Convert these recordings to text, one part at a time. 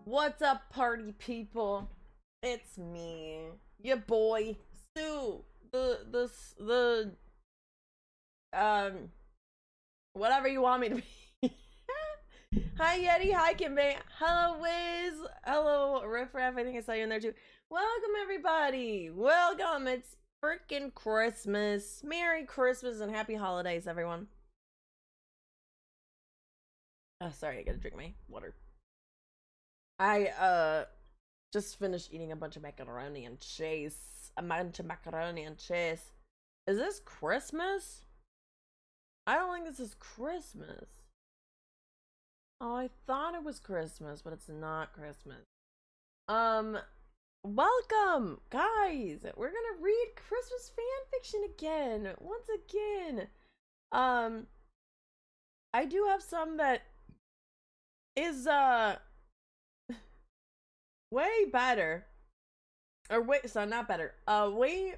What's up, party people? It's me, your boy, Stu. The whatever you want me to be. Hi, Yeti. Hi, Kimbe. Hello, Wiz. Hello, Riff Raff. I think I saw you in there too. Welcome, everybody. Welcome. It's freaking Christmas. Merry Christmas and happy holidays, everyone. Oh, sorry. I gotta drink my water. I just finished eating a bunch of macaroni and cheese. A bunch of macaroni and cheese. Is this Christmas? I don't think this is Christmas. Oh, I thought it was Christmas, but it's not Christmas. Welcome, guys. We're gonna read Christmas fan fiction again. Once again. I do have some that is way better, or wait, so not better, way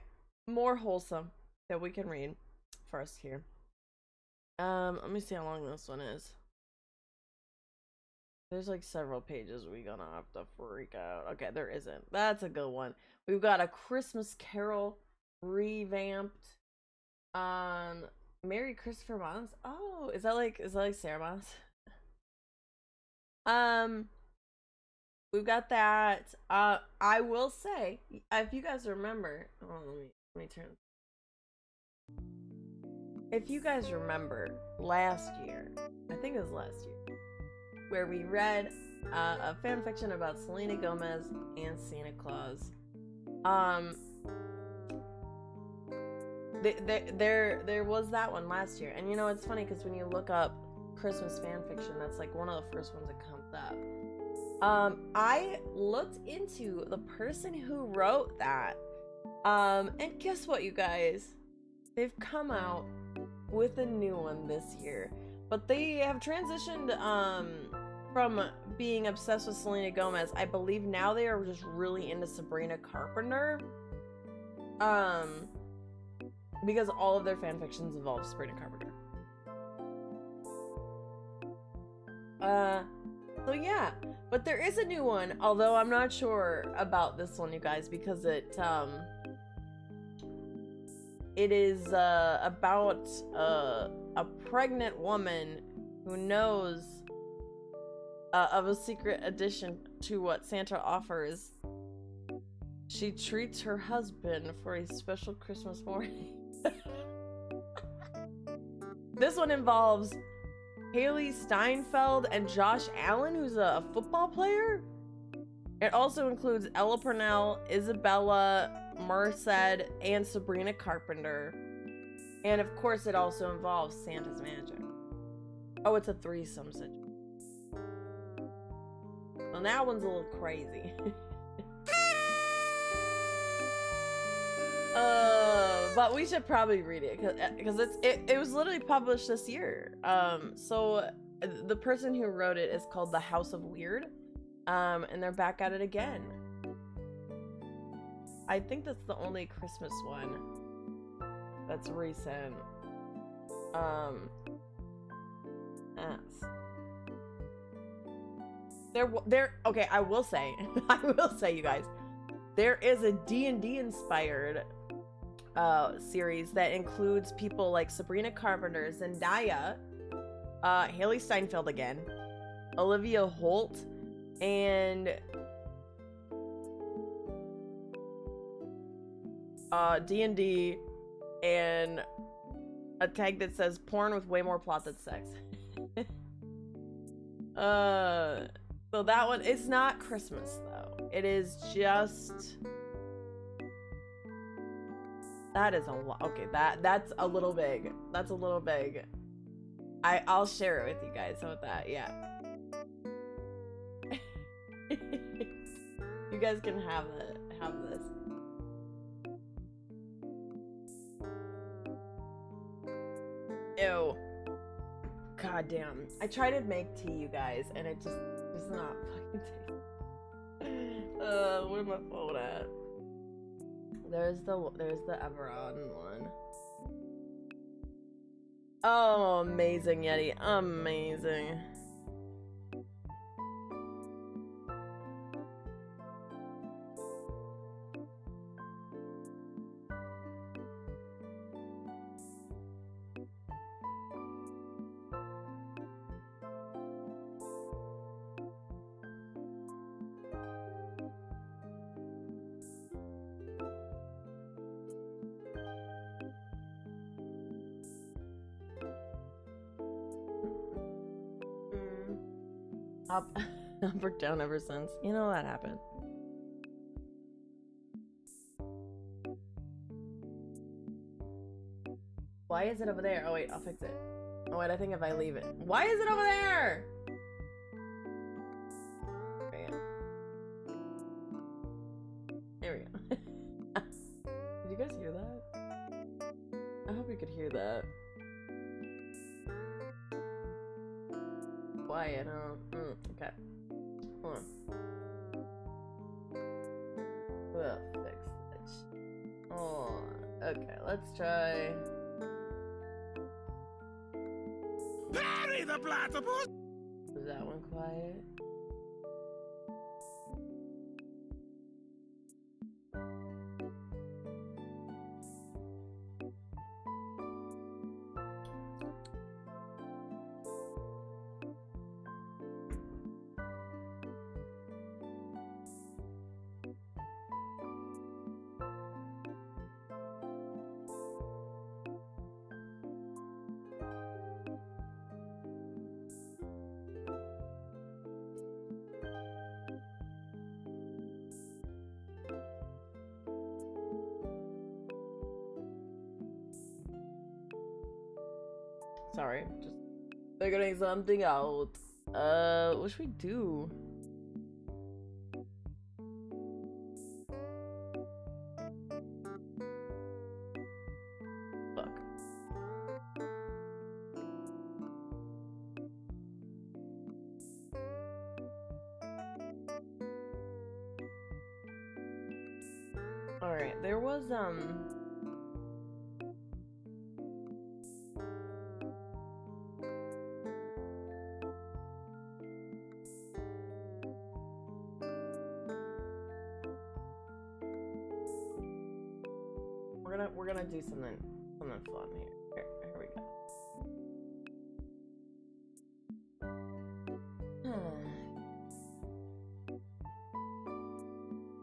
more wholesome that we can read first here. Let me see how long this one is. There's like several pages we gonna have to freak out. Okay, there isn't. That's a good one. We've got A Christmas Carol revamped. Merry Christopher Moms. Oh, is that like Sarah Moms? We've got that. I will say, if you guys remember, let me turn. If you guys remember last year, I think it was last year, where we read a fan fiction about Selena Gomez and Santa Claus. There was that one last year, and you know it's funny because when you look up Christmas fan fiction, that's like one of the first ones that comes up. I looked into the person who wrote that. And guess what, you guys? They've come out with a new one this year. But they have transitioned, from being obsessed with Selena Gomez. I believe now they are just really into Sabrina Carpenter. Because all of their fanfictions involve Sabrina Carpenter. So yeah, but there is a new one, although I'm not sure about this one, you guys, because it is about a pregnant woman who knows of a secret addition to what Santa offers. She treats her husband for a special Christmas morning. This one involves Haley Steinfeld and Josh Allen, who's a football player. It also includes Ella Purnell, Isabella Merced, and Sabrina Carpenter. And of course, it also involves Santa's magic. Oh, it's a threesome situation. Well, that one's a little crazy. But we should probably read it because it was literally published this year. So the person who wrote it is called The House of Weird, and they're back at it again. I think that's the only Christmas one that's recent. Okay, I will say, you guys, there is a D&D inspired series that includes people like Sabrina Carpenter, Zendaya, Haley Steinfeld again, Olivia Holt, and D&D, and a tag that says porn with way more plot than sex. So that one, it's not Christmas though. It is just, that is a lot. Okay, that's a little big. That's a little big. I'll share it with you guys. How about that? Yeah. You guys can have this. Ew. God damn. I try to make tea, you guys, and it just does not fucking taste. Where's my phone at? There's the Everon one. Oh, amazing, Yeti. Amazing. Up, up or down ever since. You know that happened. Why is it over there? Oh wait, I'll fix it. Oh wait, I think if I leave it. Why is it over there? There we go. Did you guys hear that? I hope you could hear that. Quiet, huh? Okay. Hold on. We'll fix that. Hold on. Okay, let's try. Parry the platypus! Is that one quiet? Sorry, just figuring something out. What should we do? Fuck. Alright, there was, we're gonna do something fun here. Here we go.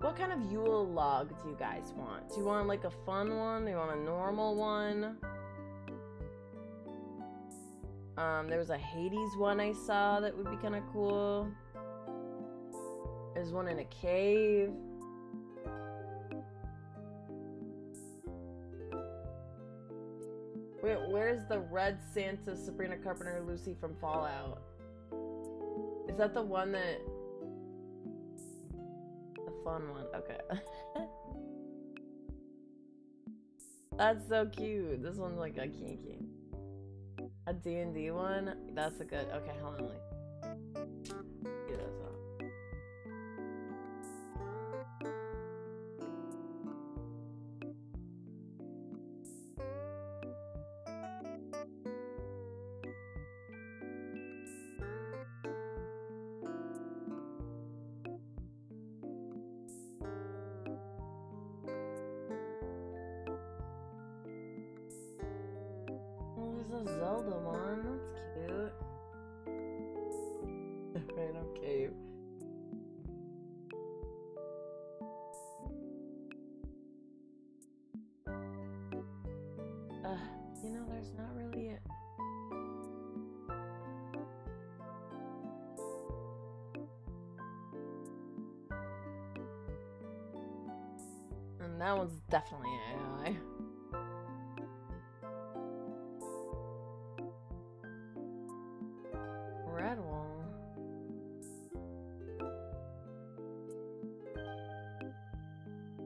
What kind of Yule log do you guys want? Do you want like a fun one? Do you want a normal one? There was a Hades one I saw that would be kind of cool. There's one in a cave. Wait, where's the red Santa, Sabrina Carpenter, Lucy from Fallout? Is that the one that... The fun one, okay. That's so cute. This one's like a kinky. A D&D one? That's a good... Okay, hold on. Yeah, that's all. There's a Zelda one. That's cute. Random cave. You know, there's not really it. And that one's definitely AI. Red one.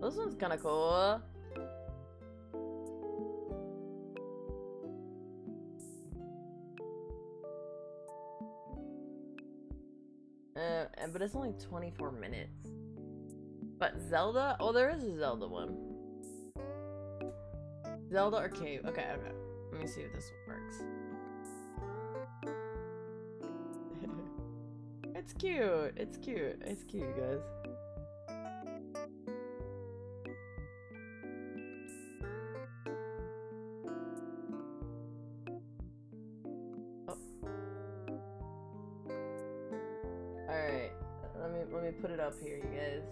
This one's kind of cool. But it's only 24 minutes. But Zelda? Oh, there is a Zelda one. Zelda or cave? Okay, okay. Let me see if this one works. It's cute. It's cute. It's cute, you guys. Alright, let me put it up here, you guys.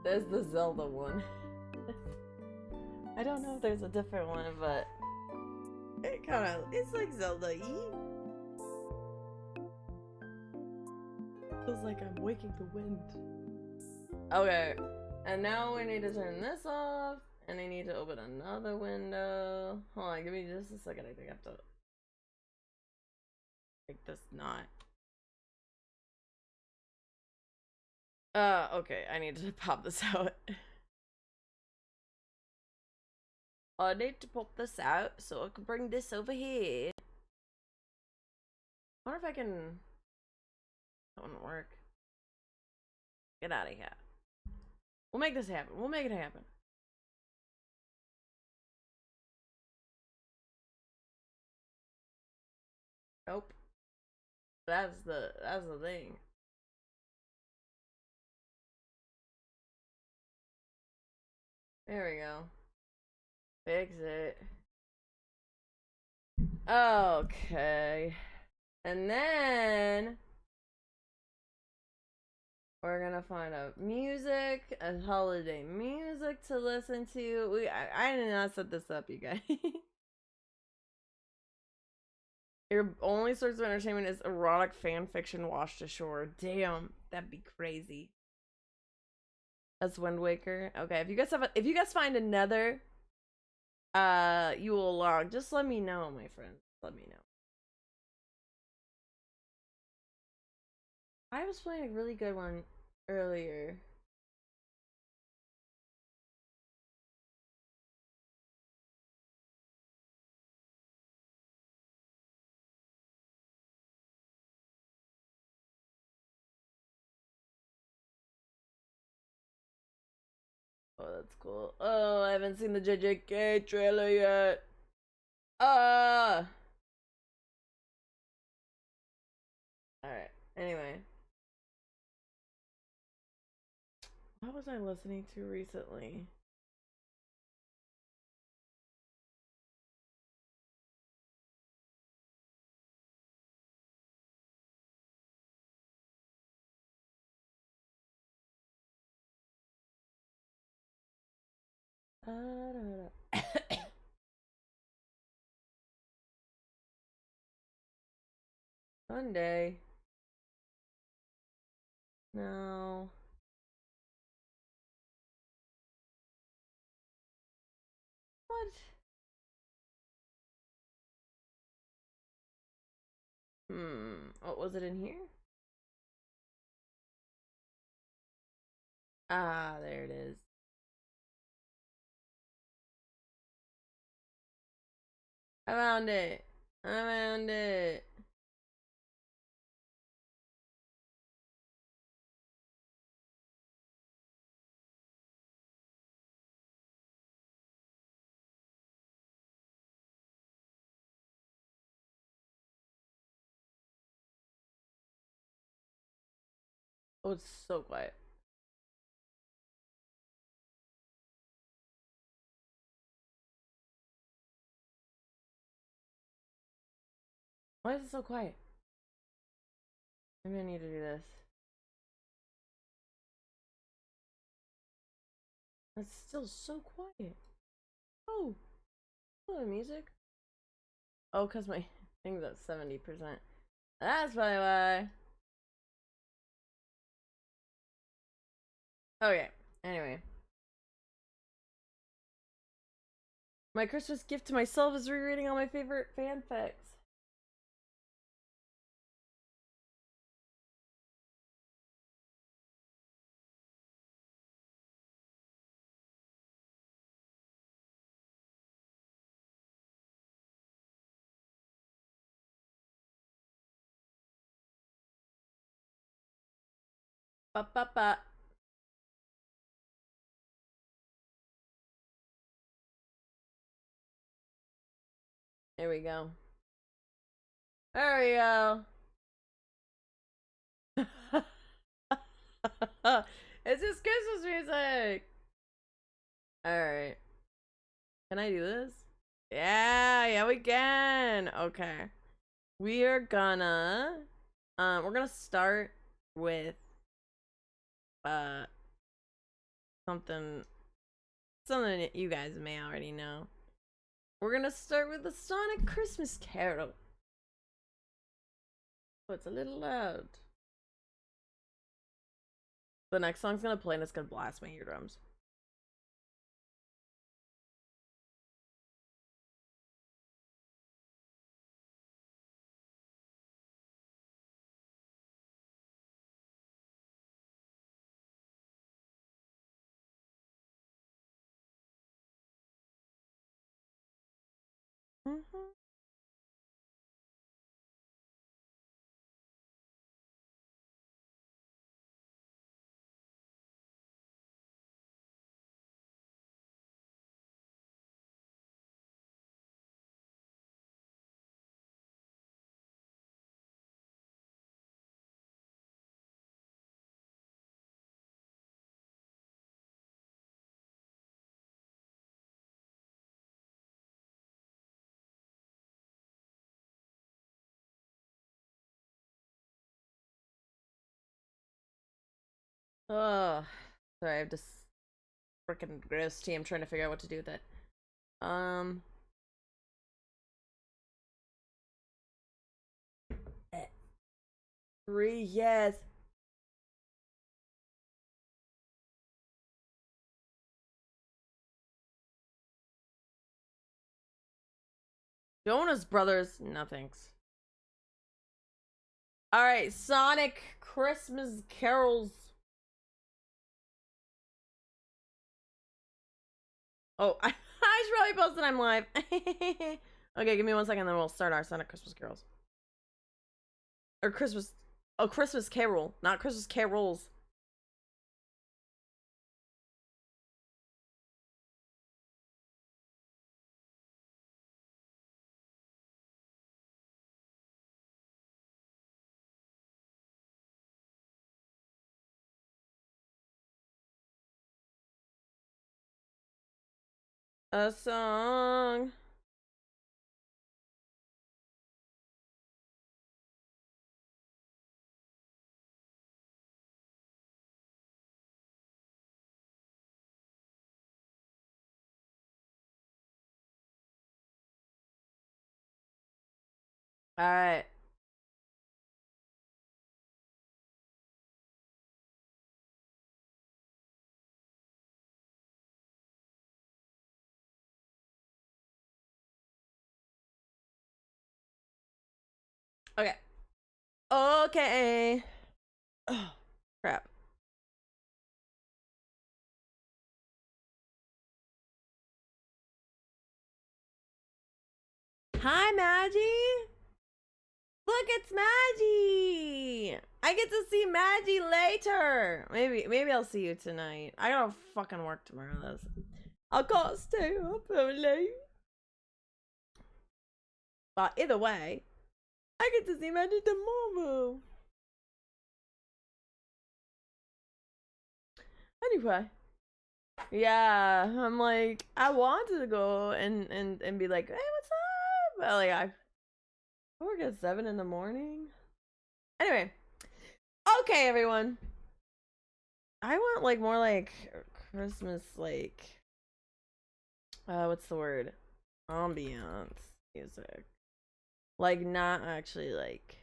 There's the Zelda one. I don't know if there's a different one, but it's like Zelda-y. Feels like I'm waking the wind. Okay, and now we need to turn this off, and I need to open another window. Hold on, give me just a second. I think I have to make this not. Okay, I need to pop this out. I need to pop this out so I can bring this over here. I wonder if I can. That wouldn't work. Get out of here. We'll make this happen. We'll make it happen. Nope. That's the thing. There we go. Fix it. Okay. And then we're gonna find a holiday music to listen to. I did not set this up, you guys. Your only source of entertainment is erotic fan fiction washed ashore. Damn, that'd be crazy. That's Wind Waker. Okay, if you guys find another you will log, just let me know, my friend. Let me know. I was playing a really good one earlier. Oh, that's cool. Oh, I haven't seen the JJK trailer yet. Alright. Anyway. What was I listening to recently? Monday. No. What? What was it in here? Ah, there it is. I found it. I found it. Oh, it's so quiet. Why is it so quiet? I'm gonna need to do this. It's still so quiet. Oh, hello, music. Oh, cause my thing's at 70%. That's probably why. Okay. Anyway, my Christmas gift to myself is rereading all my favorite fanfics. Ba ba ba. There we go. There we go. It's just Christmas music. All right. Can I do this? Yeah, we can. Okay. We are gonna we're gonna start with something that you guys may already know. We're gonna start with the Sonic Christmas Carol. Oh, it's a little loud. The next song's gonna play and it's gonna blast my eardrums. Mm-hmm. Oh, sorry, I have this freaking gross tea. I'm trying to figure out what to do with it. Three, yes. Jonas Brothers, no thanks. Alright, Sonic Christmas Carols. Oh, I should probably post that I'm live. Okay, give me 1 second, then we'll start our Sonic Christmas Carols. Or Christmas. Oh, Christmas Carol, not Christmas Carols. A song. Alright. Okay. Okay. Oh, crap. Hi, Maggie. Look, it's Maggie. I get to see Maggie later. Maybe I'll see you tonight. I gotta fucking work tomorrow. I can't stay up so late. But either way, I get to see Maggie tomorrow. Anyway, yeah, I'm like, I wanted to go and be like, hey, what's up? But like, I work at 7 in the morning. Anyway, okay, everyone. I want like more like Christmas, like, what's the word? Ambiance music. Like, not actually like.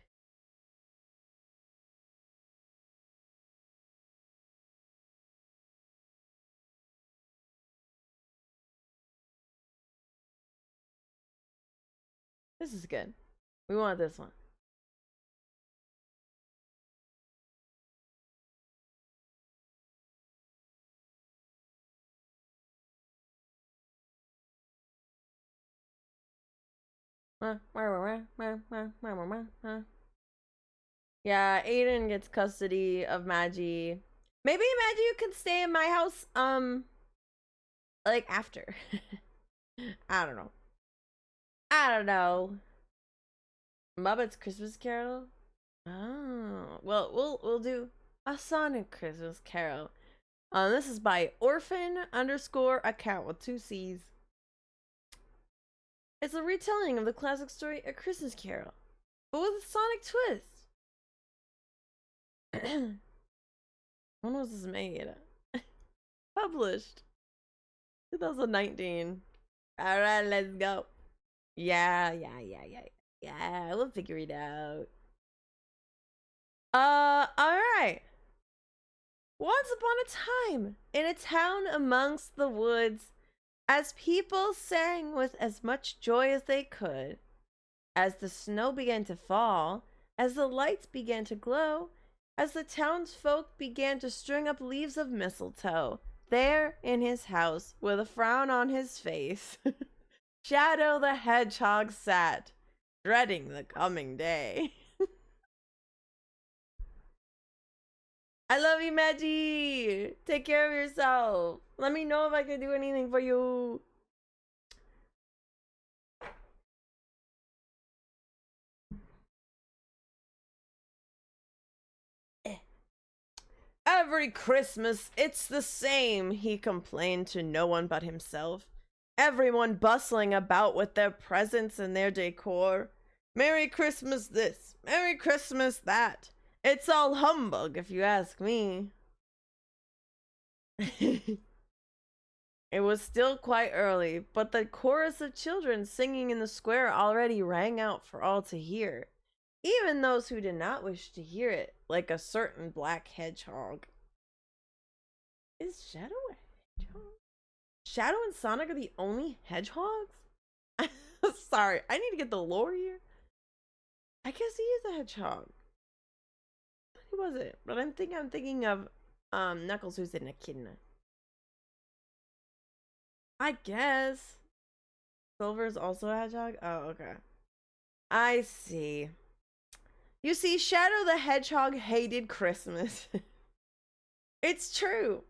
This is good. We want this one. Yeah, Aiden gets custody of Maggie. Maybe Maggie, you can stay in my house, like after. I don't know. I don't know. Muppets Christmas Carol? Oh, well, we'll do a Sonic Christmas Carol. This is by orphan_account with 2 C's. It's a retelling of the classic story A Christmas Carol, but with a Sonic twist. When was this made? Published 2019. All right, let's go. Yeah. We'll figure it out. All right. Once upon a time, in a town amongst the woods, as people sang with as much joy as they could, as the snow began to fall, as the lights began to glow, as the townsfolk began to string up leaves of mistletoe, there in his house, with a frown on his face, Shadow the Hedgehog sat, dreading the coming day. I love you, Maggie. Take care of yourself. Let me know if I can do anything for you. Every Christmas, it's the same, he complained to no one but himself. Everyone bustling about with their presents and their decor. Merry Christmas this, Merry Christmas that. It's all humbug, if you ask me. It was still quite early, but the chorus of children singing in the square already rang out for all to hear, even those who did not wish to hear it, like a certain black hedgehog. Is Shadow a hedgehog? Shadow and Sonic are the only hedgehogs? Sorry, I need to get the lore here. I guess he is a hedgehog. He wasn't, but I'm thinking of Knuckles, who's an echidna. I guess Silver's also a hedgehog. Oh, okay. I see. You see, Shadow the Hedgehog hated Christmas. It's true.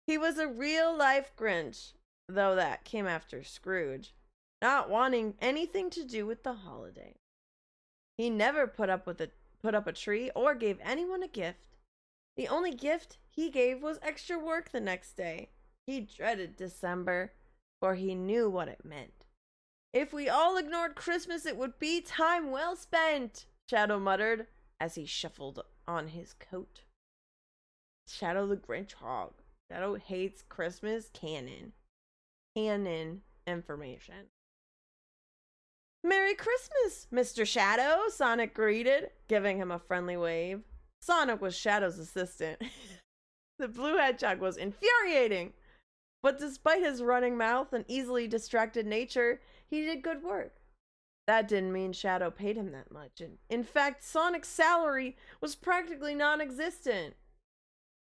He was a real-life Grinch, though that came after Scrooge, not wanting anything to do with the holiday. He never put up a tree or gave anyone a gift. The only gift he gave was extra work the next day. He dreaded December, for he knew what it meant. If we all ignored Christmas, it would be time well spent, Shadow muttered as he shuffled on his coat. Shadow the Grinch Hog. Shadow hates Christmas. Canon information. Merry Christmas, Mr. Shadow, Sonic greeted, giving him a friendly wave. Sonic was Shadow's assistant. The blue hedgehog was infuriating, but despite his running mouth and easily distracted nature, he did good work. That didn't mean Shadow paid him that much. In fact, Sonic's salary was practically non-existent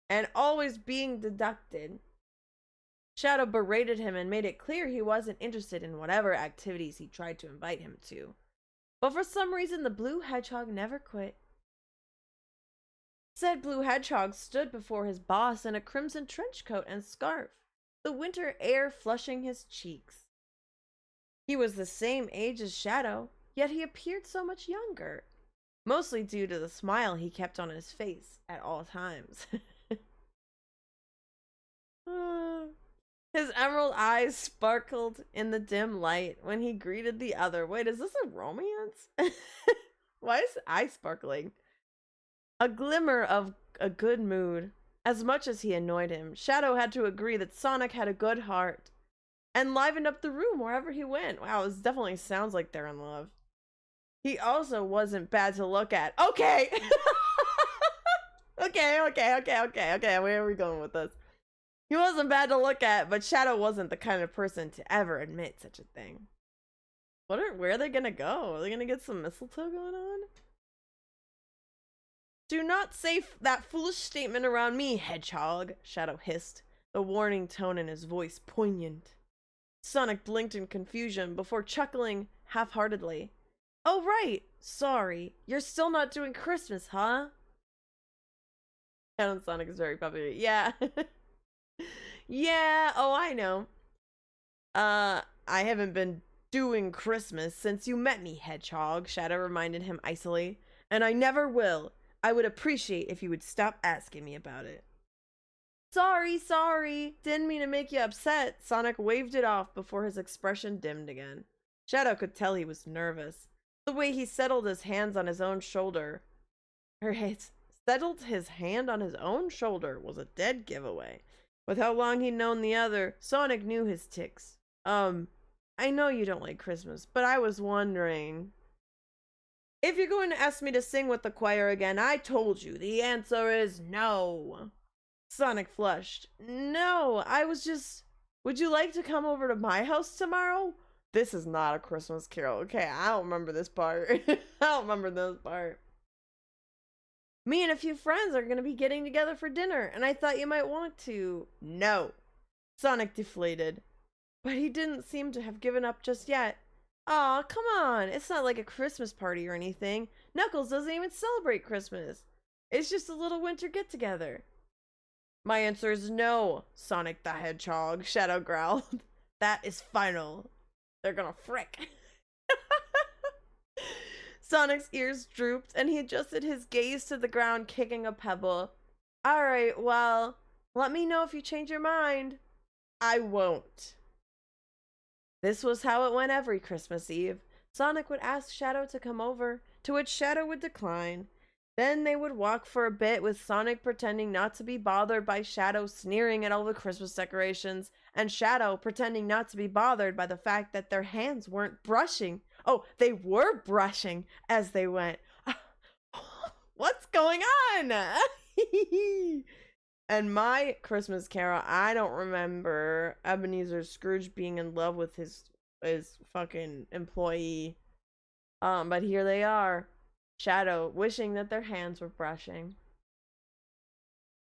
and always being deducted. Shadow berated him and made it clear he wasn't interested in whatever activities he tried to invite him to. But for some reason, the blue hedgehog never quit. Said blue hedgehog stood before his boss in a crimson trench coat and scarf, the winter air flushing his cheeks. He was the same age as Shadow, yet he appeared so much younger, mostly due to the smile he kept on his face at all times. His emerald eyes sparkled in the dim light when he greeted the other. Wait, is this a romance? Why is his eye sparkling? A glimmer of a good mood. As much as he annoyed him, Shadow had to agree that Sonic had a good heart and livened up the room wherever he went. Wow, this definitely sounds like they're in love. He also wasn't bad to look at. Okay! Okay. Where are we going with this? He wasn't bad to look at, but Shadow wasn't the kind of person to ever admit such a thing. Where are they gonna go? Are they gonna get some mistletoe going on? Do not say that foolish statement around me, Hedgehog, Shadow hissed, the warning tone in his voice poignant. Sonic blinked in confusion before chuckling half-heartedly. Oh right, sorry, you're still not doing Christmas, huh? And Sonic is very puppy. Yeah. Yeah, oh I know. I haven't been doing Christmas since you met me, Hedgehog, Shadow reminded him icily. And I never will. I would appreciate if you would stop asking me about it. Sorry. Didn't mean to make you upset. Sonic waved it off before his expression dimmed again. Shadow could tell he was nervous. The way he settled his hands on his own shoulder. Settled his hand on his own shoulder was a dead giveaway. With how long he'd known the other, Sonic knew his tics. I know you don't like Christmas, but I was wondering. If you're going to ask me to sing with the choir again, I told you. The answer is no. Sonic flushed. No, I was just... Would you like to come over to my house tomorrow? This is not a Christmas Carol. Okay, I don't remember this part. I don't remember this part. Me and a few friends are going to be getting together for dinner, and I thought you might want to. No. Sonic deflated. But he didn't seem to have given up just yet. Aw, come on. It's not like a Christmas party or anything. Knuckles doesn't even celebrate Christmas. It's just a little winter get-together. My answer is no, Sonic the Hedgehog, Shadow growled. That is final. They're gonna frick. Sonic's ears drooped, and he adjusted his gaze to the ground, kicking a pebble. Alright, well, let me know if you change your mind. I won't. This was how it went every Christmas Eve. Sonic would ask Shadow to come over, to which Shadow would decline. Then they would walk for a bit, with Sonic pretending not to be bothered by Shadow sneering at all the Christmas decorations, and Shadow pretending not to be bothered by the fact that their hands weren't brushing. Oh, they were brushing as they went. What's going on? And my Christmas Carol, I don't remember Ebenezer Scrooge being in love with his fucking employee. But here they are. Shadow wishing that their hands were brushing.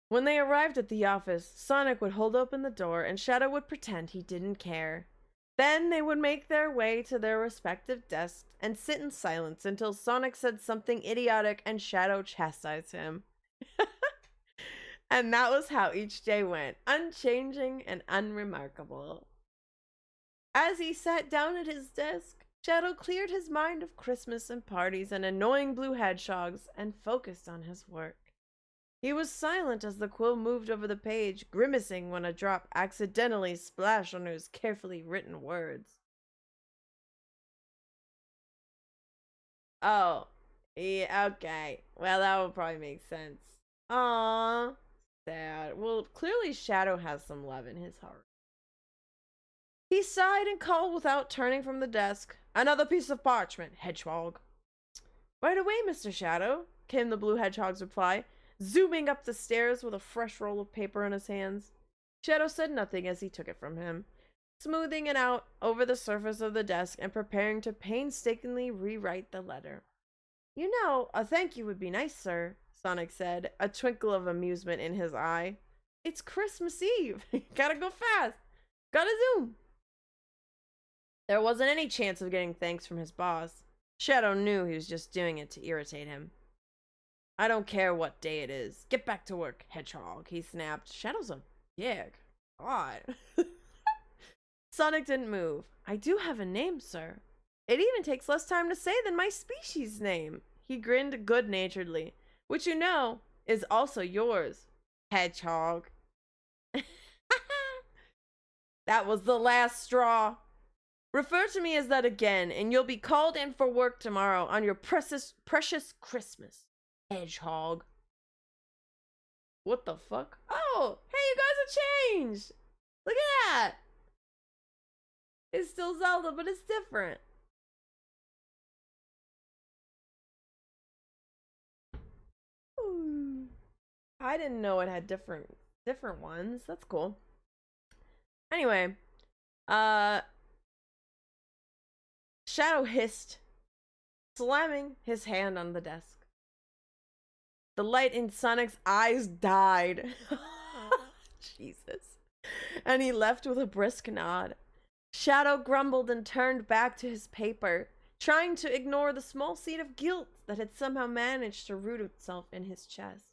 When they arrived at the office, Sonic would hold open the door and Shadow would pretend he didn't care. Then they would make their way to their respective desks and sit in silence until Sonic said something idiotic and Shadow chastised him. And that was how each day went, unchanging and unremarkable. As he sat down at his desk, Shadow cleared his mind of Christmas and parties and annoying blue hedgehogs and focused on his work. He was silent as the quill moved over the page, grimacing when a drop accidentally splashed on his carefully written words. Oh, yeah, okay. Well, that would probably make sense. Aww. Sad. Well, clearly Shadow has some love in his heart. He sighed and called without turning from the desk. Another piece of parchment, Hedgehog. Right away, Mr. Shadow, came the blue hedgehog's reply, zooming up the stairs with a fresh roll of paper in his hands. Shadow said nothing as he took it from him, smoothing it out over the surface of the desk and preparing to painstakingly rewrite the letter. You know, a thank you would be nice, sir, Sonic said, a twinkle of amusement in his eye. It's Christmas Eve. Gotta go fast. Gotta zoom. There wasn't any chance of getting thanks from his boss. Shadow knew he was just doing it to irritate him. I don't care what day it is. Get back to work, Hedgehog, he snapped. Shadow's a dick. God. Sonic didn't move. I do have a name, sir. It even takes less time to say than my species name. He grinned good-naturedly. Which you know is also yours, Hedgehog. That was the last straw. Refer to me as that again, and you'll be called in for work tomorrow on your precious Christmas, Hedgehog. What the fuck? Oh, hey, you guys have changed. Look at that. It's still Zelda, but it's different. Ooh. I didn't know it had different ones. That's cool. Anyway, Shadow hissed, slamming his hand on the desk. The light in Sonic's eyes died. Jesus. And he left with a brisk nod. Shadow grumbled and turned back to his paper, trying to ignore the small seed of guilt that had somehow managed to root itself in his chest.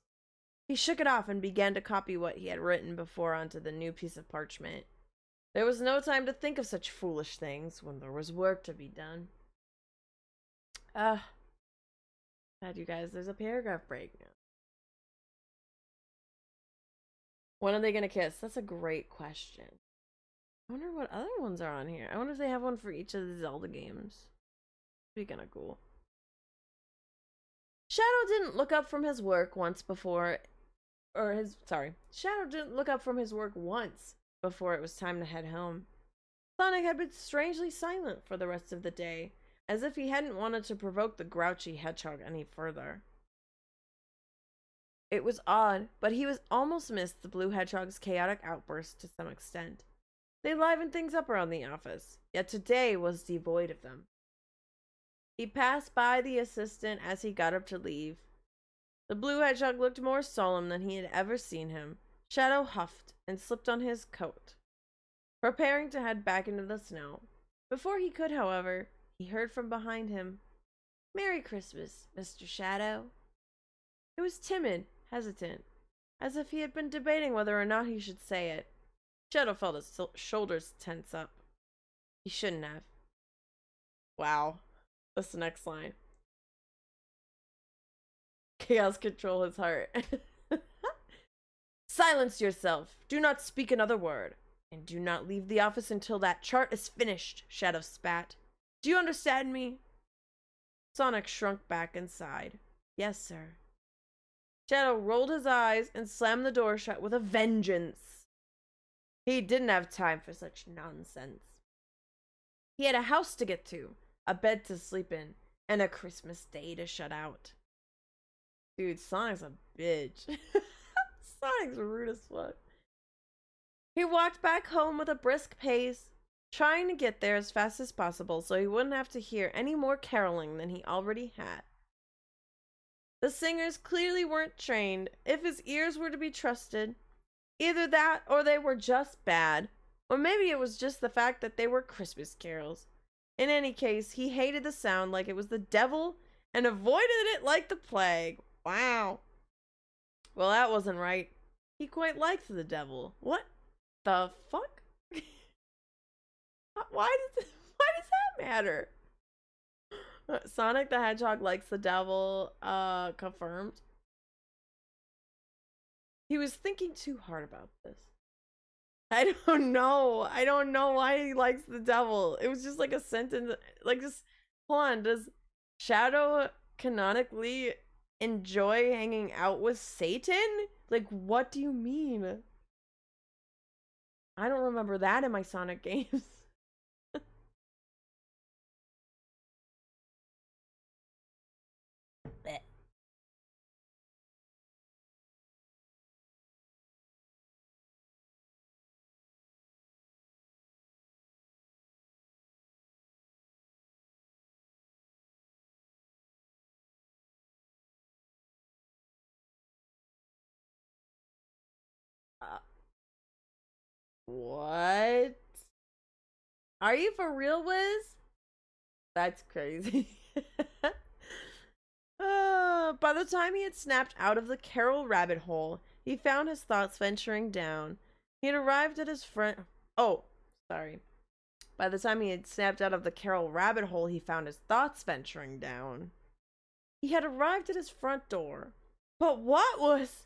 He shook it off and began to copy what he had written before onto the new piece of parchment. There was no time to think of such foolish things when there was work to be done. God, you guys, there's a paragraph break now. When are they gonna kiss? That's a great question. I wonder what other ones are on here. I wonder if they have one for each of the Zelda games. Be kinda cool. Shadow didn't look up from his work once before Shadow didn't look up from his work once before it was time to head home. Sonic had been strangely silent for the rest of the day, as if he hadn't wanted to provoke the grouchy hedgehog any further. It was odd, but he was almost missed the blue hedgehog's chaotic outbursts to some extent. They livened things up around the office, yet today was devoid of them. He passed by the assistant as he got up to leave. The blue hedgehog looked more solemn than he had ever seen him. Shadow huffed and slipped on his coat, preparing to head back into the snow. Before he could, however, he heard from behind him, "Merry Christmas, Mr. Shadow." It was timid, hesitant, as if he had been debating whether or not he should say it. Shadow felt his shoulders tense up. He shouldn't have. Wow. That's the next line. Chaos control his heart. "Silence yourself. Do not speak another word. And do not leave the office until that chart is finished," Shadow spat. "Do you understand me?" Sonic shrunk back and sighed. "Yes, sir." Shadow rolled his eyes and slammed the door shut with a vengeance. He didn't have time for such nonsense. He had a house to get to, a bed to sleep in, and a Christmas day to shut out. Dude, Sonic's a bitch. Sonic's rude as fuck. He walked back home with a brisk pace, trying to get there as fast as possible so he wouldn't have to hear any more caroling than he already had. The singers clearly weren't trained, if his ears were to be trusted. Either that, or they were just bad. Or maybe it was just the fact that they were Christmas carols. In any case, he hated the sound like it was the devil and avoided it like the plague. Wow. Well, that wasn't right. He quite liked the devil. What the fuck? Why does that matter? Sonic the Hedgehog likes the devil, confirmed. He was thinking too hard about this. I don't know why he likes the devil. It was just like a sentence, like just, hold on, does Shadow canonically enjoy hanging out with Satan? Like, what do you mean? I don't remember that in my Sonic games. What? Are you for real, Wiz? That's crazy. By the time he had snapped out of the Carol rabbit hole, he found his thoughts venturing down. He had arrived at his front. Oh, sorry. By the time he had snapped out of the Carol rabbit hole, he found his thoughts venturing down. He had arrived at his front door. But what was...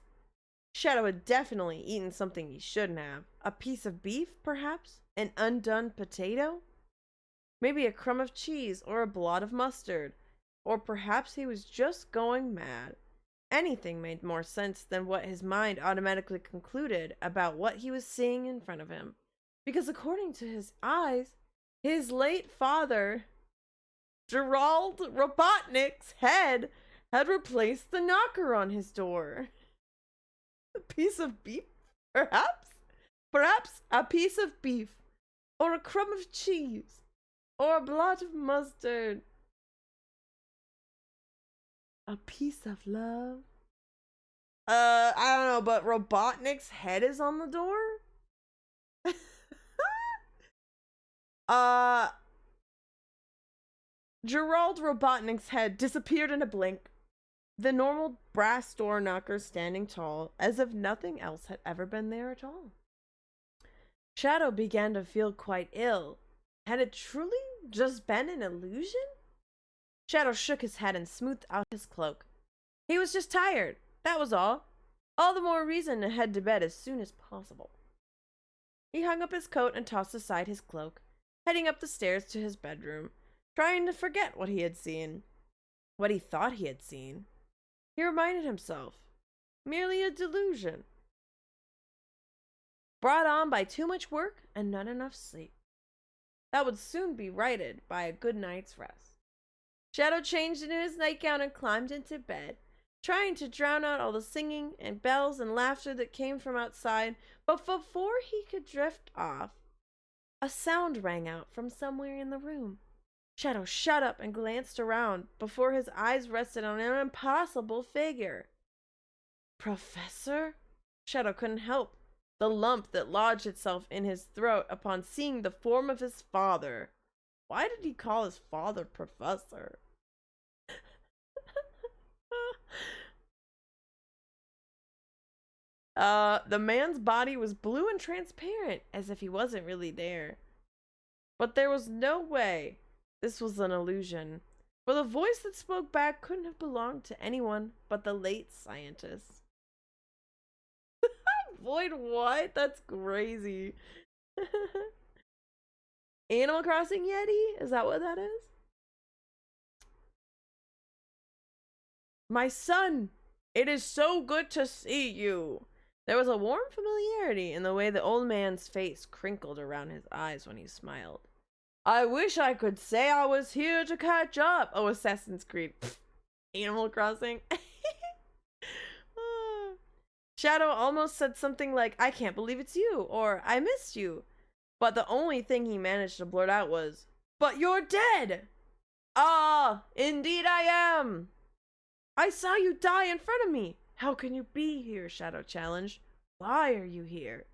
Shadow had definitely eaten something he shouldn't have. A piece of beef, perhaps? An undone potato? Maybe a crumb of cheese or a blot of mustard. Or perhaps he was just going mad. Anything made more sense than what his mind automatically concluded about what he was seeing in front of him. Because according to his eyes, his late father, Gerald Robotnik's head had replaced the knocker on his door. A piece of beef, perhaps? Perhaps a piece of beef, or a crumb of cheese, or a blot of mustard. A piece of love? I don't know, but Robotnik's head is on the door? Gerald Robotnik's head disappeared in a blink. The normal brass door knocker standing tall, as if nothing else had ever been there at all. Shadow began to feel quite ill. Had it truly just been an illusion? Shadow shook his head and smoothed out his cloak. He was just tired, that was all. All the more reason to head to bed as soon as possible. He hung up his coat and tossed aside his cloak, heading up the stairs to his bedroom, trying to forget what he had seen. What he thought he had seen. He reminded himself. merely a delusion, brought on by too much work and not enough sleep. That would soon be righted by a good night's rest. Shadow changed into his nightgown and climbed into bed, trying to drown out all the singing and bells and laughter that came from outside, but before he could drift off, a sound rang out from somewhere in the room. Shadow shut up and glanced around before his eyes rested on an impossible figure. Professor? Shadow couldn't help the lump that lodged itself in his throat upon seeing the form of his father. Why did he call his father Professor? The man's body was blue and transparent, as if he wasn't really there. But there was no way this was an illusion, for the voice that spoke back couldn't have belonged to anyone but the late scientist. Void what? That's crazy. Animal Crossing Yeti? Is that what that is? My son, it is so good to see you. There was a warm familiarity in the way the old man's face crinkled around his eyes when he smiled. I wish I could say I was here to catch up. Oh, Assassin's Creed. Animal Crossing. Shadow almost said something like, I can't believe it's you, or I missed you. But the only thing he managed to blurt out was, but you're dead! Ah, indeed I am! I saw you die in front of me. How can you be here? Shadow challenged. Why are you here?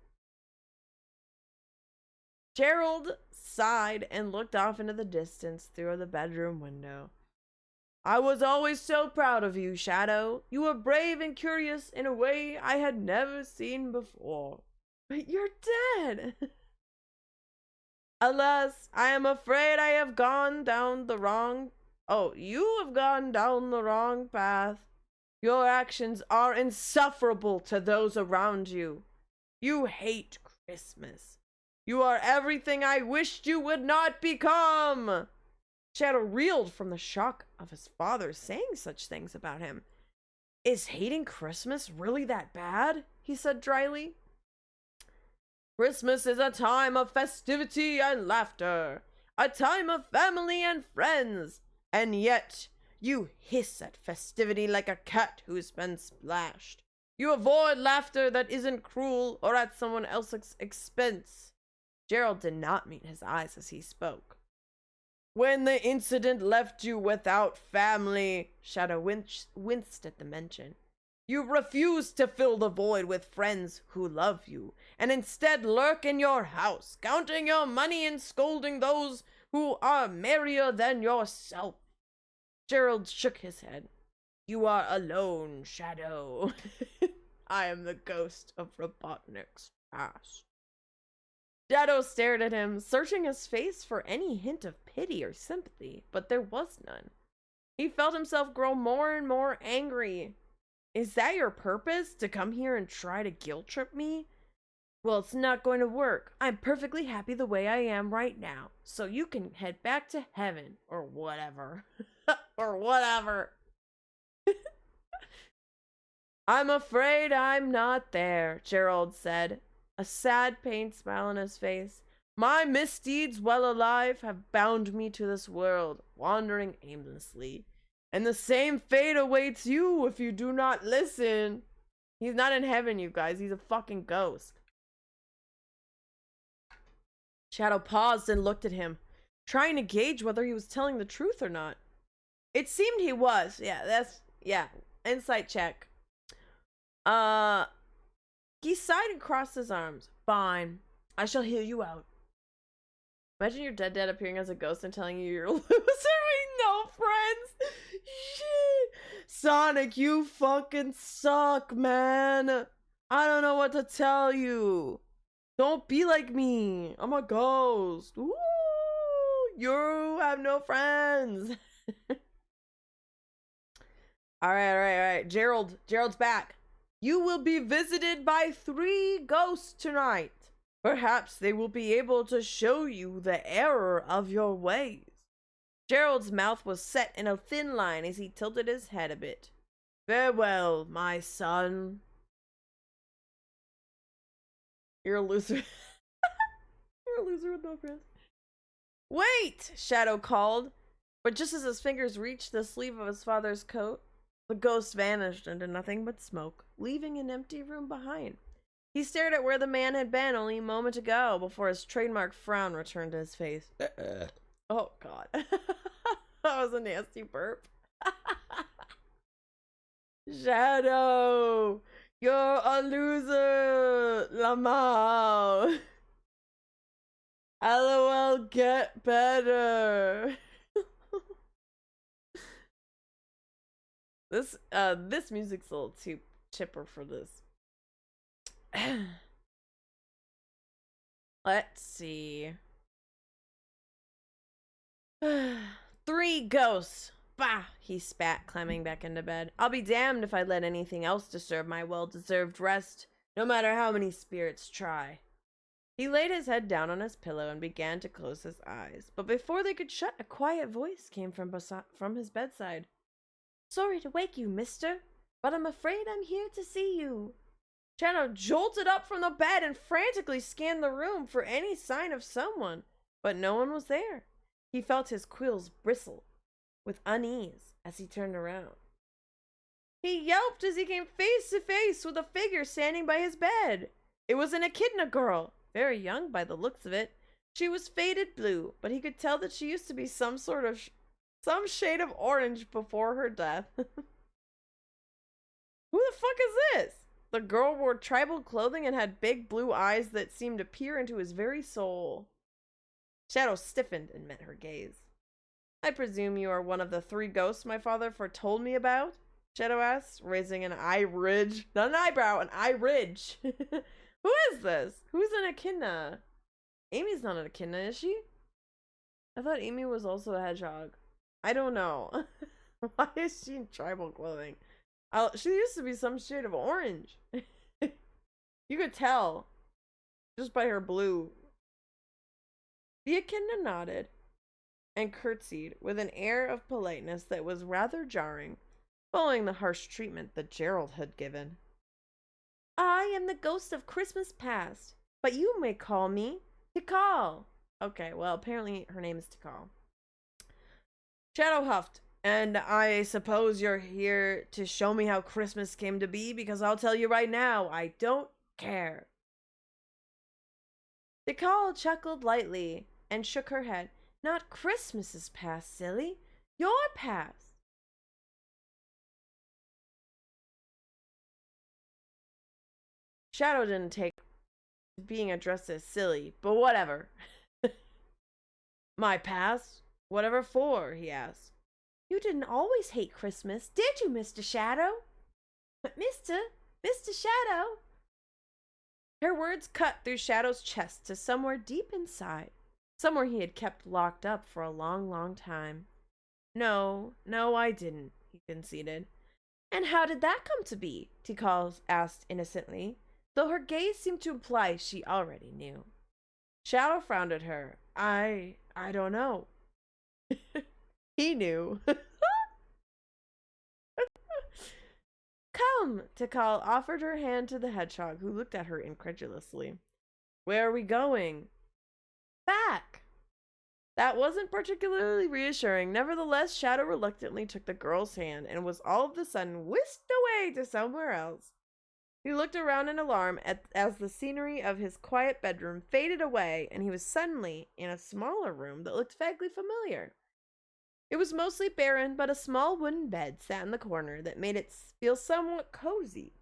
Gerald sighed and looked off into the distance through the bedroom window. I was always so proud of you, Shadow. You were brave and curious in a way I had never seen before. But you're dead. Alas, I am afraid I have gone down the wrong... Oh, you have gone down the wrong path. Your actions are insufferable to those around you. You hate Christmas. You are everything I wished you would not become. Shadow reeled from the shock of his father saying such things about him. Is hating Christmas really that bad? He said dryly. Christmas is a time of festivity and laughter, a time of family and friends, and yet you hiss at festivity like a cat who's been splashed. You avoid laughter that isn't cruel or at someone else's expense. Gerald did not meet his eyes as he spoke. When the incident left you without family, Shadow winced at the mention. You refused to fill the void with friends who love you, and instead lurk in your house, counting your money and scolding those who are merrier than yourself. Gerald shook his head. You are alone, Shadow. I am the ghost of Robotnik's past. Shadow stared at him, searching his face for any hint of pity or sympathy, but there was none. He felt himself grow more and more angry. Is that your purpose? To come here and try to guilt trip me? Well, it's not going to work. I'm perfectly happy the way I am right now, so you can head back to heaven, or whatever. Or whatever. I'm afraid I'm not there, Gerald said, a sad, pained smile on his face. My misdeeds while alive have bound me to this world, wandering aimlessly. And the same fate awaits you if you do not listen. He's not in heaven, you guys. He's a fucking ghost. Shadow paused and looked at him, trying to gauge whether he was telling the truth or not. It seemed he was. Yeah. Insight check. He sighed and crossed his arms. Fine. I shall hear you out. Imagine your dead dad appearing as a ghost and telling you you're a loser with no friends. Shit. Sonic, you fucking suck, man. I don't know what to tell you. Don't be like me. I'm a ghost. Woo! You have no friends. All right. Gerald's back. You will be visited by 3 ghosts tonight. Perhaps they will be able to show you the error of your ways. Gerald's mouth was set in a thin line as he tilted his head a bit. Farewell, my son. You're a loser. You're a loser with no friends. Wait! Shadow called. But just as his fingers reached the sleeve of his father's coat, the ghost vanished into nothing but smoke, leaving an empty room behind. He stared at where the man had been only a moment ago before his trademark frown returned to his face. Oh, God. That was a nasty burp. Shadow! You're a loser! Lamau! LOL, get better! This music's a little too chipper for this. Let's see. 3 ghosts. Bah! He spat, climbing back into bed. I'll be damned if I let anything else disturb my well-deserved rest, no matter how many spirits try. He laid his head down on his pillow and began to close his eyes. But before they could shut, a quiet voice came from his bedside. Sorry to wake you, mister, but I'm afraid I'm here to see you. Shadow jolted up from the bed and frantically scanned the room for any sign of someone, but no one was there. He felt his quills bristle with unease as he turned around. He yelped as he came face to face with a figure standing by his bed. It was an echidna girl, very young by the looks of it. She was faded blue, but he could tell that she used to be some shade of orange before her death. Who the fuck is this? The girl wore tribal clothing and had big blue eyes that seemed to peer into his very soul. Shadow stiffened and met her gaze. I presume you are one of the 3 ghosts my father foretold me about? Shadow asked, raising an eye ridge. Not an eyebrow, an eye ridge. Who is this? Who's an echidna? Amy's not an echidna, is she? I thought Amy was also a hedgehog. I don't know. Why is she in tribal clothing? She used to be some shade of orange. You could tell just by her blue. The echidna nodded and curtsied with an air of politeness that was rather jarring, following the harsh treatment that Gerald had given. I am the ghost of Christmas past, but you may call me Tikal. Okay, well, apparently her name is Tikal. Shadow huffed, and I suppose you're here to show me how Christmas came to be, because I'll tell you right now, I don't care. Tikal chuckled lightly and shook her head. Not Christmas's past, silly. Your past. Shadow didn't take being addressed as silly, but whatever. My past? Whatever for? He asked. You didn't always hate Christmas, did you, Mr. Shadow? Mr. Shadow. Her words cut through Shadow's chest to somewhere deep inside. Somewhere he had kept locked up for a long, long time. No, I didn't, he conceded. And how did that come to be? Tikal asked innocently, though her gaze seemed to imply she already knew. Shadow frowned at her. I don't know. He knew. Come, Tikal offered her hand to the hedgehog, who looked at her incredulously. Where are we going? Back. That wasn't particularly reassuring. Nevertheless, Shadow reluctantly took the girl's hand and was all of a sudden whisked away to somewhere else. He looked around in alarm as the scenery of his quiet bedroom faded away, and he was suddenly in a smaller room that looked vaguely familiar. It was mostly barren, but a small wooden bed sat in the corner that made it feel somewhat cozy.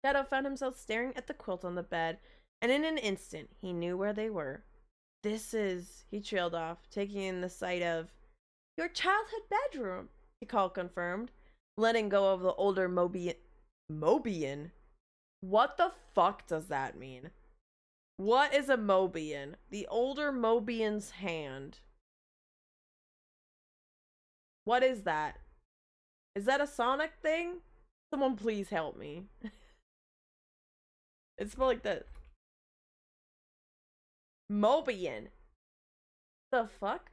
Shadow found himself staring at the quilt on the bed, and in an instant he knew where they were. This is, he trailed off, taking in the sight of, your childhood bedroom, Tikal confirmed, letting go of the older Mobian? What the fuck does that mean? What is a Mobian? The older Mobian's hand. What is that? Is that a Sonic thing? Someone please help me. It's more like this. Mobian. The fuck?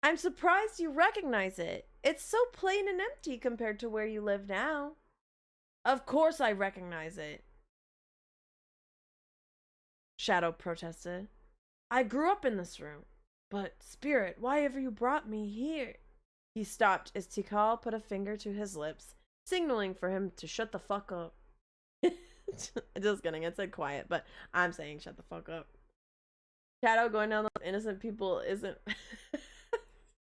I'm surprised you recognize it. It's so plain and empty compared to where you live now. Of course I recognize it, Shadow protested. I grew up in this room. But, Spirit, why have you brought me here? He stopped as Tikal put a finger to his lips, signaling for him to shut the fuck up. Just kidding, it said quiet, but I'm saying shut the fuck up. Shadow going down the innocent people isn't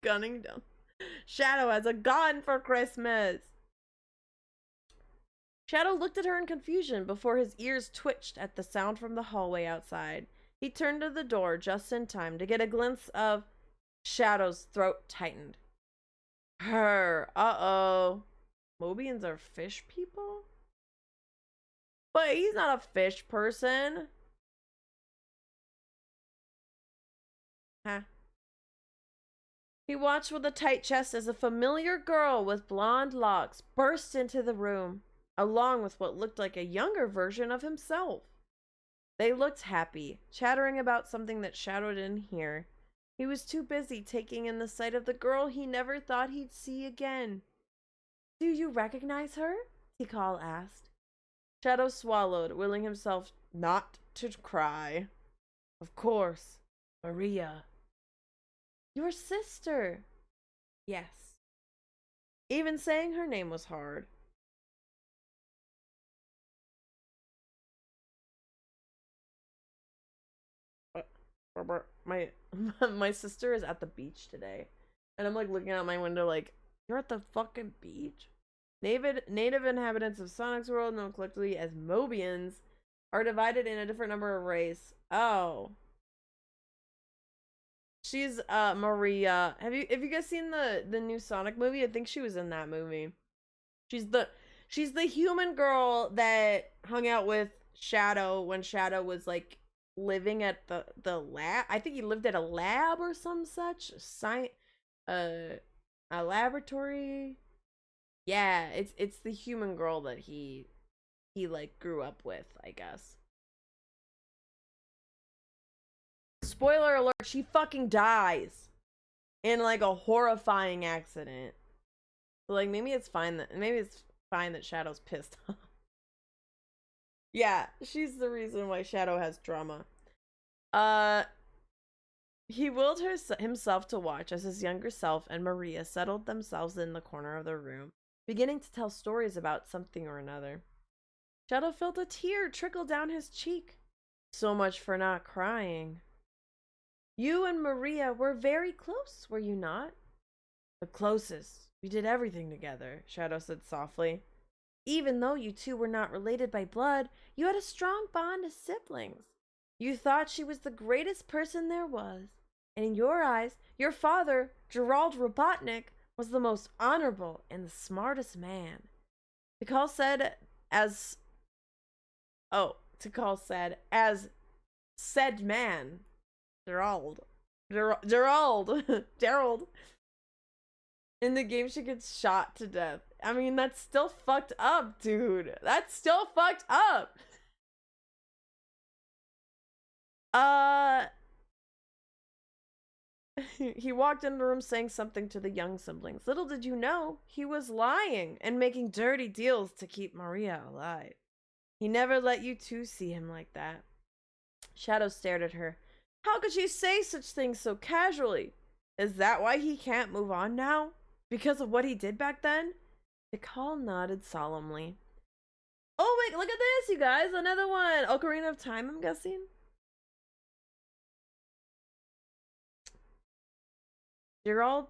gunning down. Shadow has a gun for Christmas. Shadow looked at her in confusion before his ears twitched at the sound from the hallway outside. He turned to the door just in time to get a glimpse of Shadow's throat tightened. Uh-oh. Mobians are fish people? But he's not a fish person. Huh. He watched with a tight chest as a familiar girl with blonde locks burst into the room, along with what looked like a younger version of himself. They looked happy, chattering about something that Shadow didn't hear. He was too busy taking in the sight of the girl he never thought he'd see again. Do you recognize her? Tikal asked. Shadow swallowed, willing himself not to cry. Of course, Maria. Your sister. Yes. Even saying her name was hard. My sister is at the beach today, and I'm like looking out my window like, you're at the fucking beach? Native inhabitants of Sonic's world, known collectively as Mobians, are divided in a different number of race. Oh. She's Maria. Have you guys seen the new Sonic movie? I think she was in that movie. She's the human girl that hung out with Shadow when Shadow was like living at the lab. I think he lived at a lab or some such a laboratory. Yeah, it's the human girl that he like grew up with, I guess. Spoiler alert, she fucking dies in like a horrifying accident. So, like, maybe it's fine that Shadow's pissed off. Yeah, she's the reason why Shadow has drama. He willed himself to watch as his younger self and Maria settled themselves in the corner of the room, beginning to tell stories about something or another. Shadow felt a tear trickle down his cheek. So much for not crying. You and Maria were very close, were you not? The closest. We did everything together, Shadow said softly. Even though you two were not related by blood, you had a strong bond as siblings. You thought she was the greatest person there was. And in your eyes, your father, Gerald Robotnik, was the most honorable and the smartest man. Tikal said as said man. Gerald. In the game, she gets shot to death. I mean, that's still fucked up, dude. That's still fucked up. He walked in the room saying something to the young siblings. Little did you know, he was lying and making dirty deals to keep Maria alive. He never let you two see him like that. Shadow stared at her. How could she say such things so casually? Is that why he can't move on now? Because of what he did back then? Tikal nodded solemnly. Oh wait, look at this, you guys. Another one. Ocarina of Time, I'm guessing. Gerald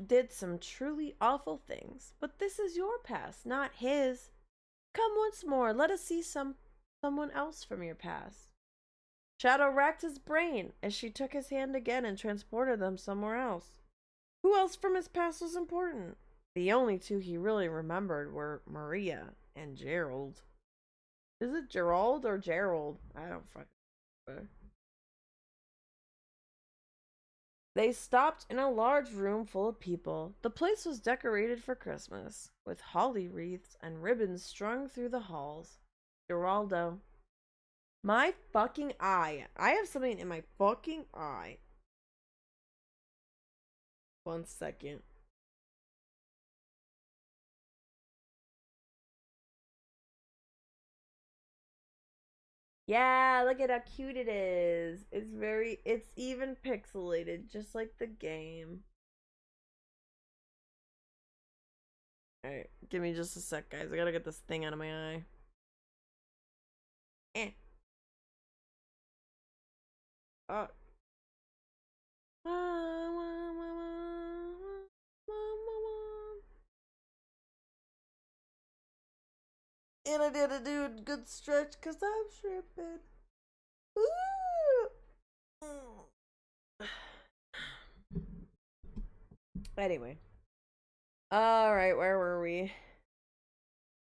did some truly awful things, but this is your past, not his. Come once more, let us see someone else from your past. Shadow racked his brain as she took his hand again and transported them somewhere else. Who else from his past was important? The only two he really remembered were Maria and Gerald. Is it Gerald or Gerald? I don't fucking know. They stopped in a large room full of people. The place was decorated for Christmas, with holly wreaths and ribbons strung through the halls. Geraldo. My fucking eye. I have something in my fucking eye. 1 second. Yeah, look at how cute it is. It's even pixelated, just like the game. Alright, give me just a sec, guys. I gotta get this thing out of my eye. Eh. Oh. And I did do a good stretch because I'm tripping. Anyway. Alright, where were we?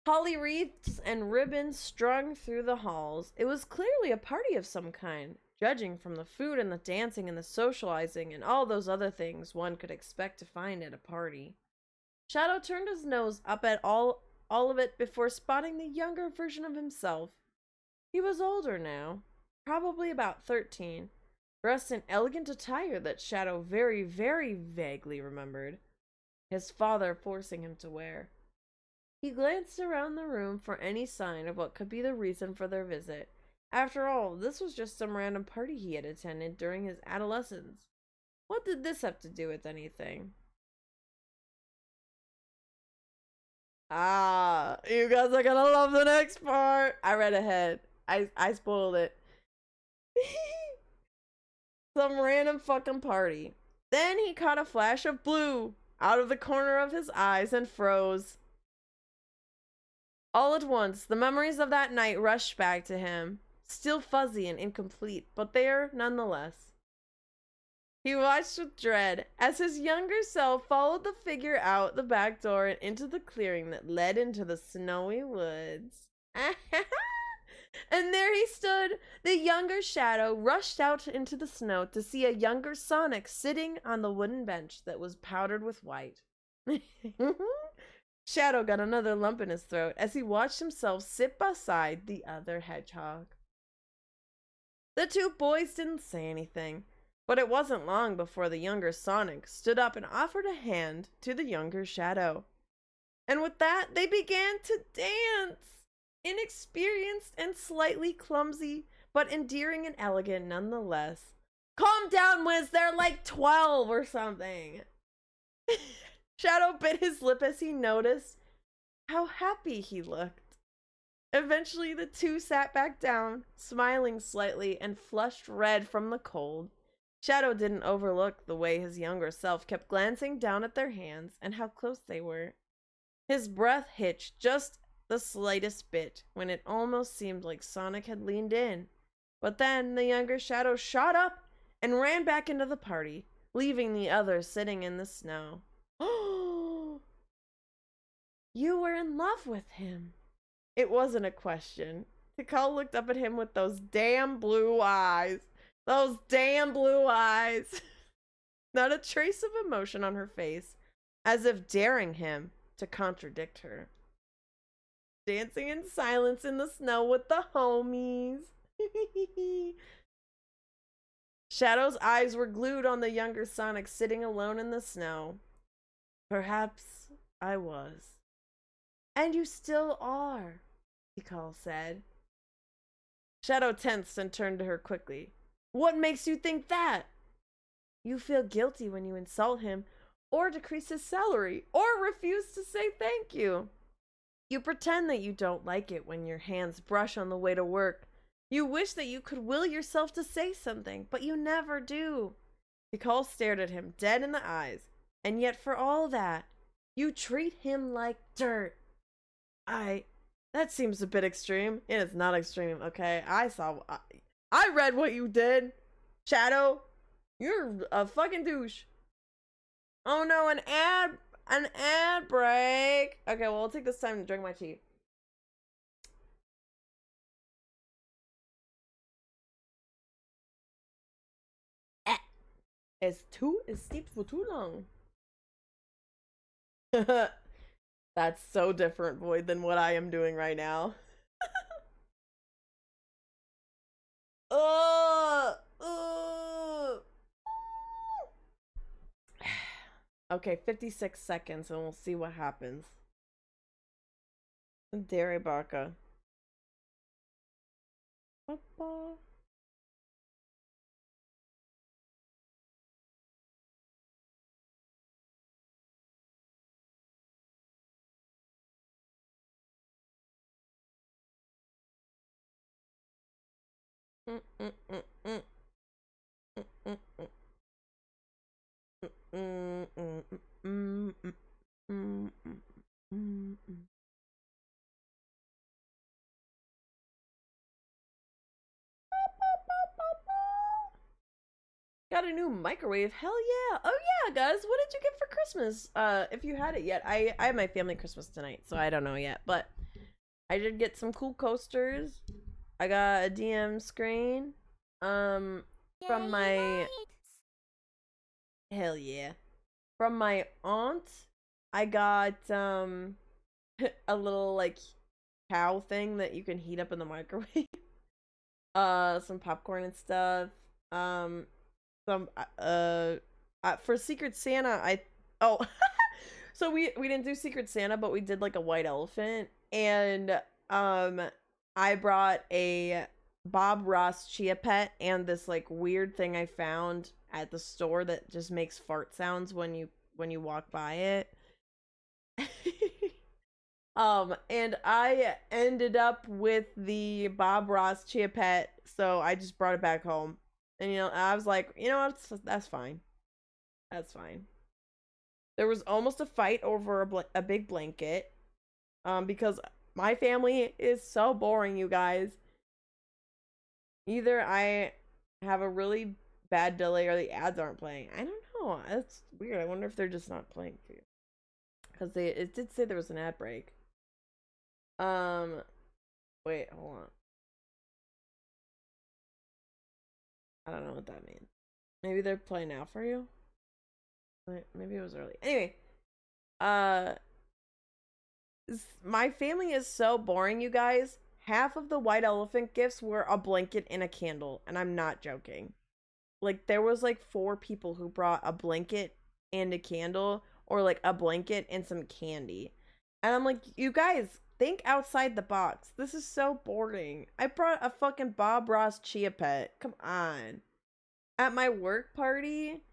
Holly wreaths and ribbons strung through the halls. It was clearly a party of some kind, judging from the food and the dancing and the socializing and all those other things one could expect to find at a party. Shadow turned his nose up at all of it before spotting the younger version of himself. He was older now, probably about 13, dressed in elegant attire that Shadow very, very vaguely remembered, his father forcing him to wear. He glanced around the room for any sign of what could be the reason for their visit. After all, this was just some random party he had attended during his adolescence. What did this have to do with anything? Ah, you guys are gonna love the next part. I read ahead. I spoiled it. Some random fucking party. Then he caught a flash of blue out of the corner of his eyes and froze. All at once, the memories of that night rushed back to him, still fuzzy and incomplete, but there nonetheless. He watched with dread as his younger self followed the figure out the back door and into the clearing that led into the snowy woods. And there he stood. The younger Shadow rushed out into the snow to see a younger Sonic sitting on the wooden bench that was powdered with white. Shadow got another lump in his throat as he watched himself sit beside the other hedgehog. The two boys didn't say anything, but it wasn't long before the younger Sonic stood up and offered a hand to the younger Shadow. And with that, they began to dance. Inexperienced and slightly clumsy, but endearing and elegant nonetheless. Calm down, Wiz, they're like 12 or something. Shadow bit his lip as he noticed how happy he looked. Eventually, the two sat back down, smiling slightly and flushed red from the cold. Shadow didn't overlook the way his younger self kept glancing down at their hands and how close they were. His breath hitched just the slightest bit when it almost seemed like Sonic had leaned in. But then the younger Shadow shot up and ran back into the party, leaving the others sitting in the snow. Oh, you were in love with him. It wasn't a question. Tikal looked up at him with those damn blue eyes. Those damn blue eyes. Not a trace of emotion on her face, as if daring him to contradict her. Dancing in silence in the snow with the homies. Shadow's eyes were glued on the younger Sonic sitting alone in the snow. Perhaps I was. And you still are, Tikal said. Shadow tensed and turned to her quickly. What makes you think that? You feel guilty when you insult him, or decrease his salary, or refuse to say thank you. You pretend that you don't like it when your hands brush on the way to work. You wish that you could will yourself to say something, but you never do. Tikal stared at him dead in the eyes, and yet for all that, you treat him like dirt. That seems a bit extreme. It is not extreme, okay? I read what you did. Shadow, you're a fucking douche. Oh no, an ad break. Okay, well, I'll take this time to drink my tea. It's steeped for too long. That's so different, Void, than what I am doing right now. Okay, 56 seconds and we'll see what happens. Dairy Baka. Ba-ba. Got a new microwave. Hell yeah. Oh yeah, guys. What did you get for Christmas? If you had it yet. I have my family Christmas tonight, so I don't know yet. But I did get some cool coasters. I got a DM screen. From my hell yeah. From my aunt, I got a little like cow thing that you can heat up in the microwave. Some popcorn and stuff. Some for Secret Santa, oh so we didn't do Secret Santa, but we did like a white elephant, and I brought a Bob Ross Chia Pet and this like weird thing I found at the store that just makes fart sounds when you walk by it. And I ended up with the Bob Ross Chia Pet, so I just brought it back home. And I was like, that's fine. That's fine. There was almost a fight over a big blanket, because my family is so boring, you guys. Either I have a really bad delay or the ads aren't playing. I don't know. That's weird. I wonder if they're just not playing for you. Because it did say there was an ad break. Wait, hold on. I don't know what that means. Maybe they're playing now for you? Maybe it was early. Anyway, my family is so boring, you guys. Half of the white elephant gifts were a blanket and a candle, and I'm not joking. Like, there was like 4 people who brought a blanket and a candle, or like a blanket and some candy. And I'm like, you guys, think outside the box. This is so boring. I brought a fucking Bob Ross Chia Pet. Come on. At my work party,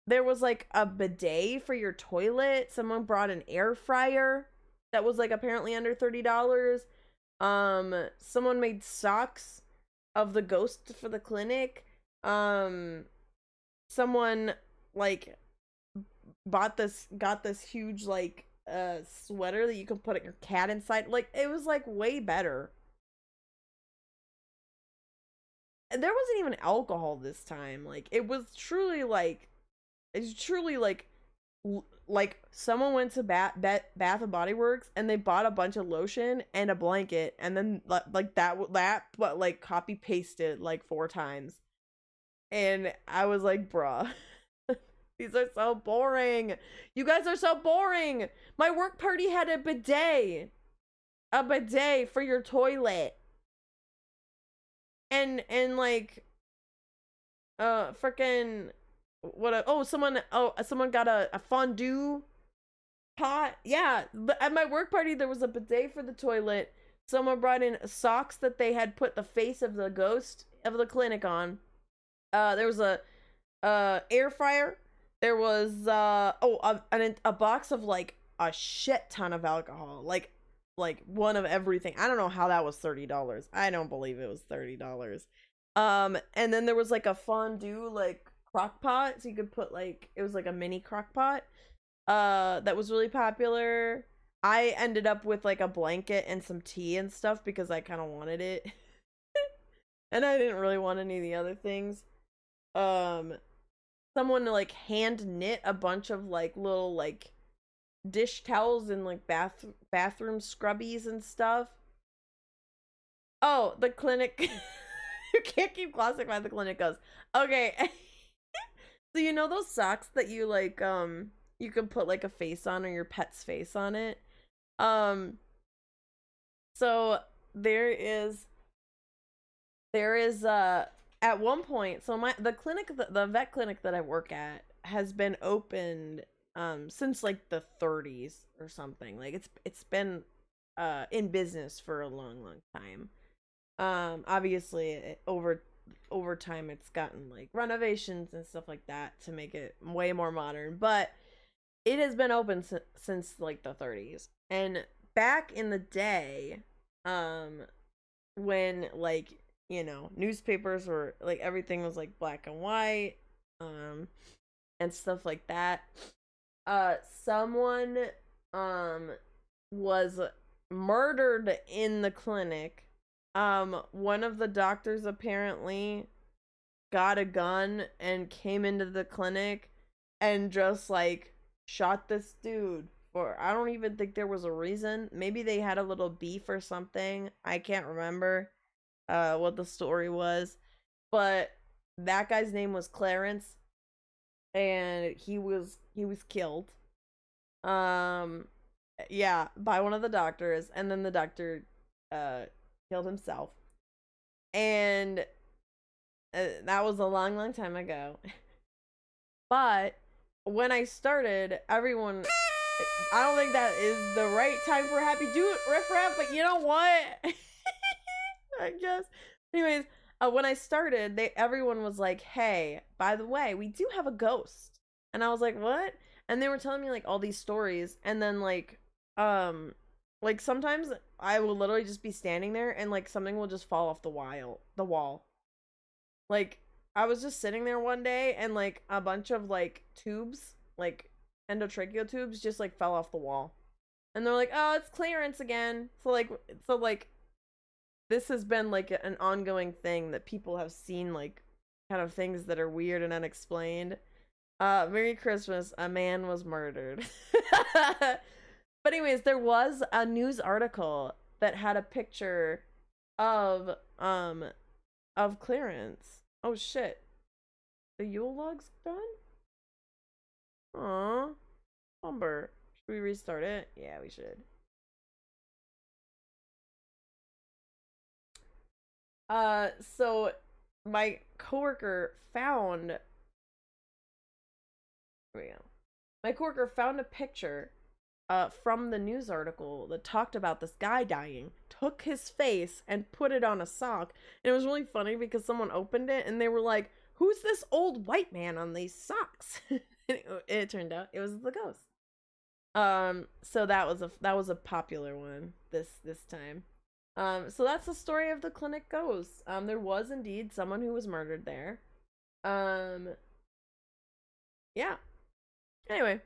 there was like a bidet for your toilet. Someone brought an air fryer that was like apparently under $30. Someone made socks of the ghost for the clinic. Someone like got this huge like sweater that you can put your cat inside. Like, it was like way better. And there wasn't even alcohol this time. Like, it's truly like like someone went to Bath and Body Works and they bought a bunch of lotion and a blanket, and then like that but like copy pasted like 4 times. And I was like, bruh, these are so boring. You guys are so boring. My work party had a bidet for your toilet, and like freaking someone got a fondue pot. Yeah, at my work party there was a bidet for the toilet. Someone brought in socks that they had put the face of the ghost of the clinic on. There was a air fryer. There was a box of like a shit ton of alcohol, like one of everything. I don't know how that was $30. I don't believe it was $30. And then there was like a fondue like crock pot, so you could put like, it was like a mini crock pot that was really popular. I ended up with like a blanket and some tea and stuff because I kind of wanted it. And I didn't really want any of the other things. Someone like hand knit a bunch of like little like dish towels and like bathroom scrubbies and stuff. Oh, the clinic. You can't keep classifying the clinic goes. Okay. So you know those socks that you like you can put like a face on, or your pet's face on it? So there is at one point, so the vet clinic that I work at has been opened since like the 30s or something. Like, it's been in business for a long time. Obviously, over time, it's gotten like renovations and stuff like that to make it way more modern. But it has been open since like the 30s. And back in the day, um, when like newspapers were like everything was like black and white, and stuff like that. Someone was murdered in the clinic. One of the doctors apparently got a gun and came into the clinic and just like shot this dude for, I don't even think there was a reason. Maybe they had a little beef or something. I can't remember what the story was, but that guy's name was Clarence, and he was killed. Um, yeah, by one of the doctors, and then the doctor killed himself. And that was a long, long time ago. But when I started, everyone. I don't think that is the right time for Happy Do It Riff Raff, but you know what? I guess. Anyways, when I started, everyone was like, "Hey, by the way, we do have a ghost," and I was like, "What?" And they were telling me like all these stories, and then like sometimes I will literally just be standing there, and like something will just fall off the wall. Like I was just sitting there one day, and like a bunch of like tubes, like endotracheal tubes, just like fell off the wall, and they're like, "Oh, it's Clarence again." So like this has been like an ongoing thing that people have seen, like kind of things that are weird and unexplained. Merry Christmas, a man was murdered. But anyways, there was a news article that had a picture of Clarence. Oh shit. The Yule log's done? Aw. Bummer. Should we restart it? Yeah, we should. So my coworker found. Here we go. My coworker found a picture, from the news article that talked about this guy dying. Took his face and put it on a sock. And it was really funny because someone opened it and they were like, "Who's this old white man on these socks?" it turned out it was the ghost. So that was a popular one this time. So that's the story of the clinic ghosts. There was indeed someone who was murdered there. Um, yeah. Anyway,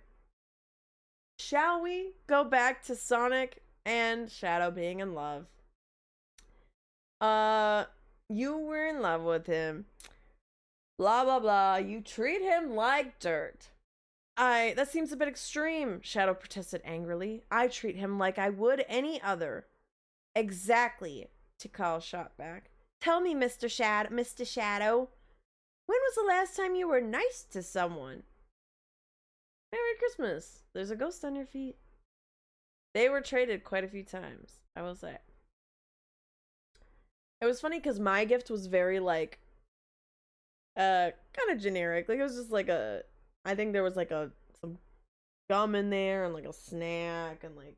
shall we go back to Sonic and Shadow being in love? You were in love with him. Blah blah blah. You treat him like dirt. That seems a bit extreme, Shadow protested angrily. I treat him like I would any other. Exactly, Tikal shot back. Tell me, Mr. Shadow, when was the last time you were nice to someone? Merry Christmas. There's a ghost on your feet. They were traded quite a few times, I will say. It was funny because my gift was very like kind of generic. Like it was just like I think there was like some gum in there and like a snack and like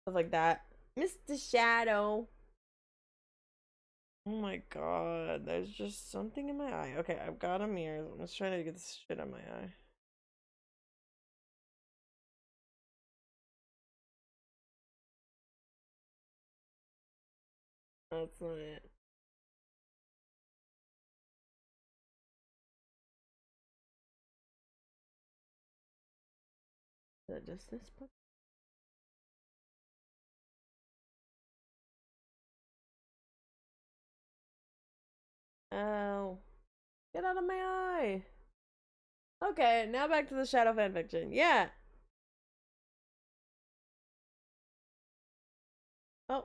stuff like that. Mr. Shadow. Oh my god, there's just something in my eye. Okay, I've got a mirror. I'm just trying to get this shit out of my eye. That's not it. Is that just this book? Oh. Get out of my eye. Okay, now back to the Shadow fanfiction. Yeah. Oh.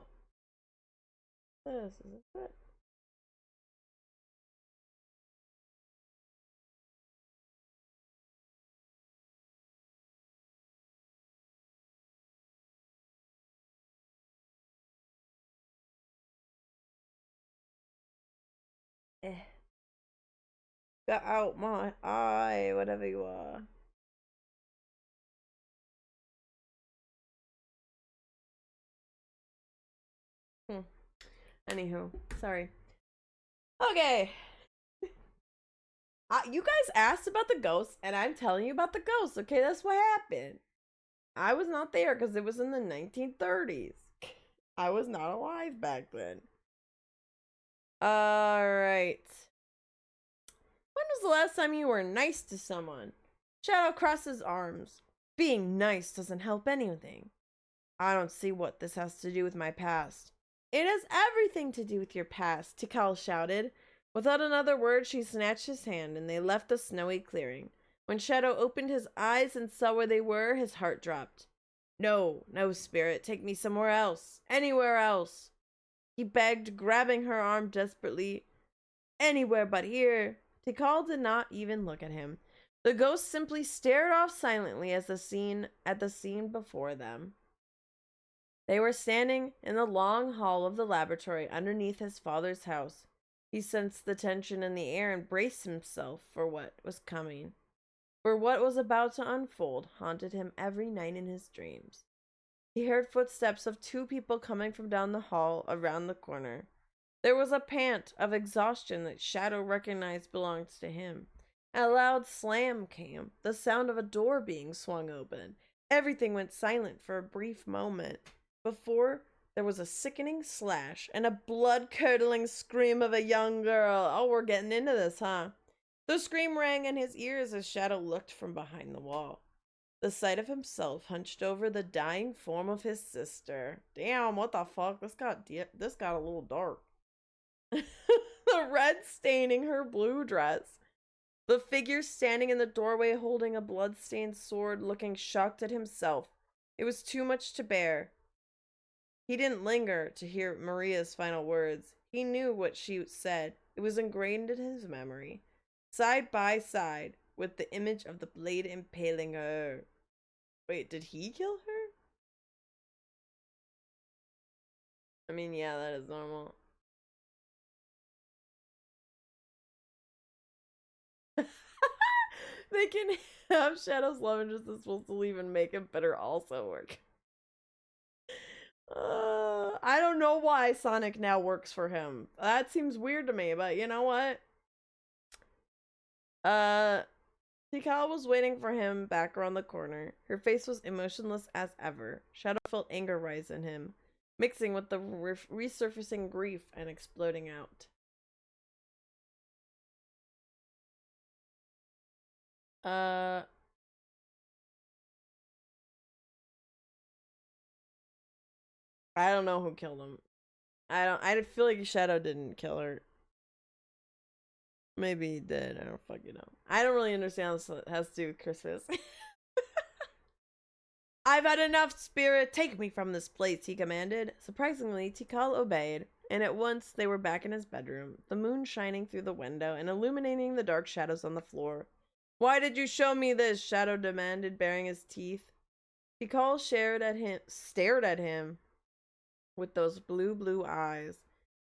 This isn't it. Eh. Get out my eye, whatever you are. Hmm. Anywho, sorry. Okay. You guys asked about the ghosts, and I'm telling you about the ghosts, okay? That's what happened. I was not there because it was in the 1930s. I was not alive back then. Alright. When was the last time you were nice to someone? Shadow crosses arms. Being nice doesn't help anything. I don't see what this has to do with my past. It has everything to do with your past, Tikal shouted. Without another word, she snatched his hand, and they left the snowy clearing. When Shadow opened his eyes and saw where they were, his heart dropped. No, no, spirit, take me somewhere else. Anywhere else. He begged, grabbing her arm desperately. Anywhere but here. Tikal did not even look at him. The ghost simply stared off silently at the scene before them. They were standing in the long hall of the laboratory underneath his father's house. He sensed the tension in the air and braced himself for what was coming. For what was about to unfold haunted him every night in his dreams. He heard footsteps of two people coming from down the hall around the corner. There was a pant of exhaustion that Shadow recognized belonged to him. A loud slam came, the sound of a door being swung open. Everything went silent for a brief moment before there was a sickening slash and a blood-curdling scream of a young girl. Oh, we're getting into this, huh? The scream rang in his ears as Shadow looked from behind the wall. The sight of himself hunched over the dying form of his sister. Damn, what the fuck? This got a little dark. The red staining her blue dress. The figure standing in the doorway holding a blood-stained sword, looking shocked at himself. It was too much to bear. He didn't linger to hear Maria's final words. He knew what she said. It was ingrained in his memory. Side by side with the image of the blade impaling her. Wait, did he kill her? I mean, yeah, that is normal. They can have Shadow's love interest is supposed to leave and make it better also work. I don't know why Sonic now works for him. That seems weird to me, but you know what? Tikal was waiting for him back around the corner. Her face was emotionless as ever. Shadow felt anger rise in him, mixing with the resurfacing grief and exploding out. I don't know who killed him. I feel like Shadow didn't kill her. Maybe he did. I don't fucking know. I don't really understand this has to do with Christmas. I've had enough, spirit. Take me from this place, he commanded. Surprisingly, Tikal obeyed, and at once they were back in his bedroom, the moon shining through the window and illuminating the dark shadows on the floor. Why did you show me this? Shadow demanded, baring his teeth. Tikal stared at him with those blue eyes.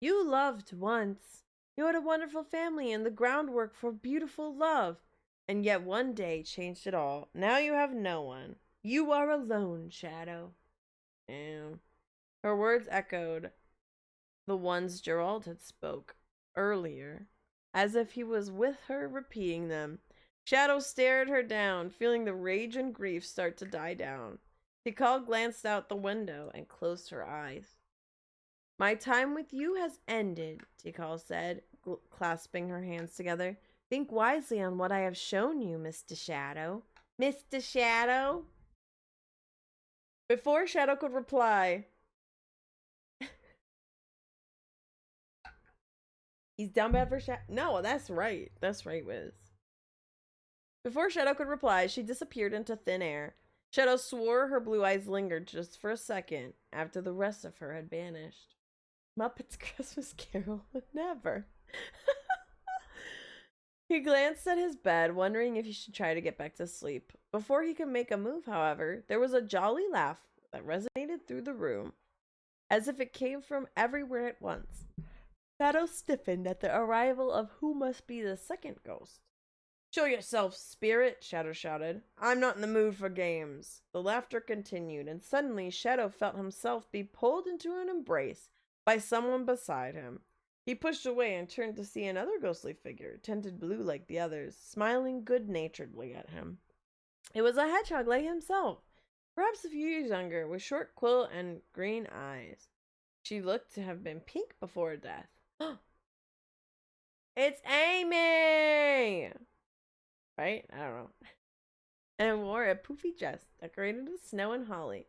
You loved once. You had a wonderful family and the groundwork for beautiful love. And yet one day changed it all. Now you have no one. You are alone, Shadow. And her words echoed the ones Gerald had spoke earlier, as if he was with her repeating them. Shadow stared her down, feeling the rage and grief start to die down. Tikal glanced out the window and closed her eyes. My time with you has ended, Tikal said, clasping her hands together. Think wisely on what I have shown you, Mr. Shadow. Mr. Shadow? Before Shadow could reply, he's down bad for Shadow. No, that's right. That's right, Wiz. Before Shadow could reply, she disappeared into thin air. Shadow swore her blue eyes lingered just for a second after the rest of her had vanished. Muppets Christmas Carol would never. He glanced at his bed, wondering if he should try to get back to sleep. Before he could make a move, however, there was a jolly laugh that resonated through the room, as if it came from everywhere at once. Shadow stiffened at the arrival of who must be the second ghost. Show yourself, spirit, Shadow shouted. I'm not in the mood for games. The laughter continued, and suddenly Shadow felt himself be pulled into an embrace by someone beside him. He pushed away and turned to see another ghostly figure, tinted blue like the others, smiling good-naturedly at him. It was a hedgehog like himself, perhaps a few years younger, with short quill and green eyes. She looked to have been pink before death. It's Amy! Right? I don't know. And wore a poofy dress decorated with snow and holly.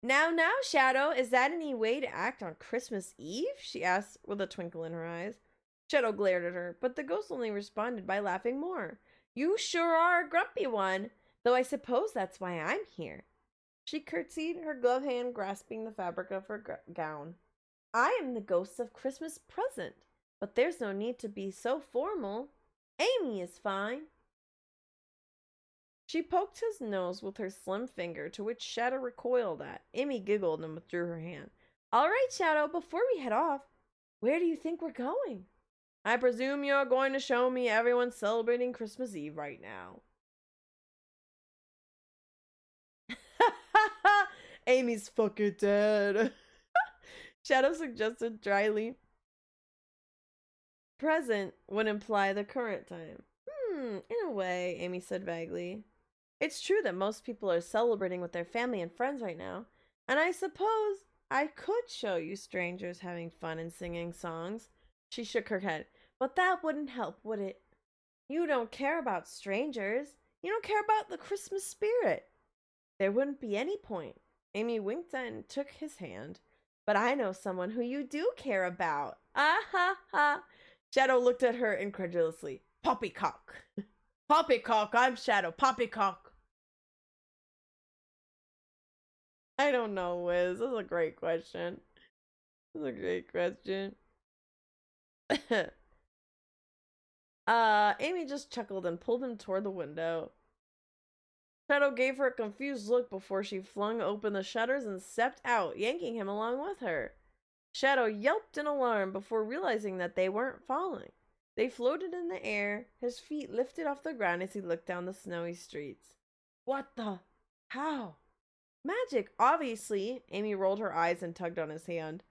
Now, Shadow, is that any way to act on Christmas Eve? She asked with a twinkle in her eyes. Shadow glared at her, but the ghost only responded by laughing more. You sure are a grumpy one, though I suppose that's why I'm here. She curtsied, her gloved hand grasping the fabric of her gown. I am the ghost of Christmas present, but there's no need to be so formal. Amy is fine. She poked his nose with her slim finger, to which Shadow recoiled at. Amy giggled and withdrew her hand. All right, Shadow, before we head off, where do you think we're going? I presume you're going to show me everyone's celebrating Christmas Eve right now. Amy's fucking dead. Shadow suggested dryly. Present would imply the current time. In a way, Amy said vaguely. It's true that most people are celebrating with their family and friends right now, and I suppose I could show you strangers having fun and singing songs. She shook her head. But that wouldn't help, would it? You don't care about strangers. You don't care about the Christmas spirit. There wouldn't be any point. Amy winked and took his hand. But I know someone who you do care about. Ah ha ha. Shadow looked at her incredulously. Poppycock. Poppycock, I'm Shadow. Poppycock. I don't know, Wiz. That's a great question. That's a great question. Amy just chuckled and pulled him toward the window. Shadow gave her a confused look before she flung open the shutters and stepped out, yanking him along with her. Shadow yelped in alarm before realizing that they weren't falling. They floated in the air, his feet lifted off the ground as he looked down the snowy streets. What the? How? Magic, obviously. Amy rolled her eyes and tugged on his hand.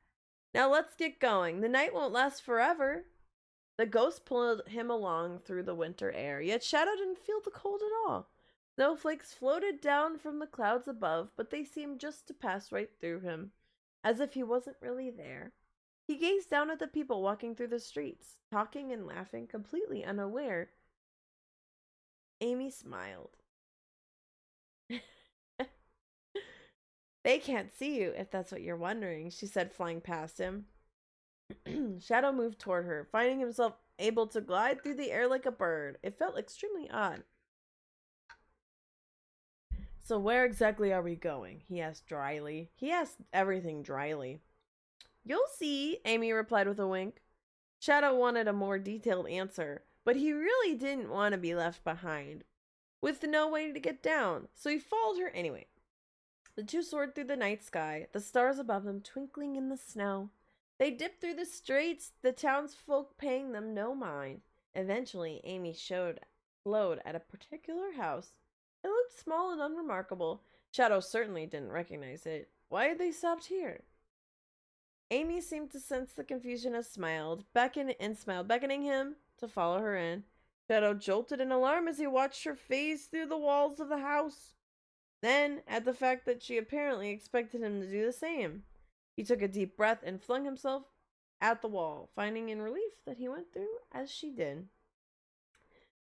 Now let's get going. The night won't last forever. The ghost pulled him along through the winter air, yet Shadow didn't feel the cold at all. Snowflakes floated down from the clouds above, but they seemed just to pass right through him, as if he wasn't really there. He gazed down at the people walking through the streets, talking and laughing, completely unaware. Amy smiled. They can't see you, if that's what you're wondering, she said, flying past him. Shadow moved toward her, finding himself able to glide through the air like a bird. It felt extremely odd. So where exactly are we going? He asked dryly. He asked everything dryly. You'll see, Amy replied with a wink. Shadow wanted a more detailed answer, but he really didn't want to be left behind, with no way to get down, so he followed her anyway. The two soared through the night sky, the stars above them twinkling in the snow. They dipped through the streets, the townsfolk paying them no mind. Eventually, Amy slowed at a particular house. It looked small and unremarkable. Shadow certainly didn't recognize it. Why had they stopped here? Amy seemed to sense the confusion and smiled, beckoning him to follow her in. Shadow jolted in alarm as he watched her phase through the walls of the house. Then, at the fact that she apparently expected him to do the same, he took a deep breath and flung himself at the wall, finding in relief that he went through as she did.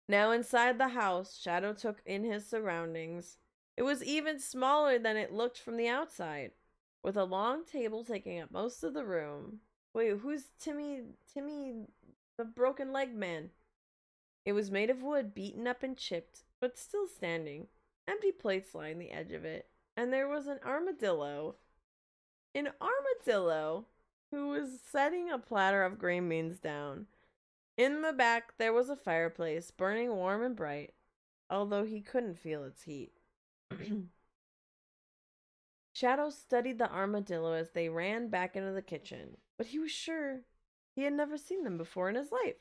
Now inside the house, Shadow took in his surroundings. It was even smaller than it looked from the outside, with a long table taking up most of the room. Wait, who's Timmy, the broken leg man? It was made of wood, beaten up and chipped, but still standing. Empty plates lined the edge of it, and there was an armadillo. An armadillo who was setting a platter of green beans down. In the back, there was a fireplace, burning warm and bright, although he couldn't feel its heat. Shadow studied the armadillo as they ran back into the kitchen, but he was sure he had never seen them before in his life.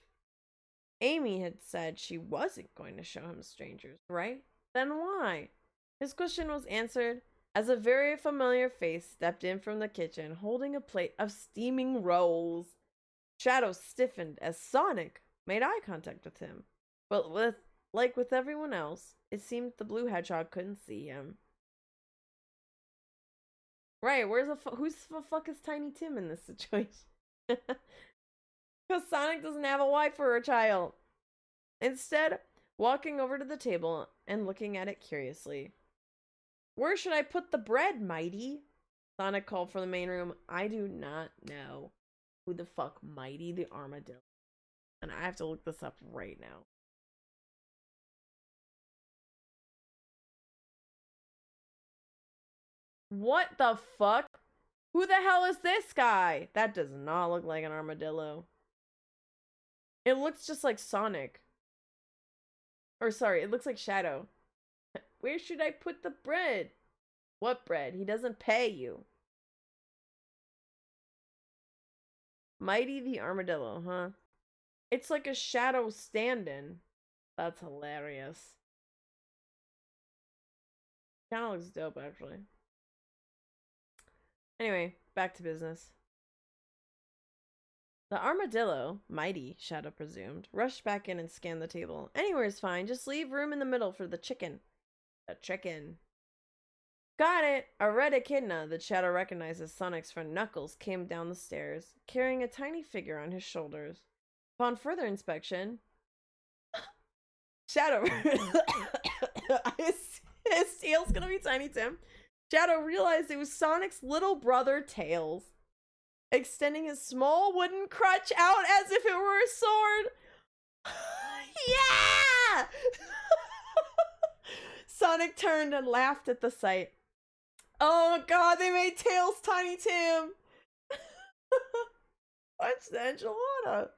Amy had said she wasn't going to show him strangers, right? Then why? His question was answered as a very familiar face stepped in from the kitchen holding a plate of steaming rolls. Shadow stiffened as Sonic made eye contact with him, but with everyone else, it seemed the blue hedgehog couldn't see him. Right, who's the fuck is Tiny Tim in this situation? Because Sonic doesn't have a wife or a child. Instead, walking over to the table and looking at it curiously. Where should I put the bread, Mighty? Sonic called from the main room. I do not know who the fuck Mighty the Armadillo. And I have to look this up right now. What the fuck? Who the hell is this guy? That does not look like an armadillo. It looks just like Sonic. Or sorry, it looks like Shadow. Where should I put the bread? What bread? He doesn't pay you. Mighty the Armadillo, huh? It's like a Shadow stand-in. That's hilarious. Kind of looks dope, actually. Anyway, back to business. The armadillo, Mighty, Shadow presumed, rushed back in and scanned the table. Anywhere's fine, just leave room in the middle for the chicken. The chicken. Got it! A red echidna that Shadow recognized as Sonic's friend Knuckles came down the stairs, carrying a tiny figure on his shoulders. Upon further inspection, Shadow... his tail's gonna be Tiny Tim. Shadow realized it was Sonic's little brother, Tails, extending his small wooden crutch out as if it were a sword. Yeah! Sonic turned and laughed at the sight. Oh god, they made Tails Tiny Tim! What's the enchilada?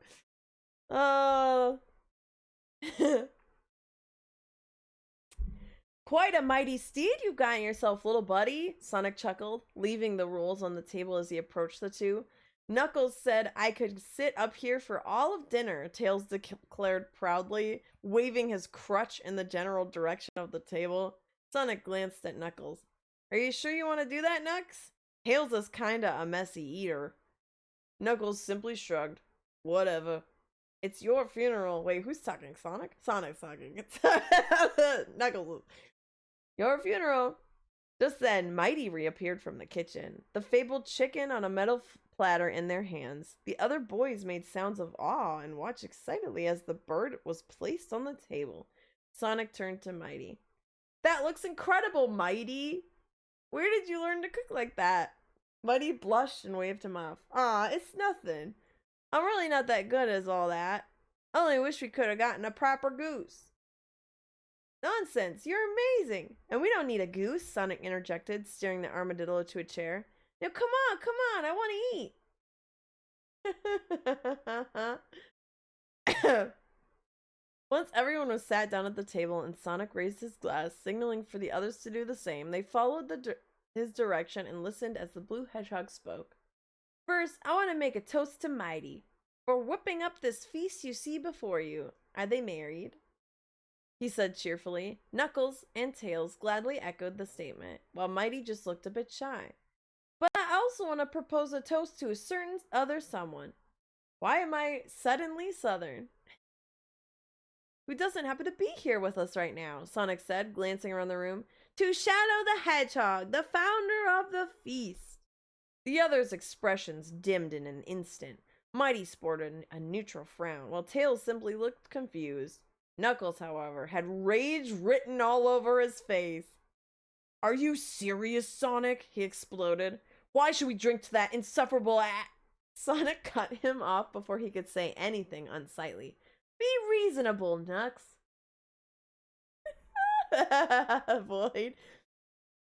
Quite a mighty steed you've got yourself, little buddy, Sonic chuckled, leaving the rolls on the table as he approached the two. Knuckles said I could sit up here for all of dinner, Tails declared proudly, waving his crutch in the general direction of the table. Sonic glanced at Knuckles. Are you sure you want to do that, Knux? Tails is kinda a messy eater. Knuckles simply shrugged. Whatever. It's your funeral. Wait, who's talking? Sonic? Sonic's talking. Knuckles. Your funeral. Just then, Mighty reappeared from the kitchen, the fabled chicken on a metal platter in their hands. The other boys made sounds of awe and watched excitedly as the bird was placed on the table. Sonic turned to Mighty. That looks incredible, Mighty! Where did you learn to cook like that? Mighty blushed and waved him off. Aw, it's nothing. I'm really not that good as all that. I only wish we could have gotten a proper goose. Nonsense, you're amazing. And we don't need a goose, Sonic interjected, steering the armadillo to a chair. Now come on, I want to eat. Once everyone was sat down at the table and Sonic raised his glass, signaling for the others to do the same, they followed his direction and listened as the blue hedgehog spoke. First, I want to make a toast to Mighty for whipping up this feast you see before you. Are they married? He said cheerfully. Knuckles and Tails gladly echoed the statement, while Mighty just looked a bit shy. But I also want to propose a toast to a certain other someone. Why am I suddenly Southern? Who doesn't happen to be here with us right now, Sonic said, glancing around the room. To Shadow the Hedgehog, the founder of the feast. The others' expressions dimmed in an instant. Mighty sported a neutral frown, while Tails simply looked confused. Knuckles, however, had rage written all over his face. Are you serious, Sonic? He exploded. Why should we drink to that insufferable Sonic cut him off before he could say anything unsightly. Be reasonable, Knux. Void.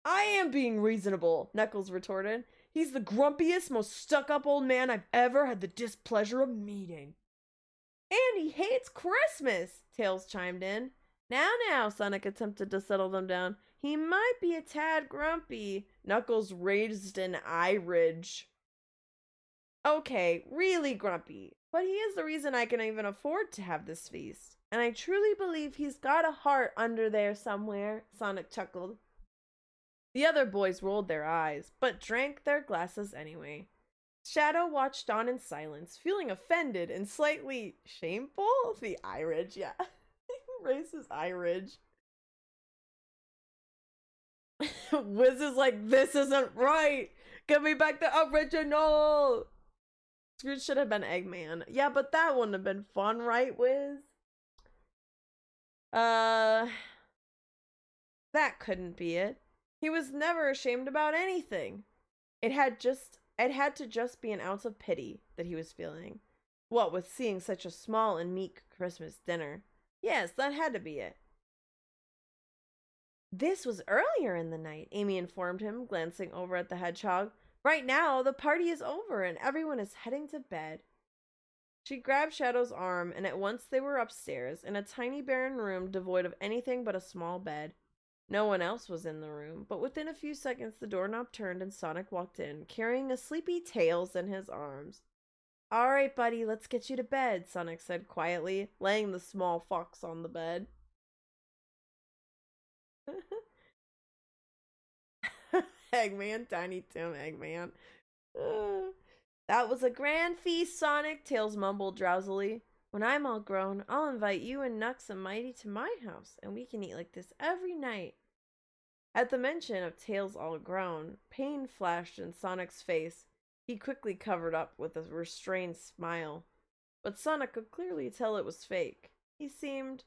I am being reasonable, Knuckles retorted. He's the grumpiest, most stuck-up old man I've ever had the displeasure of meeting. And he hates Christmas, Tails chimed in. Now, Sonic attempted to settle them down. He might be a tad grumpy. Knuckles raised an eye ridge. Okay, really grumpy. But he is the reason I can even afford to have this feast. And I truly believe he's got a heart under there somewhere, Sonic chuckled. The other boys rolled their eyes, but drank their glasses anyway. Shadow watched on in silence, feeling offended and slightly shameful. The eye ridge, yeah. Raised his eye ridge. Wiz is like, this isn't right. Give me back the original. Scrooge should have been Eggman. Yeah, but that wouldn't have been fun, right, Wiz? That couldn't be it. He was never ashamed about anything. It had to just be an ounce of pity that he was feeling. What with seeing such a small and meek Christmas dinner. Yes, that had to be it. This was earlier in the night, Amy informed him, glancing over at the hedgehog. Right now, the party is over and everyone is heading to bed. She grabbed Shadow's arm, and at once they were upstairs, in a tiny barren room devoid of anything but a small bed. No one else was in the room, but within a few seconds the doorknob turned and Sonic walked in, carrying a sleepy Tails in his arms. All right, buddy, let's get you to bed, Sonic said quietly, laying the small fox on the bed. Eggman, Tiny Tim Eggman. That was a grand feast, Sonic, Tails mumbled drowsily. When I'm all grown, I'll invite you and Nux and Mighty to my house, and we can eat like this every night. At the mention of Tails all grown, pain flashed in Sonic's face. He quickly covered up with a restrained smile. But Sonic could clearly tell it was fake. He seemed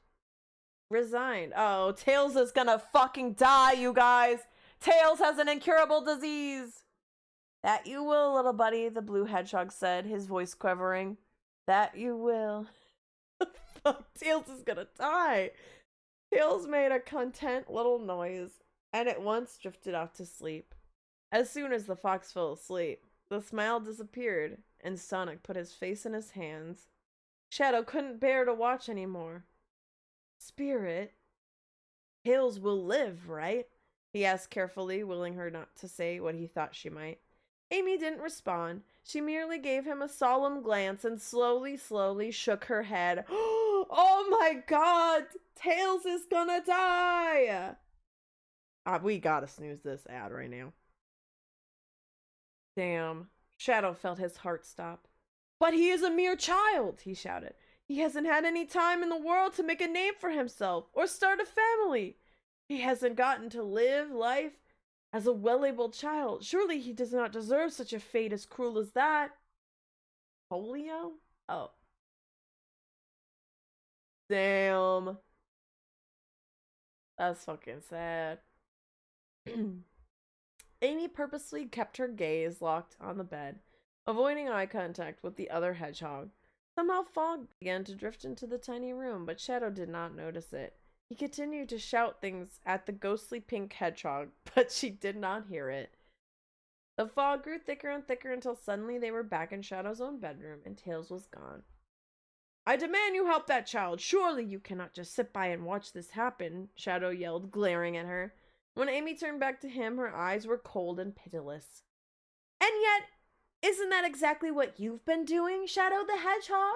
resigned. Oh, Tails is gonna fucking die, you guys! Tails has an incurable disease! That you will, little buddy, the blue hedgehog said, his voice quivering. That you will. Fuck, Tails is gonna die! Tails made a content little noise, and at once drifted off to sleep. As soon as the fox fell asleep, the smile disappeared, and Sonic put his face in his hands. Shadow couldn't bear to watch anymore. Spirit, Tails will live, right? He asked carefully, willing her not to say what he thought she might. Amy didn't respond. She merely gave him a solemn glance and slowly shook her head. Oh my god! Tails is gonna die! We gotta snooze this ad right now. Damn. Shadow felt his heart stop. But he is a mere child, he shouted. He hasn't had any time in the world to make a name for himself or start a family. He hasn't gotten to live life as a well-able child. Surely he does not deserve such a fate as cruel as that. Polio? Oh. Damn. That's fucking sad. Amy purposely kept her gaze locked on the bed, avoiding eye contact with the other hedgehog. Somehow fog began to drift into the tiny room, but Shadow did not notice it. He continued to shout things at the ghostly pink hedgehog, but she did not hear it. The fog grew thicker and thicker until suddenly they were back in Shadow's own bedroom and Tails was gone. I demand you help that child. Surely you cannot just sit by and watch this happen, Shadow yelled, glaring at her. When Amy turned back to him, her eyes were cold and pitiless. And yet, isn't that exactly what you've been doing, Shadow the Hedgehog?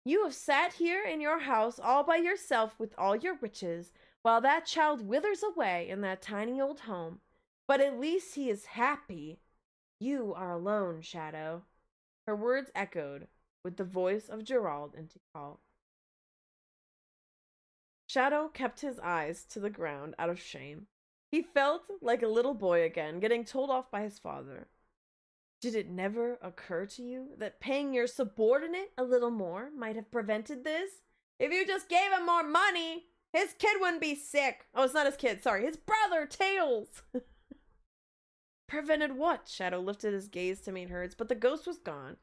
You have sat here in your house all by yourself with all your riches, while that child withers away in that tiny old home. But at least he is happy. You are alone, Shadow. Her words echoed with the voice of Gerald and Tikal. Shadow kept his eyes to the ground out of shame. He felt like a little boy again, getting told off by his father. Did it never occur to you that paying your subordinate a little more might have prevented this? If you just gave him more money, his kid wouldn't be sick. Oh, it's not his kid, sorry. His brother, Tails. Prevented what? Shadow lifted his gaze to meet hers, but the ghost was gone.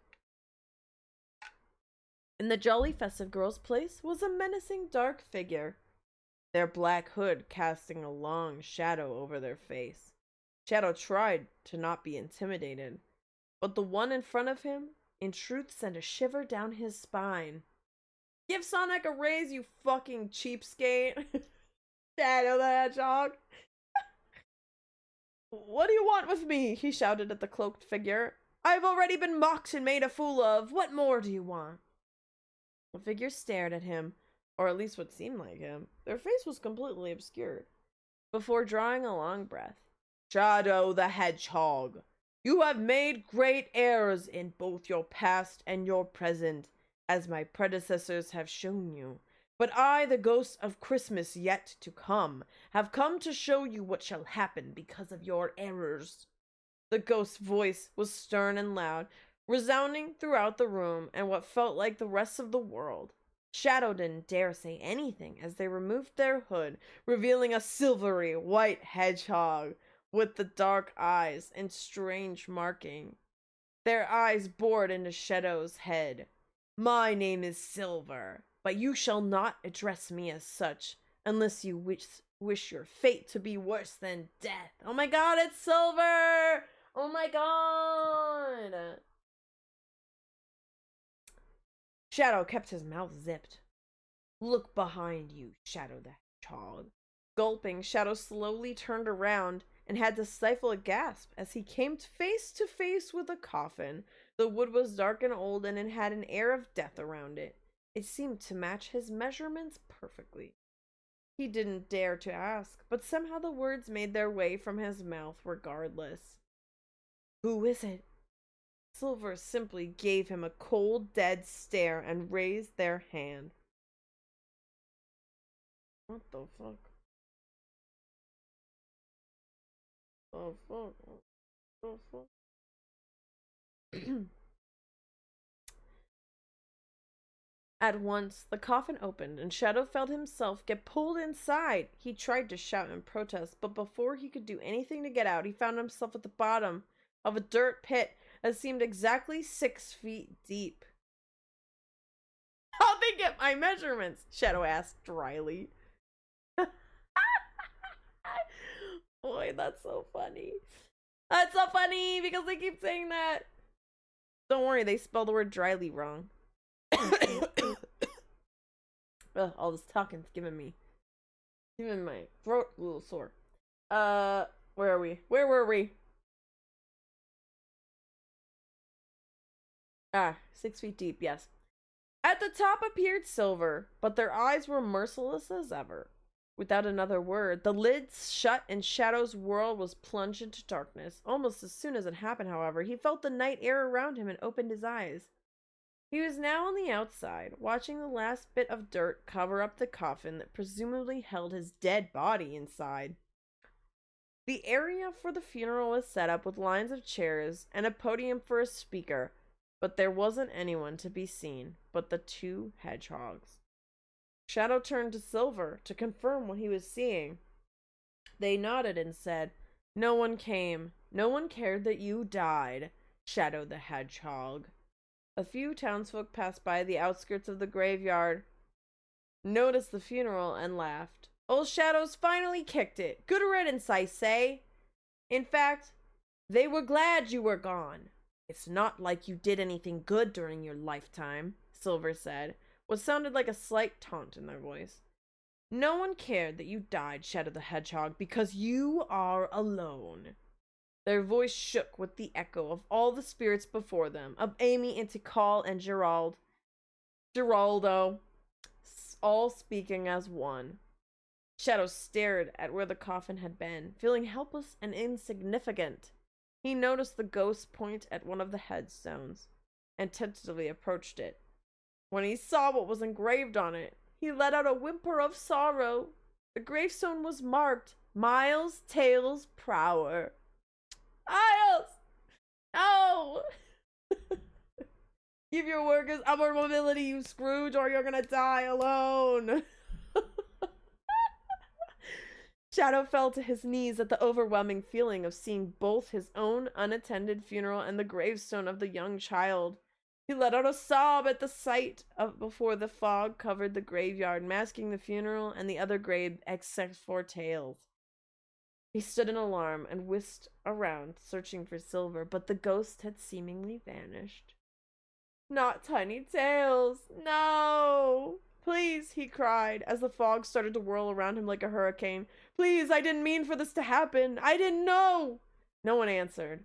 In the jolly festive girl's place was a menacing dark figure, their black hood casting a long shadow over their face. Shadow tried to not be intimidated, but the one in front of him, in truth, sent a shiver down his spine. Give Sonic a raise, you fucking cheapskate. Shadow the Hedgehog. What do you want with me? He shouted at the cloaked figure. I've already been mocked and made a fool of. What more do you want? The figure stared at him, or at least what seemed like him. Their face was completely obscured, before drawing a long breath. Shadow the Hedgehog, you have made great errors in both your past and your present, as my predecessors have shown you. But I, the ghost of Christmas yet to come, have come to show you what shall happen because of your errors. The ghost's voice was stern and loud, resounding throughout the room and what felt like the rest of the world. Shadow didn't dare say anything as they removed their hood, revealing a silvery white hedgehog with the dark eyes and strange marking. Their eyes bored into Shadow's head. My name is Silver, but you shall not address me as such, unless you wish your fate to be worse than death. Oh my god, it's Silver! Oh my god! Shadow kept his mouth zipped. Look behind you, Shadow the Hedgehog. Gulping, Shadow slowly turned around and had to stifle a gasp as he came face to face with a coffin. The wood was dark and old, and it had an air of death around it. It seemed to match his measurements perfectly. He didn't dare to ask, but somehow the words made their way from his mouth regardless. Who is it? Silver simply gave him a cold, dead stare and raised their hand. What the fuck? Oh fuck. Oh fuck. At once, the coffin opened, and Shadow felt himself get pulled inside. He tried to shout in protest, but before he could do anything to get out, he found himself at the bottom of a dirt pit that seemed exactly 6 feet deep. How'd they get my measurements? Shadow asked dryly. Boy, that's so funny. That's so funny because they keep saying that. Don't worry, they spelled the word dryly wrong. Ugh, all this talking's giving my throat a little sore. Where are we? Where were we? 6 feet deep, yes. At the top appeared Silver, but their eyes were merciless as ever. Without another word, the lids shut and Shadow's world was plunged into darkness. Almost as soon as it happened, however, he felt the night air around him and opened his eyes. He was now on the outside, watching the last bit of dirt cover up the coffin that presumably held his dead body inside. The area for the funeral was set up with lines of chairs and a podium for a speaker, but there wasn't anyone to be seen but the 2 hedgehogs. Shadow turned to Silver to confirm what he was seeing. They nodded and said, No one came. No one cared that you died, Shadow the Hedgehog. A few townsfolk passed by the outskirts of the graveyard, noticed the funeral, and laughed. Old Shadow's finally kicked it. Good riddance, I say. In fact, they were glad you were gone. It's not like you did anything good during your lifetime, Silver said, what sounded like a slight taunt in their voice. No one cared that you died, Shadow the Hedgehog, because you are alone. Their voice shook with the echo of all the spirits before them, of Amy and Tikal and Geraldo, all speaking as one. Shadow stared at where the coffin had been, feeling helpless and insignificant. He noticed the ghost point at one of the headstones, and tentatively approached it. When he saw what was engraved on it, he let out a whimper of sorrow. The gravestone was marked, Miles Tails Prower. Miles! No! Give your workers upward mobility, you Scrooge, or you're gonna die alone. Shadow fell to his knees at the overwhelming feeling of seeing both his own unattended funeral and the gravestone of the young child. He let out a sob at the sight of before the fog covered the graveyard, masking the funeral and the other grave except for Tails. He stood in alarm and whisked around, searching for Silver, but the ghost had seemingly vanished. Not Tiny Tails! No! Please, he cried, as the fog started to whirl around him like a hurricane. Please, I didn't mean for this to happen. I didn't know! No one answered.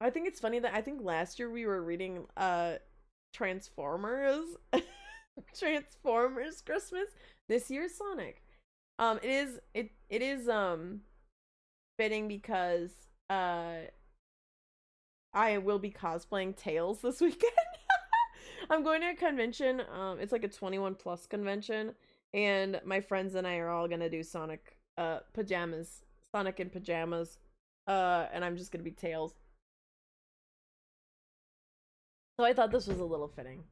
I think it's funny that I think last year we were reading Transformers Transformers Christmas. This year's Sonic. It is fitting because I will be cosplaying Tails this weekend. I'm going to a convention. It's like a 21 plus convention, and my friends and I are all gonna do Sonic pajamas, Sonic in pajamas, and I'm just gonna be Tails. So I thought this was a little fitting,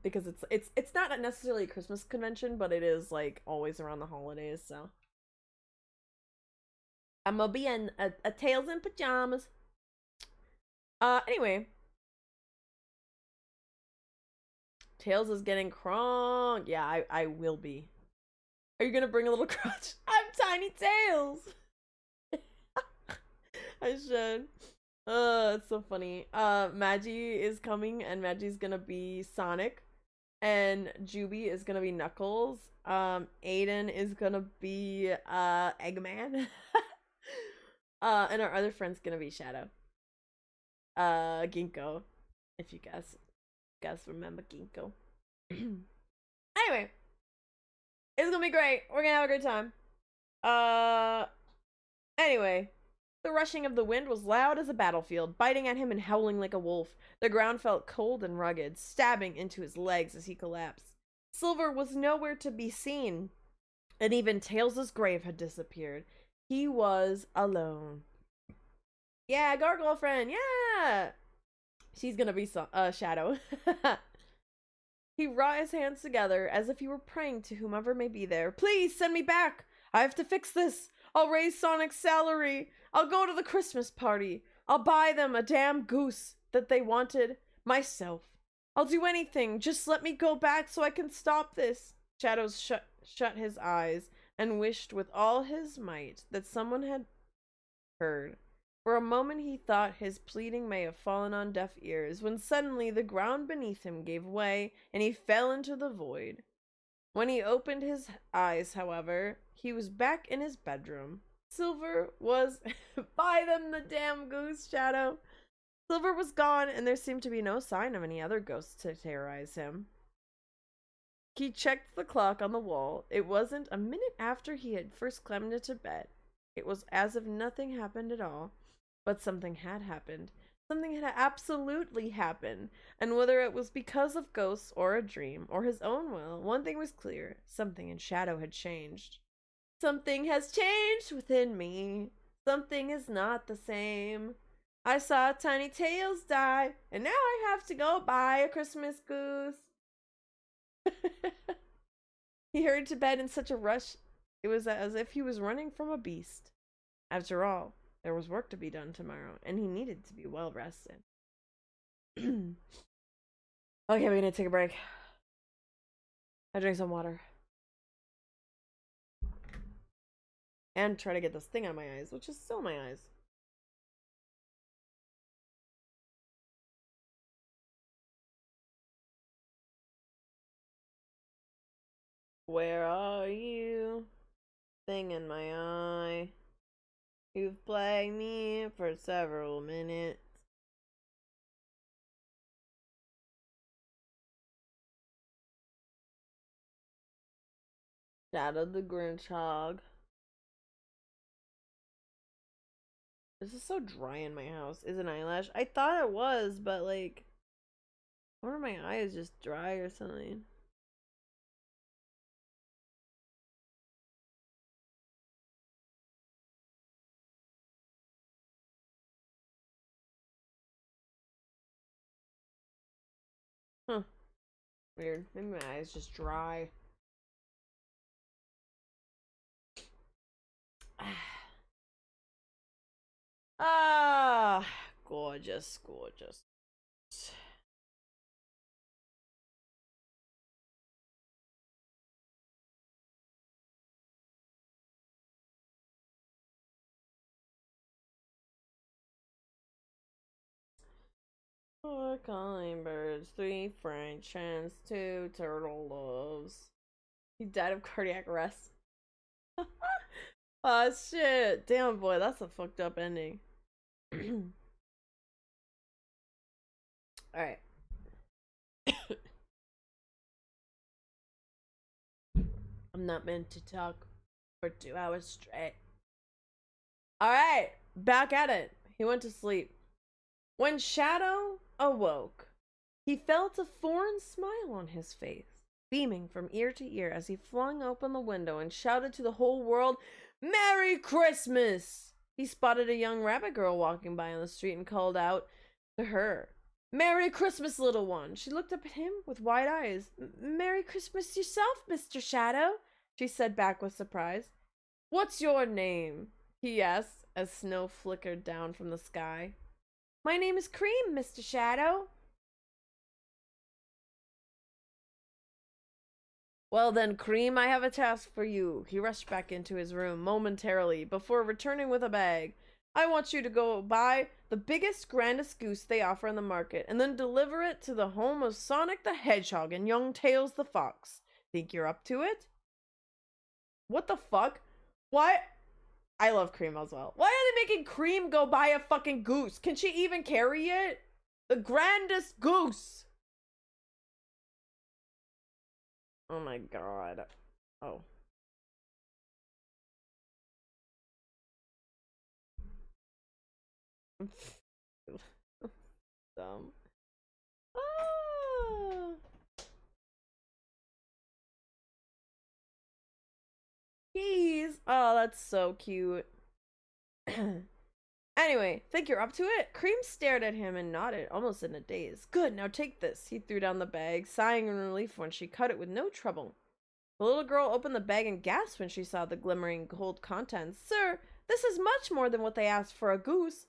because it's not necessarily a Christmas convention, but it is like always around the holidays. So I'm gonna be in a Tails in pajamas. Anyway, Tails is getting crunk. Yeah, I will be. Are you gonna bring a little crutch? I'm Tiny Tails. I should. It's so funny. Maggie is coming, and Maggie's gonna be Sonic, and Juby is gonna be Knuckles. Aiden is gonna be Eggman. And our other friend's gonna be Shadow. Ginkgo, if you guys remember Ginkgo. Anyway, it's gonna be great. We're gonna have a great time. Anyway, the rushing of the wind was loud as a battlefield, biting at him and howling like a wolf. The ground felt cold and rugged, stabbing into his legs as he collapsed. Silver was nowhere to be seen, and even Tails' grave had disappeared. He was alone. Yeah, Gargoyle friend, yeah! She's gonna be Shadow. He brought his hands together as if he were praying to whomever may be there. Please send me back! I have to fix this! I'll raise Sonic's salary! I'll go to the Christmas party! I'll buy them a damn goose that they wanted myself. I'll do anything. Just let me go back so I can stop this. Shadows shut his eyes and wished with all his might that someone had heard. For a moment he thought his pleading may have fallen on deaf ears, when suddenly the ground beneath him gave way and he fell into the void. When he opened his eyes, however, he was back in his bedroom. Silver was buy them the damn goose, Shadow. Silver was gone, and there seemed to be no sign of any other ghosts to terrorize him. He checked the clock on the wall. It wasn't a minute after he had first climbed into bed. It was as if nothing happened at all. But something had happened. Something had absolutely happened. And whether it was because of ghosts or a dream or his own will, one thing was clear. Something in Shadow had changed. Something has changed within me. Something is not the same. I saw Tiny Tails die, and now I have to go buy a Christmas goose. He hurried to bed in such a rush. It was as if he was running from a beast. After all, there was work to be done tomorrow, and he needed to be well rested. Okay, we're gonna take a break. I drink some water. And try to get this thing on my eyes, which is still my eyes. Where are you? Thing in my eye. You've plagued me for several minutes. Shadow the Grinch hog. This is so dry in my house. Is an eyelash? I thought it was, but like, one of my eyes just dry or something. Huh. Weird. Maybe my eyes just dry. Ah, gorgeous, gorgeous. Four calling birds, 3 French hens, 2 turtle doves. He died of cardiac arrest. Oh shit. Damn, boy, that's a fucked up ending. Alright. I'm not meant to talk for 2 hours straight. Alright, back at it. He went to sleep. When Shadow awoke, he felt a foreign smile on his face, beaming from ear to ear as he flung open the window and shouted to the whole world, "Merry Christmas!" He spotted a young rabbit girl walking by on the street and called out to her, "Merry Christmas, little one." She looked up at him with wide eyes. "Merry Christmas yourself, Mr. Shadow," she said back with surprise. "What's your name?" he asked as snow flickered down from the sky. "My name is Cream, Mr. Shadow." "Well then, Cream, I have a task for you." He rushed back into his room momentarily before returning with a bag. "I want you to go buy the biggest, grandest goose they offer in the market and then deliver it to the home of Sonic the Hedgehog and young Tails the Fox. Think you're up to it?" What the fuck? Why? I love Cream as well. Why are they making Cream go buy a fucking goose? Can she even carry it? The grandest goose. Oh my god. Oh. Dumb. Ah. Jeez. Oh, that's so cute. Anyway, think you're up to it? Cream stared at him and nodded, almost in a daze. "Good, now take this." He threw down the bag, sighing in relief when she cut it with no trouble. The little girl opened the bag and gasped when she saw the glimmering gold contents. "Sir, this is much more than what they asked for a goose."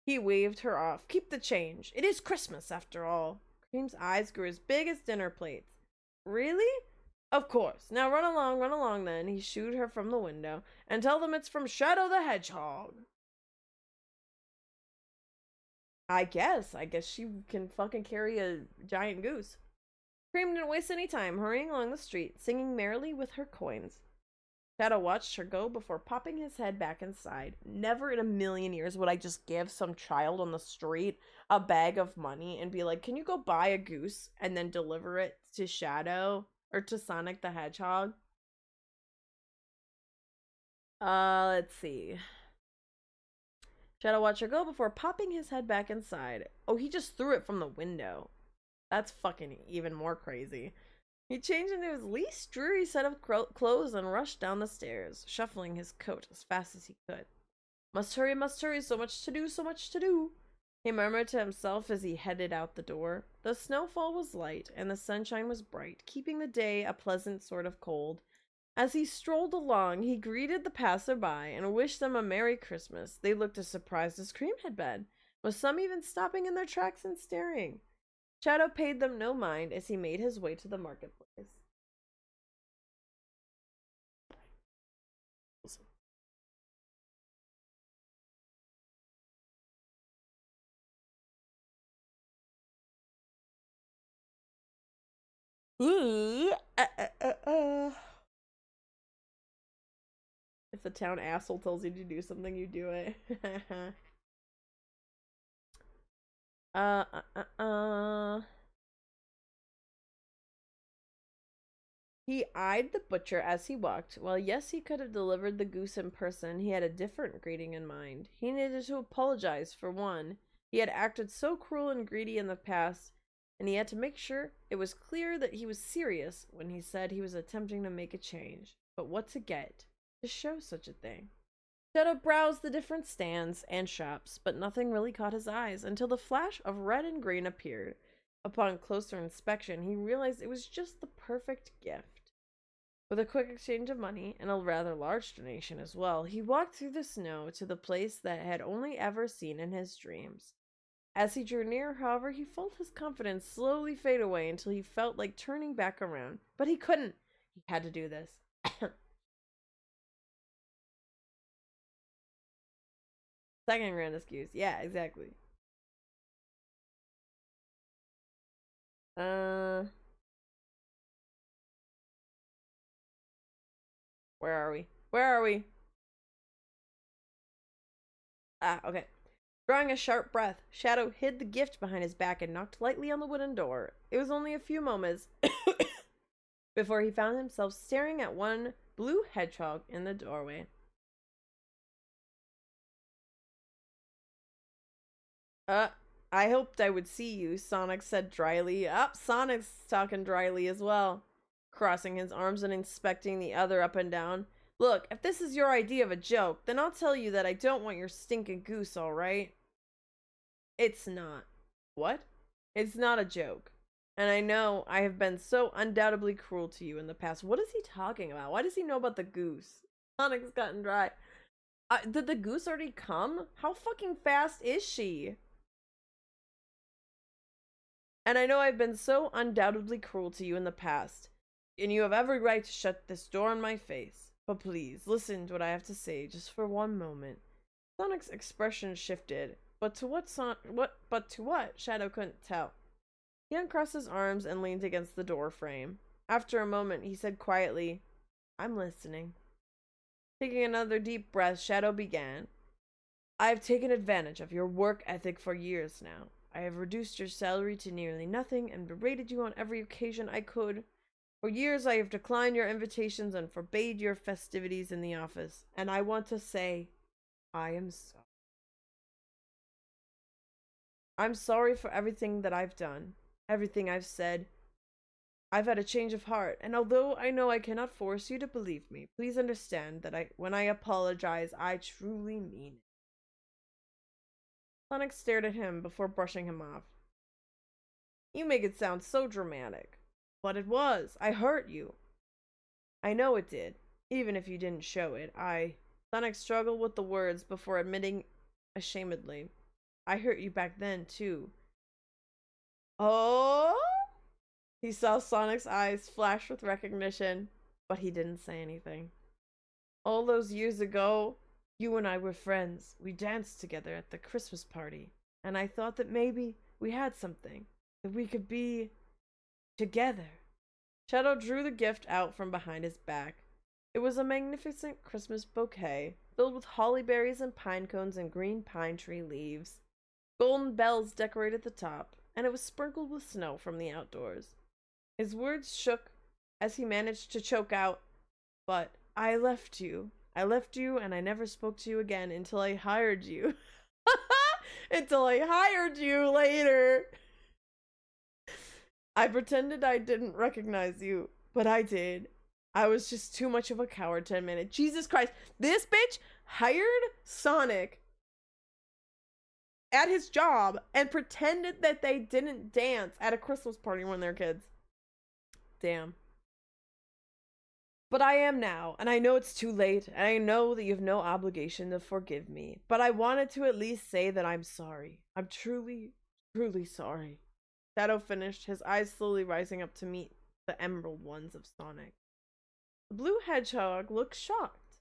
He waved her off. "Keep the change. It is Christmas, after all." Cream's eyes grew as big as dinner plates. "Really?" "Of course. Now run along then." He shooed her from the window. "And tell them it's from Shadow the Hedgehog." I guess she can fucking carry a giant goose. Cream didn't waste any time, hurrying along the street, singing merrily with her coins. Shadow watched her go before popping his head back inside. Never in a million years would I just give some child on the street a bag of money and be like, "Can you go buy a goose and then deliver it to Shadow or to Sonic the Hedgehog?" Let's see. Shadow watched her go before popping his head back inside. Oh, he just threw it from the window. That's fucking even more crazy. He changed into his least dreary set of clothes and rushed down the stairs, shuffling his coat as fast as he could. Must hurry, so much to do, so much to do," he murmured to himself as he headed out the door. The snowfall was light, and the sunshine was bright, keeping the day a pleasant sort of cold. As he strolled along, he greeted the passerby and wished them a Merry Christmas. They looked as surprised as Cream had been, with some even stopping in their tracks and staring. Shadow paid them no mind as he made his way to the marketplace. Ooh, If the town asshole tells you to do something, you do it. uh, uh, uh. He eyed the butcher as he walked. While yes, he could have delivered the goose in person, he had a different greeting in mind. He needed to apologize, for one. He had acted so cruel and greedy in the past, and he had to make sure it was clear that he was serious when he said he was attempting to make a change. But what to get to show such a thing? Shadow browsed the different stands and shops, but nothing really caught his eyes until the flash of red and green appeared. Upon closer inspection, he realized it was just the perfect gift. With a quick exchange of money, and a rather large donation as well, he walked through the snow to the place that had only ever seen in his dreams. As he drew near, however, he felt his confidence slowly fade away until he felt like turning back around. But he couldn't. He had to do this. Second grand excuse. Yeah, exactly. Where are we? Where are we? Ah, okay. Drawing a sharp breath, Shadow hid the gift behind his back and knocked lightly on the wooden door. It was only a few moments before he found himself staring at one blue hedgehog in the doorway. Uh, I hoped I would see you, Sonic said dryly. Sonic's talking dryly as well, crossing his arms and inspecting the other up and down. Look, if this is your idea of a joke, then I'll tell you that I don't want your stinking goose, alright? It's not. What? It's not a joke. And I know I have been so undoubtedly cruel to you in the past. What is he talking about? Why does he know about the goose? Sonic's gotten dry. Did the goose already come? How fucking fast is she? And I know I've been so undoubtedly cruel to you in the past, and you have every right to shut this door in my face. But please, listen to what I have to say just for one moment. Sonic's expression shifted, but to what Shadow couldn't tell. He uncrossed his arms and leaned against the door frame. After a moment, he said quietly, I'm listening. Taking another deep breath, Shadow began. I have taken advantage of your work ethic for years now. I have reduced your salary to nearly nothing and berated you on every occasion I could. For years I have declined your invitations and forbade your festivities in the office. And I want to say, I am sorry. I'm sorry for everything that I've done, everything I've said. I've had a change of heart, and although I know I cannot force you to believe me, please understand that when I apologize, I truly mean it. Sonic stared at him before brushing him off. You make it sound so dramatic. But it was. I hurt you. I know it did, even if you didn't show it. Sonic struggled with the words before admitting ashamedly. I hurt you back then, too. Oh? He saw Sonic's eyes flash with recognition, but he didn't say anything. All those years ago, you and I were friends. We danced together at the Christmas party, and I thought that maybe we had something, that we could be together. Shadow drew the gift out from behind his back. It was a magnificent Christmas bouquet, filled with holly berries and pine cones and green pine tree leaves. Golden bells decorated the top, and it was sprinkled with snow from the outdoors. His words shook as he managed to choke out, but I left you, and I never spoke to you again until I hired you. Until I hired you later. I pretended I didn't recognize you, but I did. I was just too much of a coward to admit it. Jesus Christ, this bitch hired Sonic at his job and pretended that they didn't dance at a Christmas party when they were kids. Damn. But I am now, and I know it's too late, and I know that you have no obligation to forgive me, but I wanted to at least say that I'm sorry. I'm truly, truly sorry. Shadow finished, his eyes slowly rising up to meet the emerald ones of Sonic. The blue hedgehog looked shocked,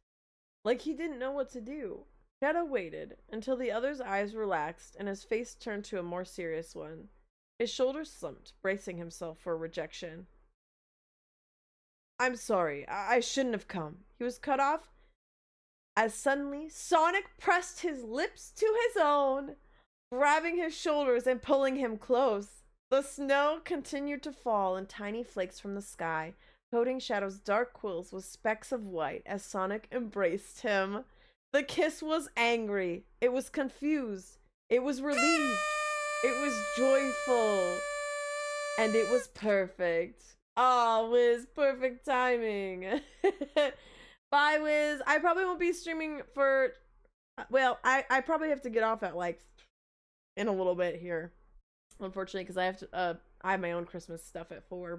like he didn't know what to do. Shadow waited until the other's eyes relaxed and his face turned to a more serious one. His shoulders slumped, bracing himself for rejection. I'm sorry, I shouldn't have come. He was cut off as suddenly Sonic pressed his lips to his own, grabbing his shoulders and pulling him close. The snow continued to fall in tiny flakes from the sky, coating Shadow's dark quills with specks of white as Sonic embraced him. The kiss was angry. It was confused. It was relieved. It was joyful. And it was perfect. Oh, Wiz, perfect timing. Bye, Wiz. I probably won't be streaming for... Well, I probably have to get off at, like, in a little bit here. Unfortunately, because I have to, I have my own Christmas stuff at 4,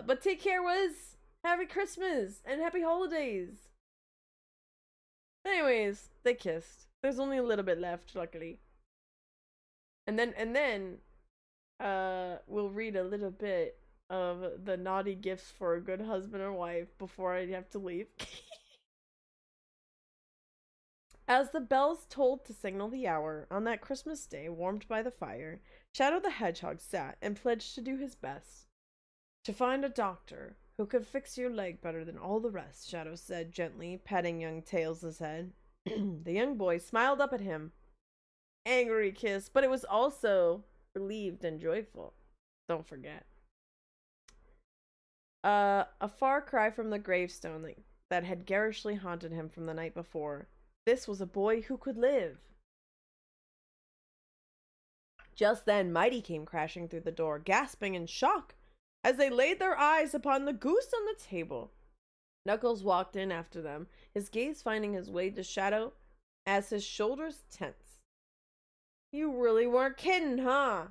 but take care, Wiz. Happy Christmas and happy holidays. Anyways, they kissed. There's only a little bit left, luckily. And then, we'll read a little bit of the naughty gifts for a good husband or wife before I have to leave. As the bells tolled to signal the hour on that Christmas day, warmed by the fire, Shadow the Hedgehog sat and pledged to do his best. To find a doctor who could fix your leg better than all the rest, Shadow said gently, patting young Tails' head. The young boy smiled up at him. Angry kiss, but it was also relieved and joyful. Don't forget. A far cry from the gravestone that had garishly haunted him from the night before. This was a boy who could live. Just then, Mighty came crashing through the door, gasping in shock as they laid their eyes upon the goose on the table. Knuckles walked in after them, his gaze finding his way to Shadow as his shoulders tense. You really weren't kidding, huh?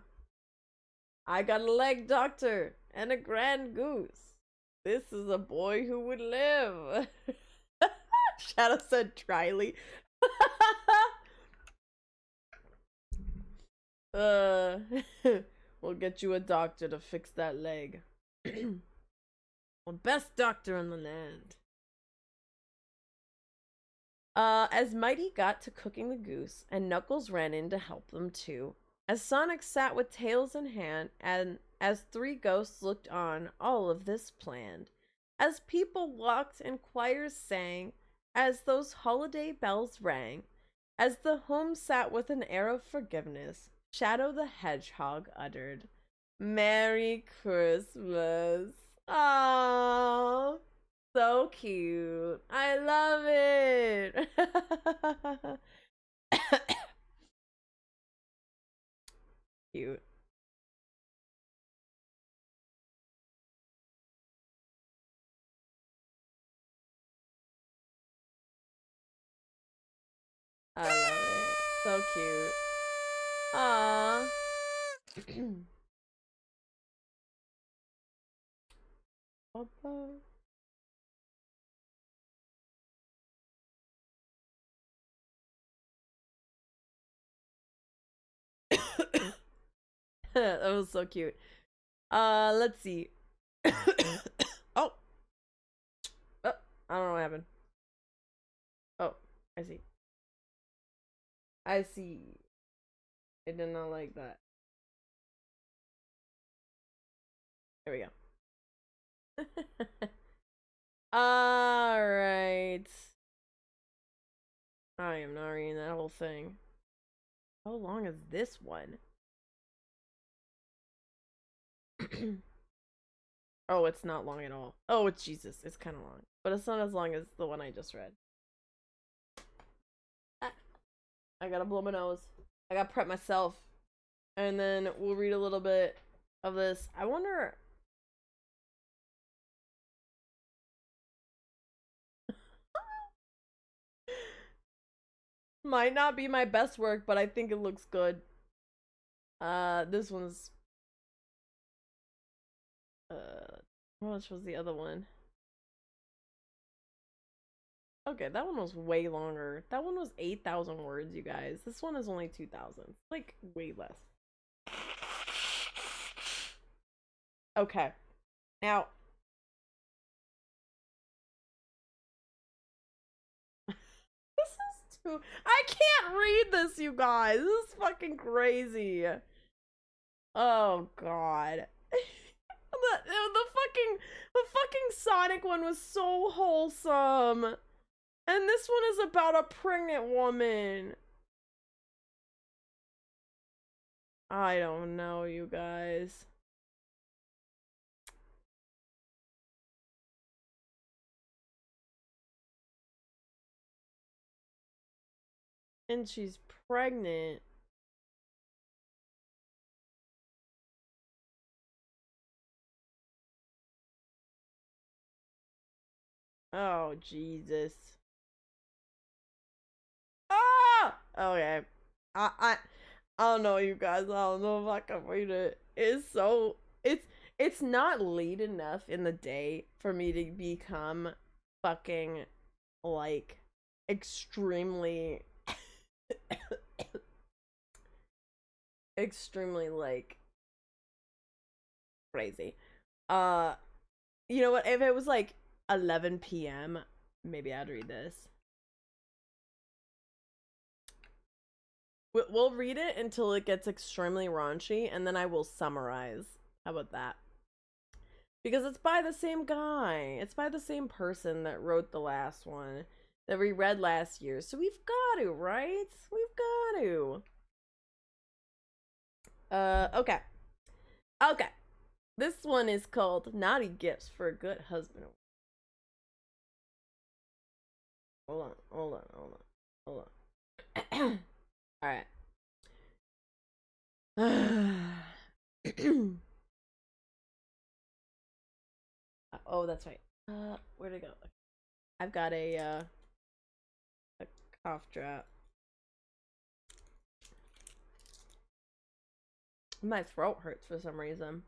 I got a leg doctor and a grand goose. This is a boy who would live. Shadow said dryly. We'll get you a doctor to fix that leg. The best doctor in the land. As Mighty got to cooking the goose, and Knuckles ran in to help them too. As Sonic sat with tails in hand, and as three ghosts looked on, all of this planned. As people walked and choirs sang, as those holiday bells rang, as the home sat with an air of forgiveness, Shadow the Hedgehog uttered, Merry Christmas. Aww. So cute. I love it. Cute. I love it. So cute. Aww. That was so cute. Let's see. Oh. Oh, I don't know what happened. Oh, I see. I see. I did not like that. There we go. Alright. I am not reading that whole thing. How long is this one? Oh, it's not long at all. Oh, it's Jesus. It's kind of long. But it's not as long as the one I just read. Ah, I gotta blow my nose. I gotta prep myself. And then we'll read a little bit of this. I wonder... Might not be my best work, but I think it looks good. This one's... how much was the other one? Okay, that one was way longer. That one was 8,000 words, you guys. This one is only 2,000. Like, way less. Okay. Now... this is too... I can't read this, you guys! This is fucking crazy. Oh, God. The fucking Sonic one was so wholesome. And this one is about a pregnant woman. I don't know, you guys. And she's pregnant. Oh, Jesus. Ah! Okay. I don't know, you guys. I don't know if I can read it. It's so... It's not late enough in the day for me to become fucking, like, extremely... extremely, like, crazy. You know what? If it was, like, 11 p.m., maybe I'd read this. We'll read it until it gets extremely raunchy, and then I will summarize. How about that? Because it's by the same guy. It's by the same person that wrote the last one that we read last year. So we've got to, right? We've got to. Okay. Okay. This one is called Naughty Gifts for a Good Husband. Hold on. Alright. Oh, that's right. Where'd it go? I've got a cough drop. My throat hurts for some reason.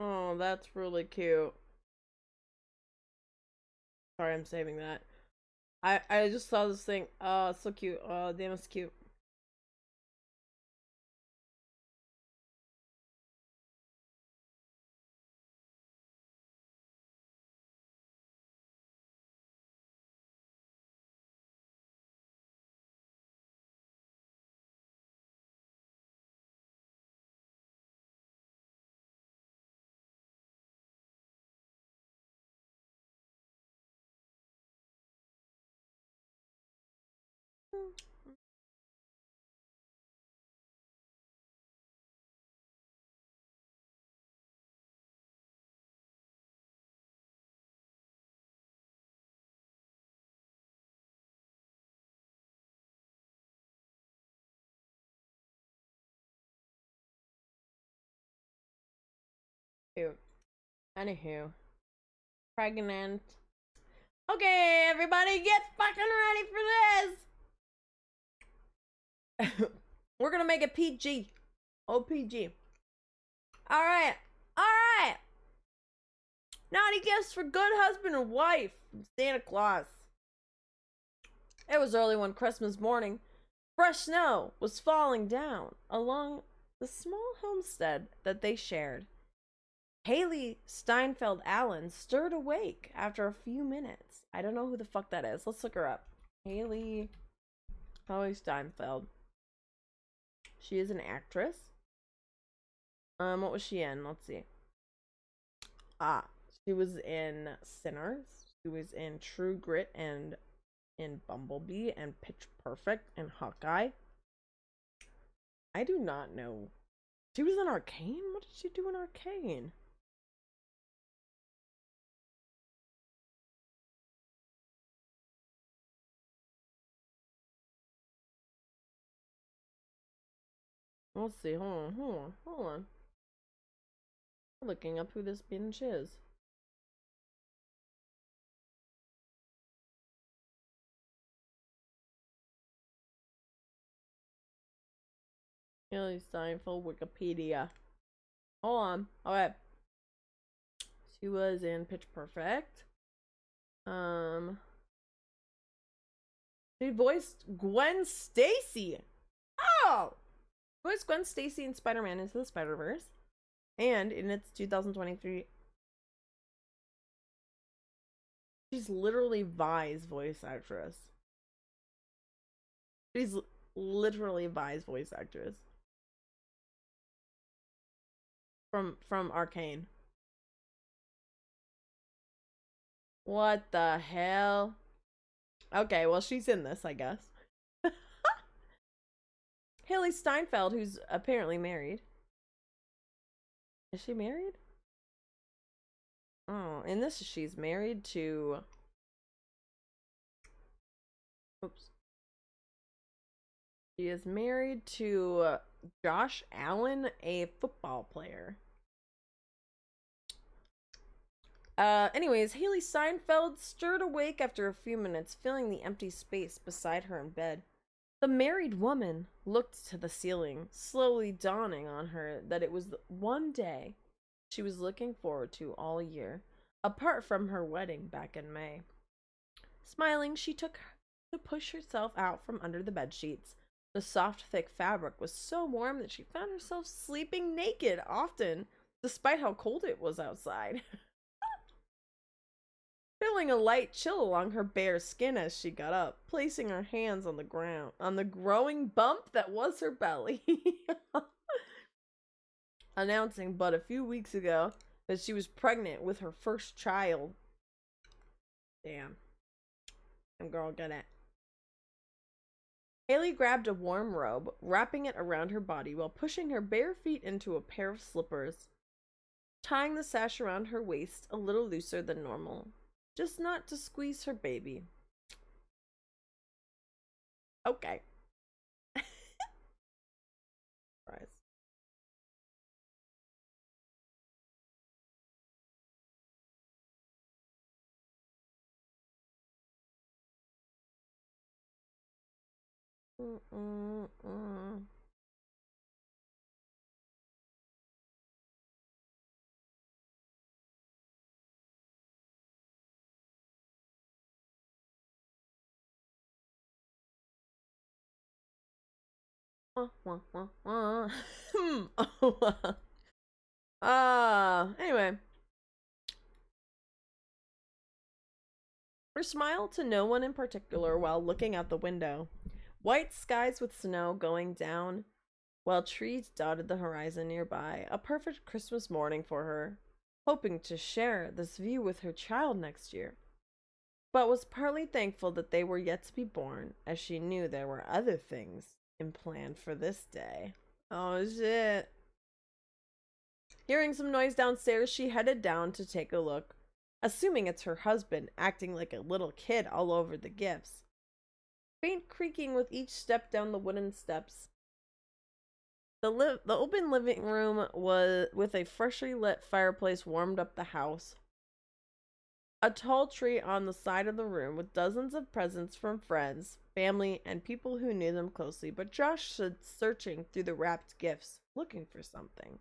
Oh, that's really cute. Sorry, I'm saving that. I just saw this thing. Oh, it's so cute. Oh, damn, it's cute. Cute. Anywho, pregnant. Okay, everybody, get fucking ready for this. We're gonna make it PG. OPG. Alright. Alright. Naughty gifts for good husband and wife from Santa Claus. It was early one Christmas morning. Fresh snow was falling down along the small homestead that they shared. Haley Steinfeld Allen stirred awake after a few minutes. I don't know who the fuck that is. Let's look her up. Haley Steinfeld. She is an actress. What was she in? Let's see. She was in Sinners. She was in True Grit and in Bumblebee and Pitch Perfect and Hawkeye. I do not know. She was in Arcane? What did she do in Arcane? Let's see. Hold on. I'm looking up who this bitch is. Haley Steinfeld Wikipedia. Hold on. Okay. She was in Pitch Perfect. She voiced Gwen Stacy. Oh! Voiced Gwen Stacy in Spider-Man Into the Spider-Verse. And in its 2023. She's literally Vi's voice actress. She's literally Vi's voice actress. From Arcane. What the hell? Okay, well, she's in this, I guess. Haley Steinfeld, who's apparently married. Is she married? Oh, in this, she's married to... Oops. She is married to Josh Allen, a football player. Anyways, Haley Seinfeld stirred awake after a few minutes, filling the empty space beside her in bed. The married woman looked to the ceiling, slowly dawning on her that it was the one day she was looking forward to all year, apart from her wedding back in May. Smiling, she took to push herself out from under the bed sheets. The soft, thick fabric was so warm that she found herself sleeping naked often, despite how cold it was outside. Feeling a light chill along her bare skin as she got up, placing her hands on the ground, on the growing bump that was her belly. Announcing but a few weeks ago that she was pregnant with her first child. Damn. Girl, get it. Haley grabbed a warm robe, wrapping it around her body while pushing her bare feet into a pair of slippers, tying the sash around her waist a little looser than normal, just not to squeeze her baby. Okay. Surprise. Mm-mm-mm. Anyway. Her smile to no one in particular while looking out the window. White skies with snow going down, while trees dotted the horizon nearby. A perfect Christmas morning for her, hoping to share this view with her child next year. But was partly thankful that they were yet to be born, as she knew there were other things in plan for this day. Oh shit. Hearing some noise downstairs, she headed down to take a look, assuming it's her husband acting like a little kid all over the gifts. Faint creaking with each step down the wooden steps. The open living room was with a freshly lit fireplace warmed up the house. A tall tree on the side of the room with dozens of presents from friends, family, and people who knew them closely, but Josh stood searching through the wrapped gifts, looking for something.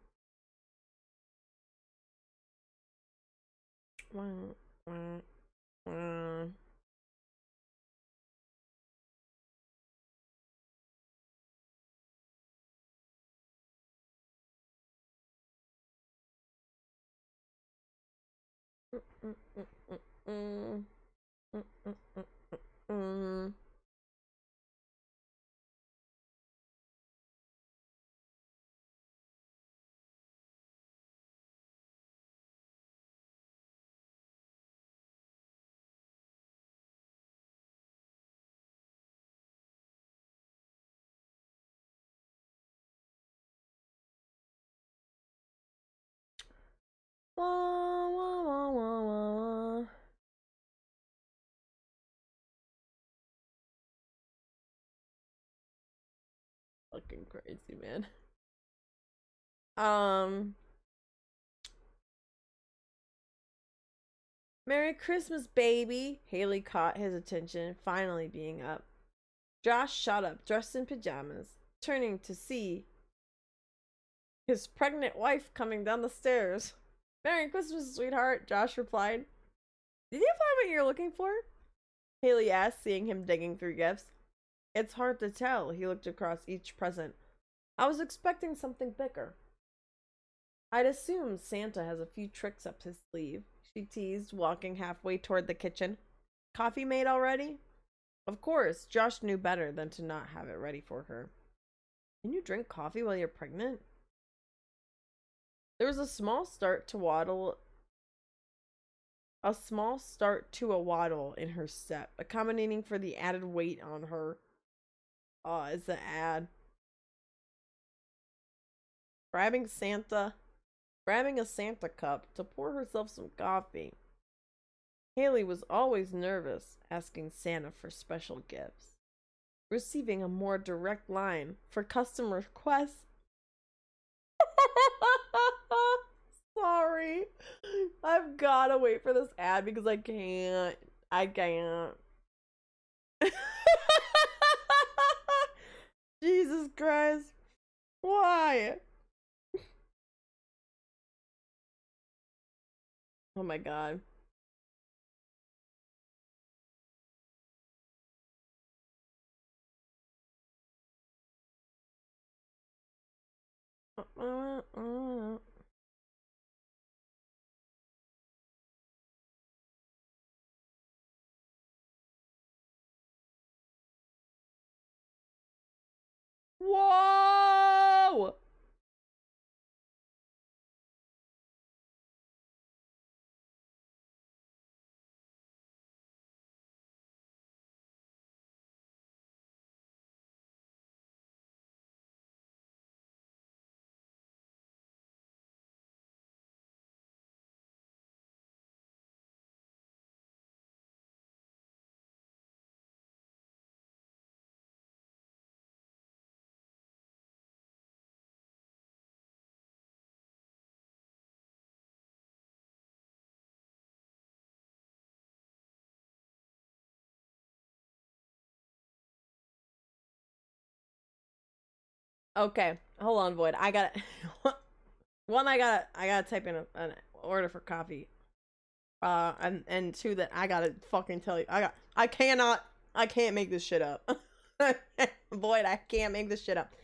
Wah, wah, wah, wah, wah. Fucking crazy, man. Merry Christmas, baby! Haley caught his attention, finally being up. Josh shot up, dressed in pajamas, turning to see his pregnant wife coming down the stairs. Merry Christmas, sweetheart, Josh replied. Did you find what you're looking for? Haley asked, seeing him digging through gifts. It's hard to tell, he looked across each present. I was expecting something bigger. I'd assume Santa has a few tricks up his sleeve, she teased, walking halfway toward the kitchen. Coffee made already? Of course, Josh knew better than to not have it ready for her. Can you drink coffee while you're pregnant? There was a small start to a waddle in her step, accommodating for the added weight on her. Oh, it's the ad. Grabbing a Santa cup to pour herself some coffee. Haley was always nervous asking Santa for special gifts. Receiving a more direct line for custom requests. Sorry. sorry. I've gotta wait for this ad because I can't. I can't. Jesus Christ. Why? Oh my god. Whoa! Okay, hold on, Void. I gotta one. I gotta type in an order for coffee. And two that I gotta fucking tell you. I can't make this shit up. Void, I can't make this shit up.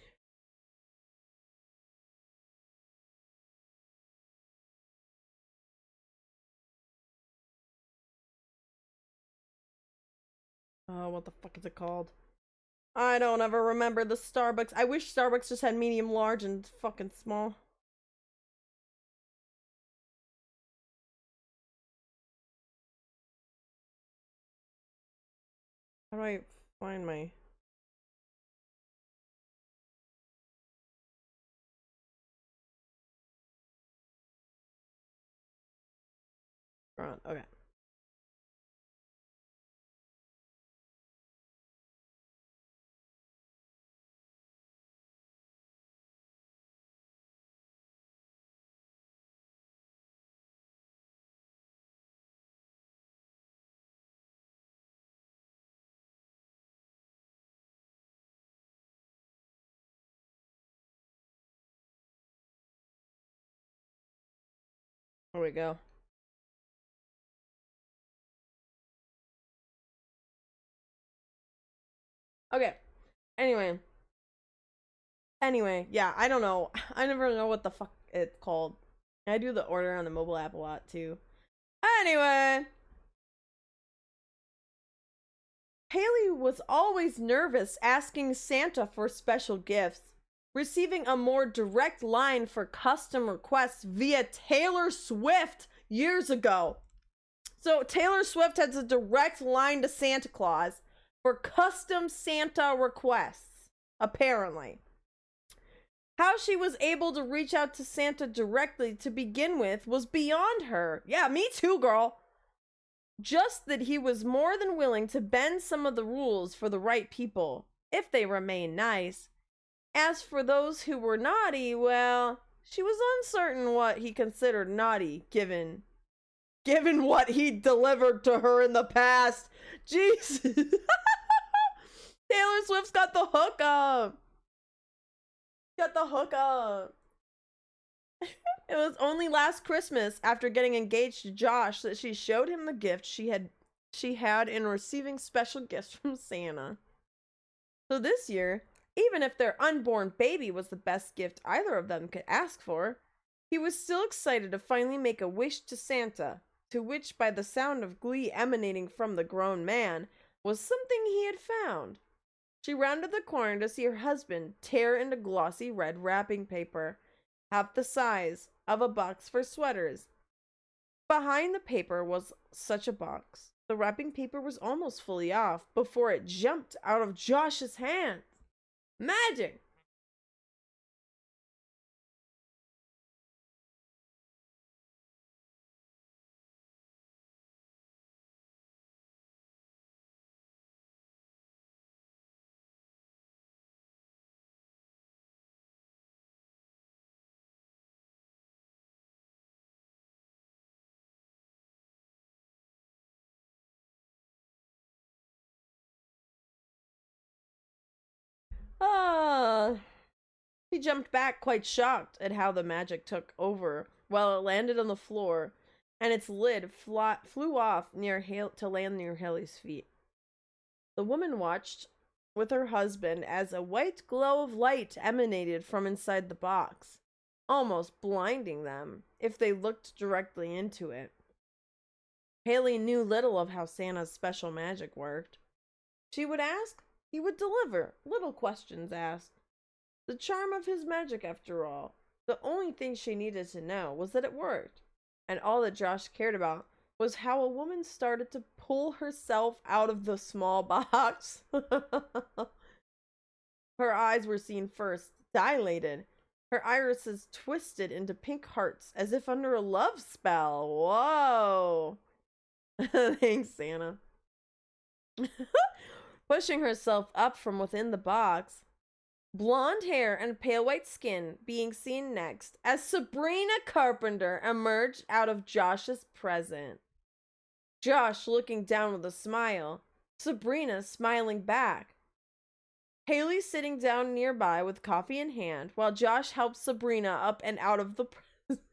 Oh, what the fuck is it called? I don't ever remember the Starbucks. I wish Starbucks just had medium, large, and fucking small. How do I find my... Okay. There we go. Okay. Anyway. Yeah, I don't know. I never know what the fuck it's called. I do the order on the mobile app a lot too. Anyway. Haley was always nervous asking Santa for special gifts, receiving a more direct line for custom requests via Taylor Swift years ago. So Taylor Swift has a direct line to Santa Claus for custom Santa requests, apparently. How she was able to reach out to Santa directly to begin with was beyond her. Yeah, me too, girl. Just that he was more than willing to bend some of the rules for the right people, if they remain nice. As for those who were naughty, well, she was uncertain what he considered naughty, given what he delivered to her in the past. Jesus. Taylor Swift's got the hookup. Got the hookup. It was only last Christmas, after getting engaged to Josh, that she showed him the gift she had in receiving special gifts from Santa. So this year, even if their unborn baby was the best gift either of them could ask for, he was still excited to finally make a wish to Santa, to which, by the sound of glee emanating from the grown man, was something he had found. She rounded the corner to see her husband tear into glossy red wrapping paper, half the size of a box for sweaters. Behind the paper was such a box. The wrapping paper was almost fully off before it jumped out of Josh's hands. Magic! He jumped back, quite shocked at how the magic took over, while it landed on the floor, and its lid flew off to land near Haley's feet. The woman watched with her husband as a white glow of light emanated from inside the box, almost blinding them if they looked directly into it. Haley knew little of how Santa's special magic worked. She would ask, he would deliver, little questions asked. The charm of his magic, after all. The only thing she needed to know was that it worked, and all that Josh cared about was how a woman started to pull herself out of the small box. Her eyes were seen first, dilated, her irises twisted into pink hearts as if under a love spell. Whoa. Thanks, Santa. Pushing herself up from within the box, blonde hair and pale white skin being seen next as Sabrina Carpenter emerged out of Josh's present. Josh looking down with a smile, Sabrina smiling back. Haley sitting down nearby with coffee in hand while Josh helps Sabrina up and out of the present.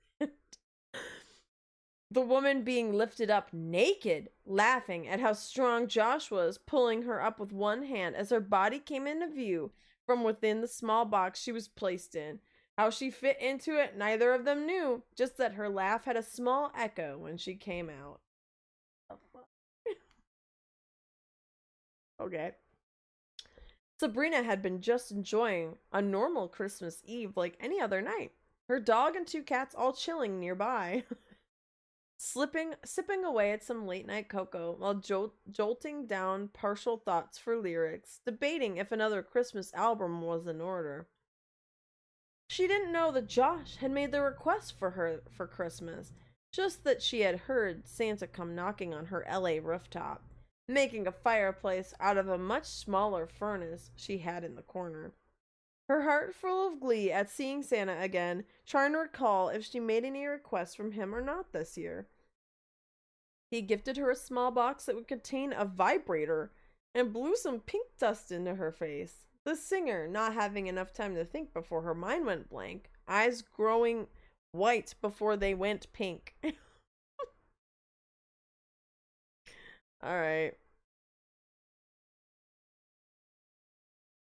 The woman being lifted up naked, laughing at how strong Josh was, pulling her up with one hand as her body came into view from within the small box she was placed in. How she fit into it, neither of them knew, just that her laugh had a small echo when she came out. Okay. Sabrina had been just enjoying a normal Christmas Eve like any other night. Her dog and two cats all chilling nearby. Sipping away at some late night cocoa while jolting down partial thoughts for lyrics, debating if another Christmas album was in order. She didn't know that Josh had made the request for her for Christmas, just that she had heard Santa come knocking on her LA rooftop, making a fireplace out of a much smaller furnace she had in the corner. Her heart full of glee at seeing Santa again, trying to recall if she made any requests from him or not this year. He gifted her a small box that would contain a vibrator and blew some pink dust into her face. The singer, not having enough time to think before her mind went blank, eyes growing white before they went pink. Alright.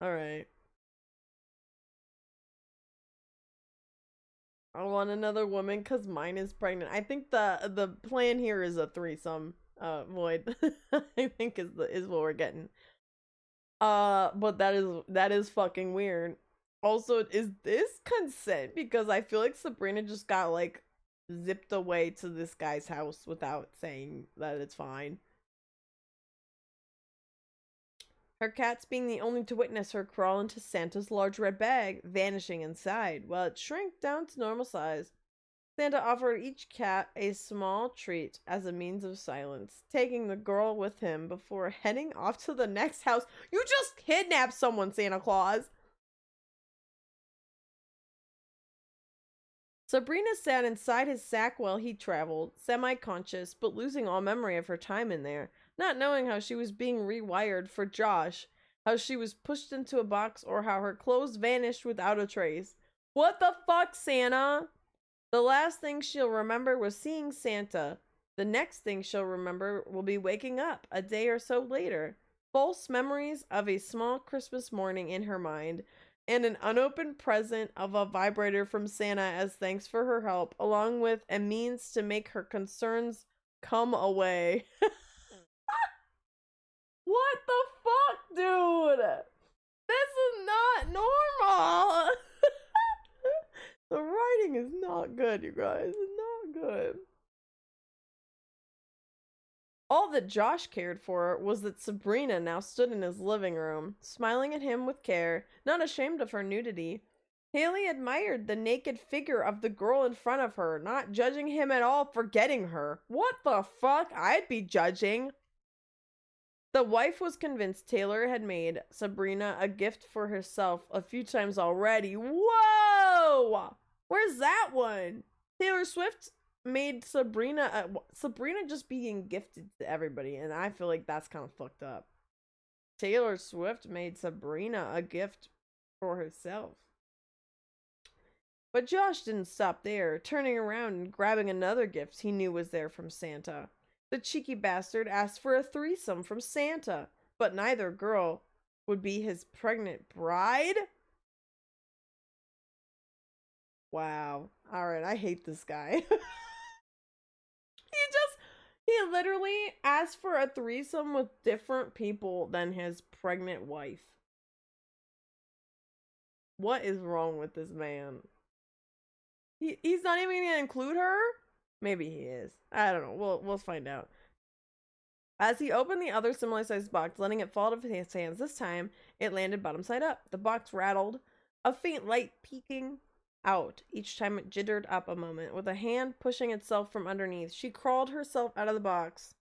Alright. I want another woman because mine is pregnant. I think the plan here is a threesome. Void. I think is what we're getting. But that is fucking weird. Also, is this consent? Because I feel like Sabrina just got like zipped away to this guy's house without saying that it's fine. Her cats being the only to witness her crawl into Santa's large red bag, vanishing inside, while it shrank down to normal size. Santa offered each cat a small treat as a means of silence, taking the girl with him before heading off to the next house. You just kidnapped someone, Santa Claus! Sabrina sat inside his sack while he traveled, semi-conscious, but losing all memory of her time in there, not knowing how she was being rewired for Josh, how she was pushed into a box, or how her clothes vanished without a trace. What the fuck, Santa? The last thing she'll remember was seeing Santa. The next thing she'll remember will be waking up a day or so later. False memories of a small Christmas morning in her mind, and an unopened present of a vibrator from Santa as thanks for her help, along with a means to make her concerns come away. What the fuck, dude? This is not normal. The writing is not good, you guys. It's not good. All that Josh cared for was that Sabrina now stood in his living room, smiling at him with care, not ashamed of her nudity. Haley admired the naked figure of the girl in front of her, not judging him at all for getting her. What the fuck? I'd be judging. The wife was convinced Taylor had made Sabrina a gift for herself a few times already. Whoa! Where's that one? Taylor Swift made Sabrina just being gifted to everybody, and I feel like that's kind of fucked up. Taylor Swift made Sabrina a gift for herself. But Josh didn't stop there, turning around and grabbing another gift he knew was there from Santa. The cheeky bastard asked for a threesome from Santa, but neither girl would be his pregnant bride? Wow. Alright, I hate this guy. He literally asked for a threesome with different people than his pregnant wife. What is wrong with this man? He's not even gonna include her? Maybe he is. I don't know. We'll find out. As he opened the other similar sized box, letting it fall out of his hands, this time it landed bottom side up. The box rattled, a faint light peeking out each time it jittered up a moment, with a hand pushing itself from underneath. She crawled herself out of the box.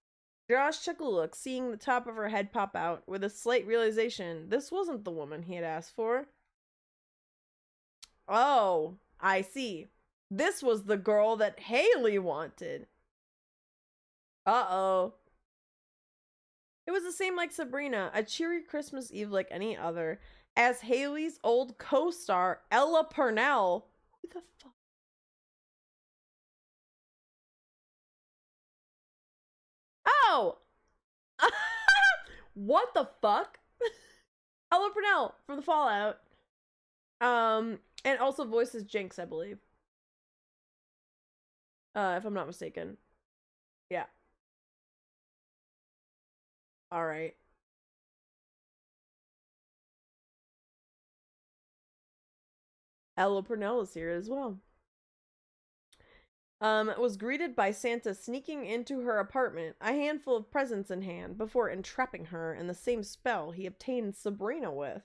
Josh took a look, seeing the top of her head pop out, with a slight realization this wasn't the woman he had asked for. Oh, I see. This was the girl that Haley wanted. Uh-oh. It was the same like Sabrina, a cheery Christmas Eve like any other, as Haley's old co-star, Ella Purnell. Who the fuck? Oh! What the fuck? Ella Purnell from the Fallout. And also voices Jinx, I believe. If I'm not mistaken. Yeah. Alright. Ella Purnell is here as well. Was greeted by Santa sneaking into her apartment, a handful of presents in hand, before entrapping her in the same spell he obtained Sabrina with.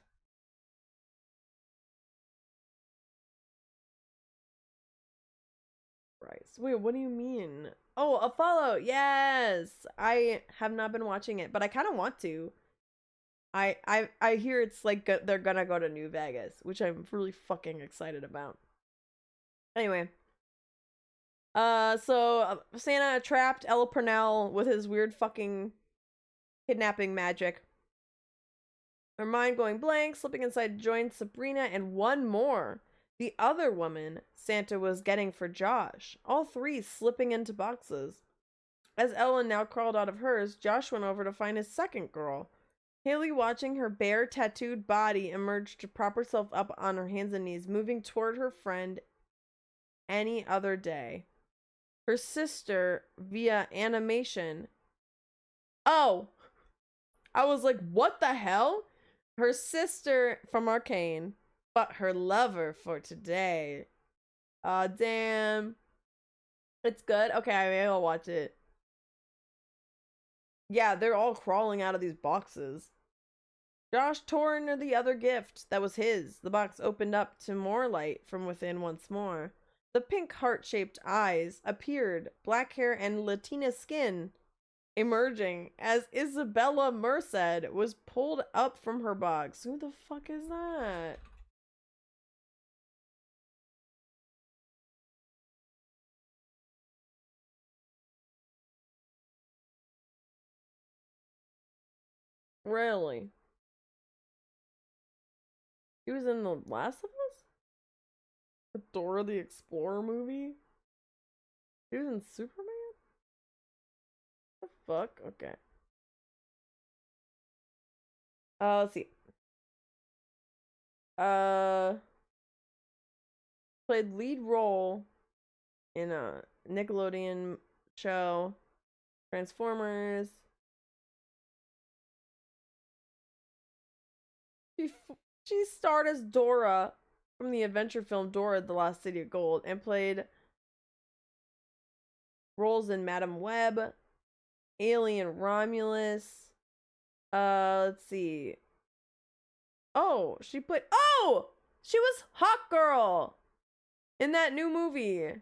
Right. Wait, what do you mean? Oh, a Fallout. Yes. I have not been watching it, but I kind of want to. I hear it's like they're gonna go to New Vegas, which I'm really fucking excited about. Anyway. So Santa trapped Ella Purnell with his weird fucking kidnapping magic. Her mind going blank, slipping inside joined Sabrina and one more. The other woman Santa was getting for Josh. All three slipping into boxes. As Ella now crawled out of hers, Josh went over to find his second girl. Haley, watching her bare, tattooed body emerge to prop herself up on her hands and knees, moving toward her friend any other day. Her sister, via animation. Oh! I was like, what the hell? Her sister from Arcane, but her lover for today. Aw, damn. It's good? Okay, maybe I'll watch it. Yeah, they're all crawling out of these boxes. Josh tore into the other gift that was his. The box opened up to more light from within once more. The pink heart-shaped eyes appeared, black hair and Latina skin emerging as Isabella Merced was pulled up from her box. Who the fuck is that? Really? He was in The Last of Us? The Dora the Explorer movie? He was in Superman? The fuck? Okay. Let's see. Played lead role in a Nickelodeon show, Transformers. She starred as Dora from the adventure film Dora the Lost City of Gold and played roles in Madam Web, Alien Romulus. Let's see. Oh, she played. Oh, she was Hawk Girl in that new movie.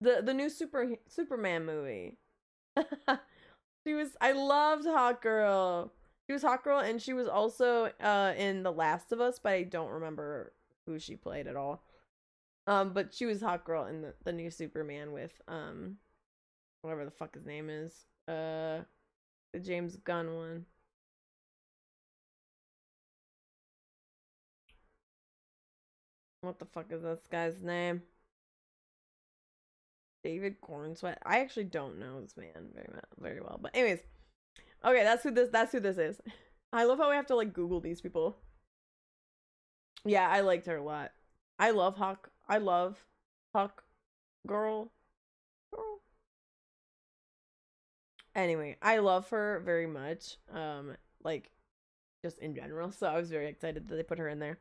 The new Superman movie. She was. I loved Hawk Girl. She was Hawk Girl, and she was also in The Last of Us, but I don't remember who she played at all. But she was Hawk Girl in the new Superman with whatever the fuck his name is. The James Gunn one. What the fuck is this guy's name? David Cornsweat. I actually don't know this man very well. But anyways, okay, that's who this is. I love how we have to like Google these people. Yeah, I liked her a lot. I love Hawk. I love Hawk girl. Anyway, I love her very much. Like just in general. So I was very excited that they put her in there.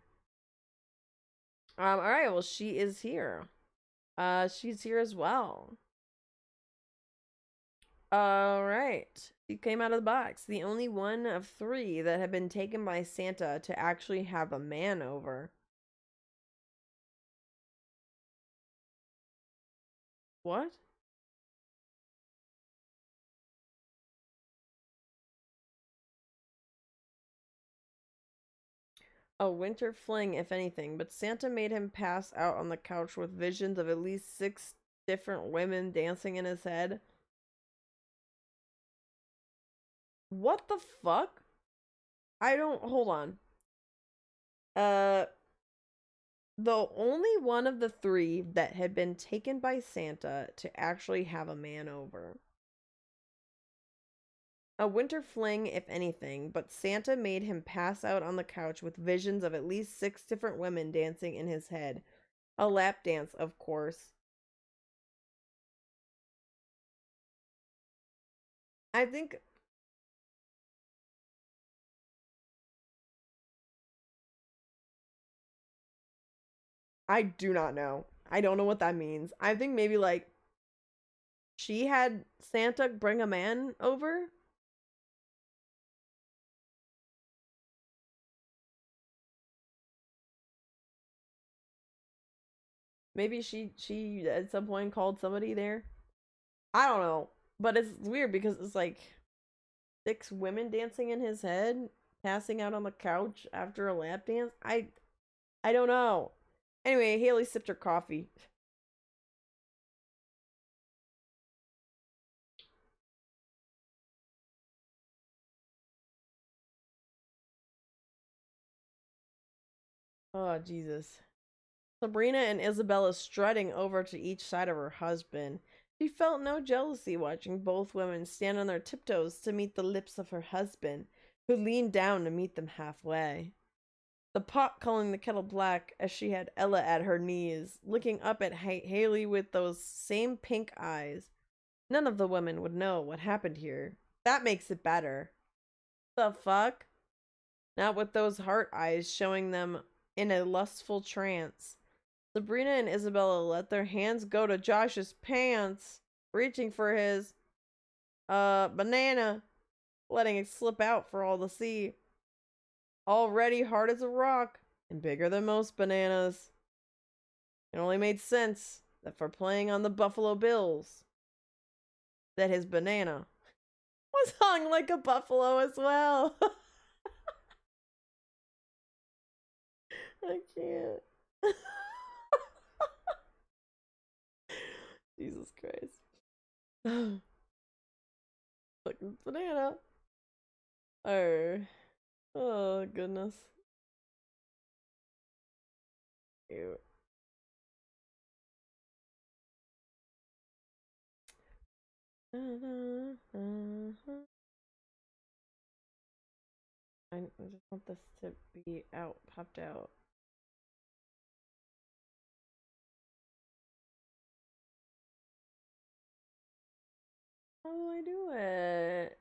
All right, well, she is here. She's here as well. All right. She came out of the box. The only one of 3 that had been taken by Santa to actually have a man over. What? A winter fling, if anything, but Santa made him pass out on the couch with visions of at least 6 different women dancing in his head. What the fuck? I don't. Hold on. The only one of the 3 that had been taken by Santa to actually have a man over. A winter fling, if anything, but Santa made him pass out on the couch with visions of at least 6 different women dancing in his head. A lap dance, of course. I think. I do not know. I don't know what that means. I think maybe like she had Santa bring a man over. Maybe she at some point called somebody there. I don't know, but it's weird because it's like 6 women dancing in his head, passing out on the couch after a lap dance. I don't know. Anyway, Haley sipped her coffee. Oh, Jesus. Sabrina and Isabella strutting over to each side of her husband. She felt no jealousy watching both women stand on their tiptoes to meet the lips of her husband, who leaned down to meet them halfway. The pot calling the kettle black as she had Ella at her knees, looking up at Haley with those same pink eyes. None of the women would know what happened here. That makes it better. The fuck? Not with those heart eyes showing them in a lustful trance. Sabrina and Isabella let their hands go to Josh's pants, reaching for his, banana, letting it slip out for all to see. Already hard as a rock and bigger than most bananas. It only made sense that for playing on the Buffalo Bills, that his banana was hung like a buffalo as well. I can't. Jesus Christ. Fucking banana. Oh, goodness. Cute. I just want this to be out, popped out. How do I do it?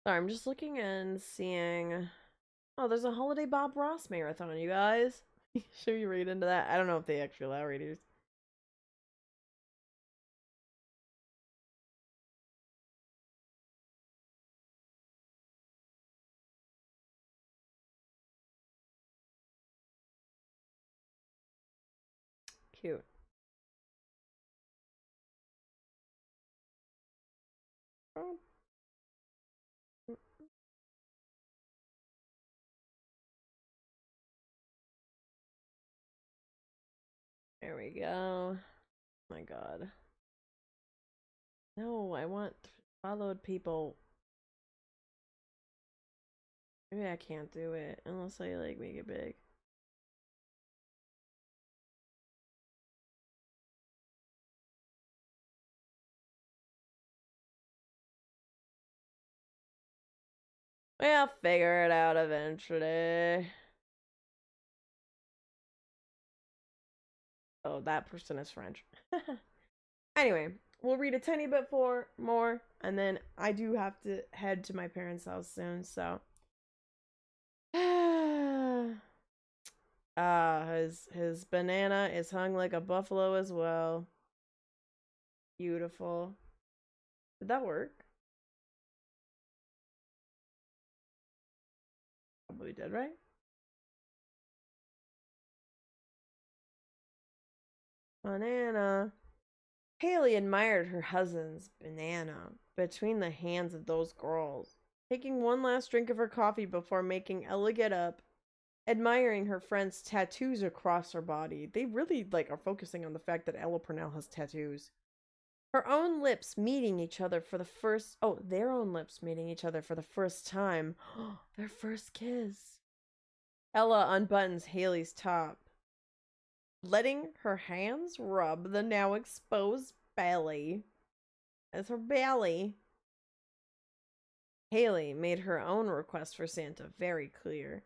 Sorry, I'm just looking and seeing. Oh, there's a Holiday Bob Ross marathon, you guys. Should we read into that? I don't know if they actually allow readers. Cute. Oh. There we go. Oh my God. No, I want Followed people. Maybe I can't do it unless I like make it big. We'll figure it out eventually. Oh, that person is French. Anyway, we'll read a tiny bit more, and then I do have to head to my parents' house soon, so. His banana is hung like a buffalo as well. Beautiful. Did that work? Probably did, right? Banana. Haley admired her husband's banana between the hands of those girls, taking one last drink of her coffee before making Ella get up, admiring her friend's tattoos across her body. They really are focusing on the fact that Ella Purnell has tattoos. Her own lips meeting each other for the first their own lips meeting each other for the first time. Their first kiss. Ella unbuttons Haley's top, letting her hands rub the now exposed belly. As her belly. Haley made her own request for Santa very clear.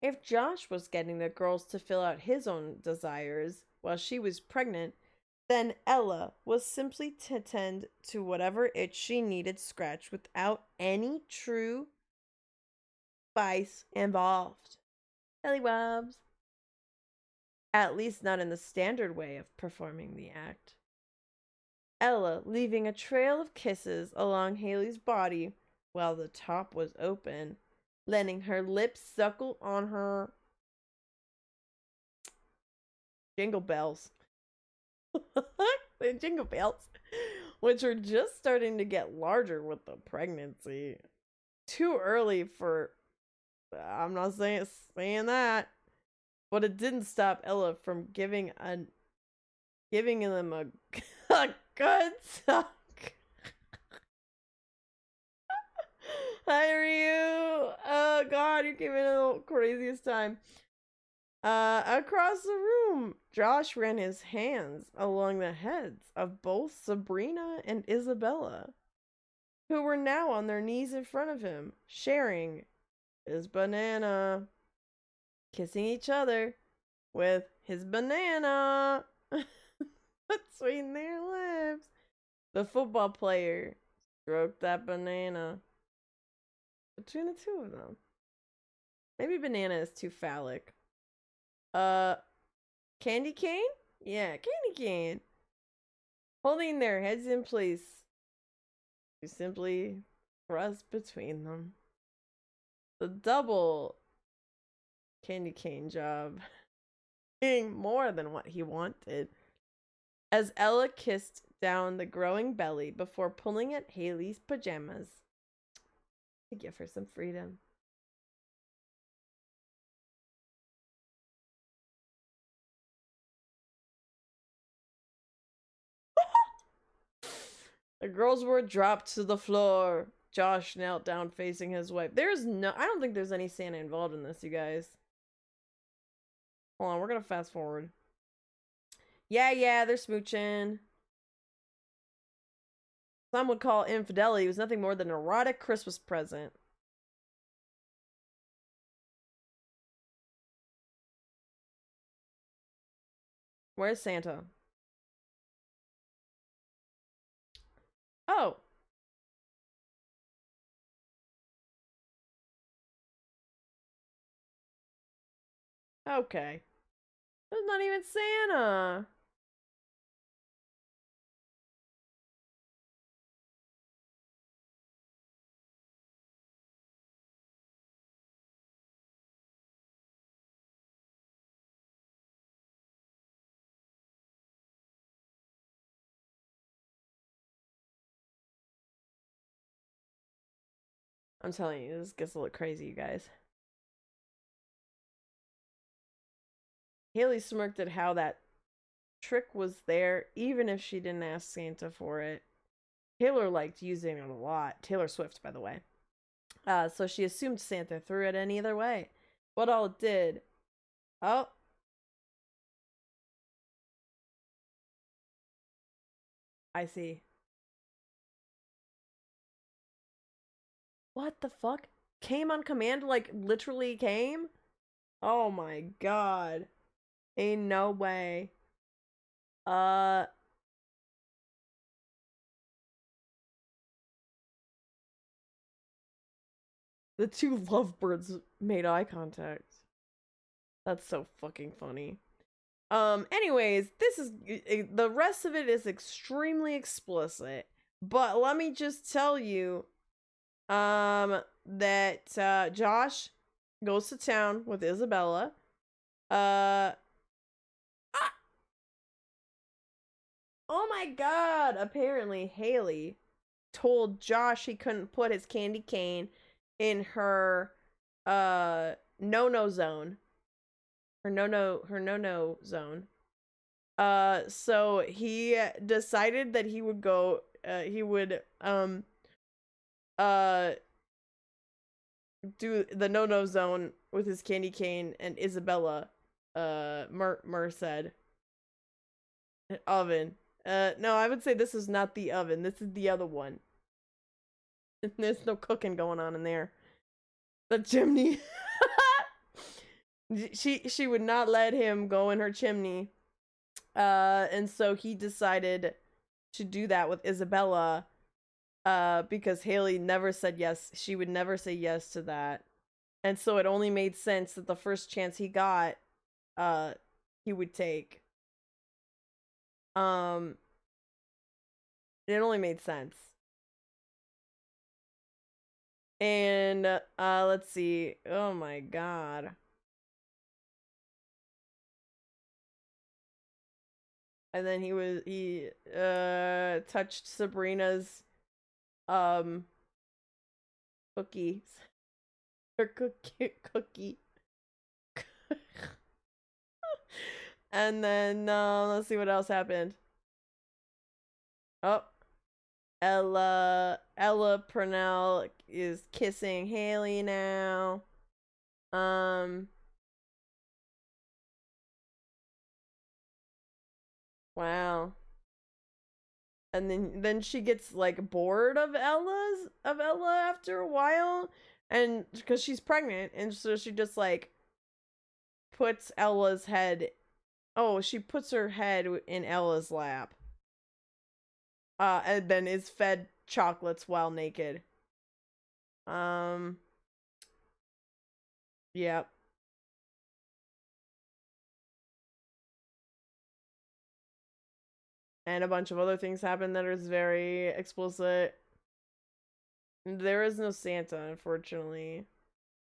If Josh was getting the girls to fill out his own desires while she was pregnant, then Ella was simply to tend to whatever itch she needed scratched without any true spice involved. Belly rubs. At least not in the standard way of performing the act. Ella leaving a trail of kisses along Haley's body while the top was open, letting her lips suckle on her jingle bells. The jingle bells, which are just starting to get larger with the pregnancy. Too early for. I'm not saying that, but it didn't stop Ella from giving them a good suck. Hi, Ryu. Oh God, you came in at the craziest time. Across the room, Josh ran his hands along the heads of both Sabrina and Isabella, who were now on their knees in front of him, sharing his banana, kissing each other with his banana between their lips. The football player stroked that banana between the two of them. Maybe banana is too phallic. Candy cane? Yeah, candy cane. Holding their heads in place. You simply thrust between them. The double candy cane job being more than what he wanted. As Ella kissed down the growing belly before pulling at Haley's pajamas to give her some freedom. The girls were dropped to the floor. Josh knelt down facing his wife. I don't think there's any Santa involved in this, you guys. Hold on, we're gonna fast forward. Yeah, they're smooching. Some would call infidelity. It was nothing more than an erotic Christmas present. Where's Santa? Oh. Okay. There's not even Santa. I'm telling you, this gets a little crazy, you guys. Haley smirked at how that trick was there, even if she didn't ask Santa for it. Taylor liked using it a lot. Taylor Swift, by the way. So she assumed Santa threw it in either way. What all it did. Oh. I see. What the fuck? Came on command? Like, literally came? Oh my god. Ain't no way. Uh. The two lovebirds made eye contact. That's so fucking funny. Anyways, this is the rest of it is extremely explicit. But let me just tell you that Josh goes to town with Isabella. Ah! Oh my god, apparently Haley told Josh he couldn't put his candy cane in her no-no zone. Her no-no zone. So he decided that he would go he would do the no-no zone with his candy cane, and Isabella said oven. No, I would say this is not the oven. This is the other one. There's no cooking going on in there. The chimney. She would not let him go in her chimney. And so he decided to do that with Isabella. Because Haley never said yes. She would never say yes to that. And so it only made sense that the first chance he got, he would take. It only made sense. And let's see. Oh my god. And then he touched Sabrina's cookies. Her cookie. And then let's see what else happened. Oh, Ella Purnell is kissing Haley now. Wow. And then she gets like bored of Ella after a while, and because she's pregnant, and so she just like puts Ella's head. Oh, she puts her head in Ella's lap. And then is fed chocolates while naked. Yep. And a bunch of other things happen that is very explicit. There is no Santa, unfortunately.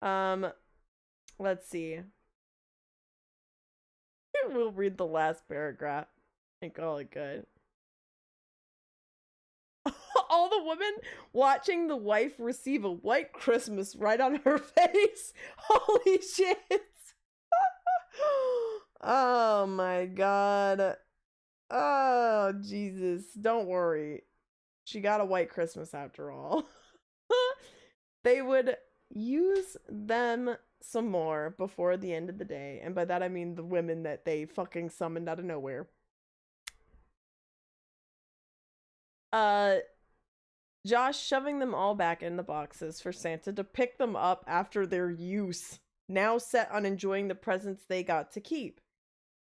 Let's see. We'll read the last paragraph and call it good. All the women watching the wife receive a white Christmas right on her face. Holy shit. Oh my god. Oh, Jesus. Don't worry. She got a white Christmas after all. They would use them some more before the end of the day. And by that I mean the women that they fucking summoned out of nowhere. Josh shoving them all back in the boxes for Santa to pick them up after their use, now set on enjoying the presents they got to keep.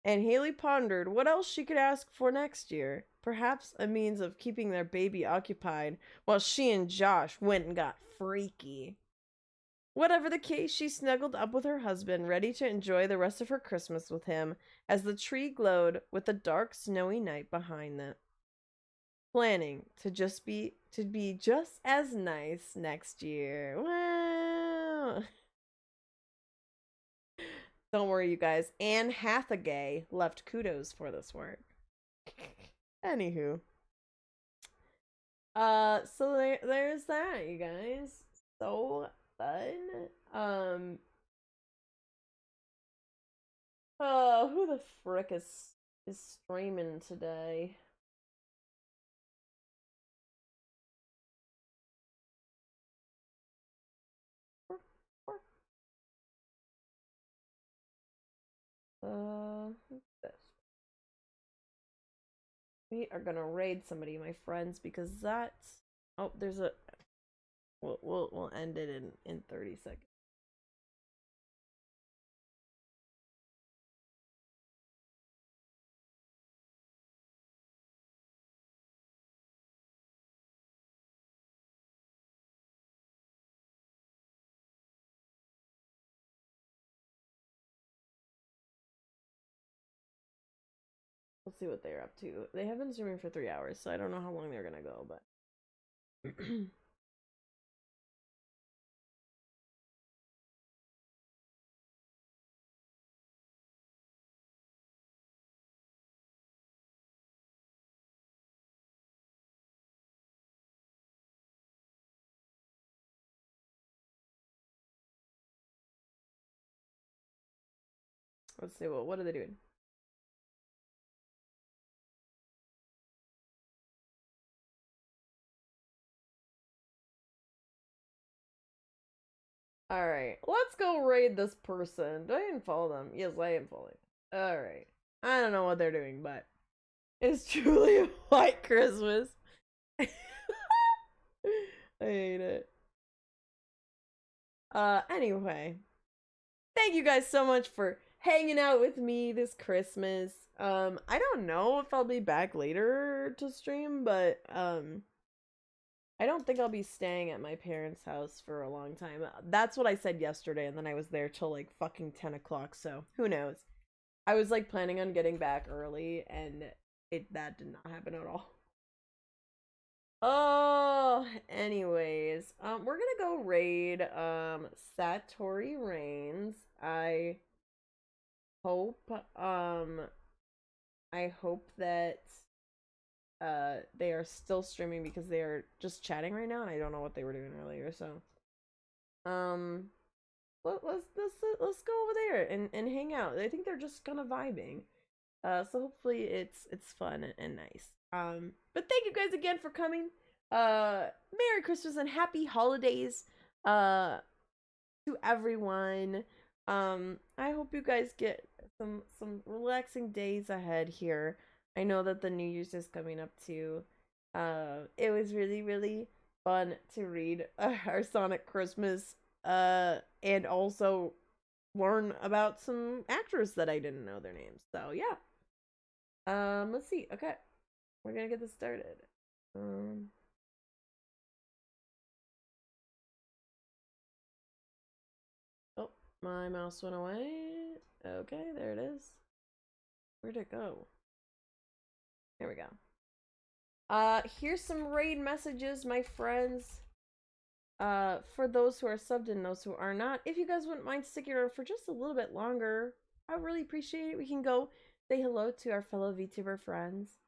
And Haley pondered what else she could ask for next year. Perhaps a means of keeping their baby occupied while she and Josh went and got freaky. Whatever the case, she snuggled up with her husband, ready to enjoy the rest of her Christmas with him as the tree glowed with the dark, snowy night behind them. Planning to be just as nice next year. Wow. Don't worry, you guys. Anne Hathaway left kudos for this work. Anywho. So there's that, you guys. So fun. Oh, who the frick is streaming today? who's this? We are gonna raid somebody, my friends, because that's. Oh, there's a. We'll end it in 30 seconds. We'll see what they're up to. They have been streaming for 3 hours, so I don't know how long they're gonna go, but. Let's see, what are they doing? Alright, let's go raid this person. Do I even follow them? Yes, I am following. Alright. I don't know what they're doing, but it's truly a white Christmas. I hate it. Anyway. Thank you guys so much for hanging out with me this Christmas. I don't know if I'll be back later to stream, but I don't think I'll be staying at my parents' house for a long time. That's what I said yesterday, and then I was there till like fucking 10 o'clock, so who knows. I was like planning on getting back early, and that did not happen at all. Oh, anyways, we're gonna go raid Satori Reigns. Hope I hope that they are still streaming because they are just chatting right now, and I don't know what they were doing earlier. So, let's go over there and hang out. I think they're just kind of vibing. So hopefully it's fun and nice. But thank you guys again for coming. Merry Christmas and happy holidays. To everyone. I hope you guys get some relaxing days ahead here. I know that the New Year's is coming up too. It was really fun to read our Sonic Christmas and also learn about some actors that I didn't know their names. So yeah. Let's see. Okay. We're gonna get this started. Oh, my mouse went away. Okay, there it is. Where'd it go? Here we go. Here's some raid messages, my friends. For those who are subbed and those who are not, if you guys wouldn't mind sticking around for just a little bit longer, I would really appreciate it. We can go say hello to our fellow VTuber friends.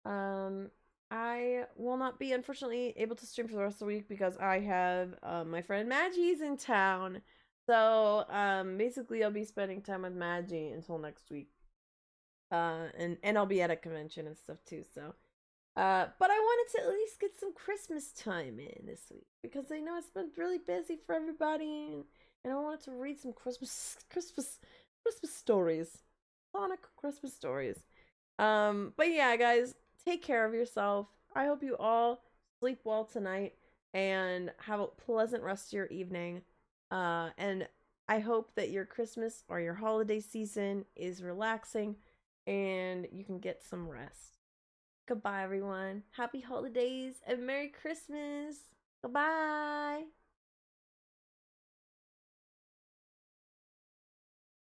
I will not be, unfortunately, able to stream for the rest of the week because I have my friend Maggie's in town. So, basically, I'll be spending time with Maggie until next week. And I'll be at a convention and stuff too, so. But I wanted to at least get some Christmas time in this week because I know it's been really busy for everybody, and I wanted to read some Christmas stories, Sonic Christmas stories. But yeah, guys, take care of yourself. I hope you all sleep well tonight and have a pleasant rest of your evening. And I hope that your Christmas or your holiday season is relaxing and you can get some rest. Goodbye, everyone. Happy holidays and Merry Christmas. Goodbye.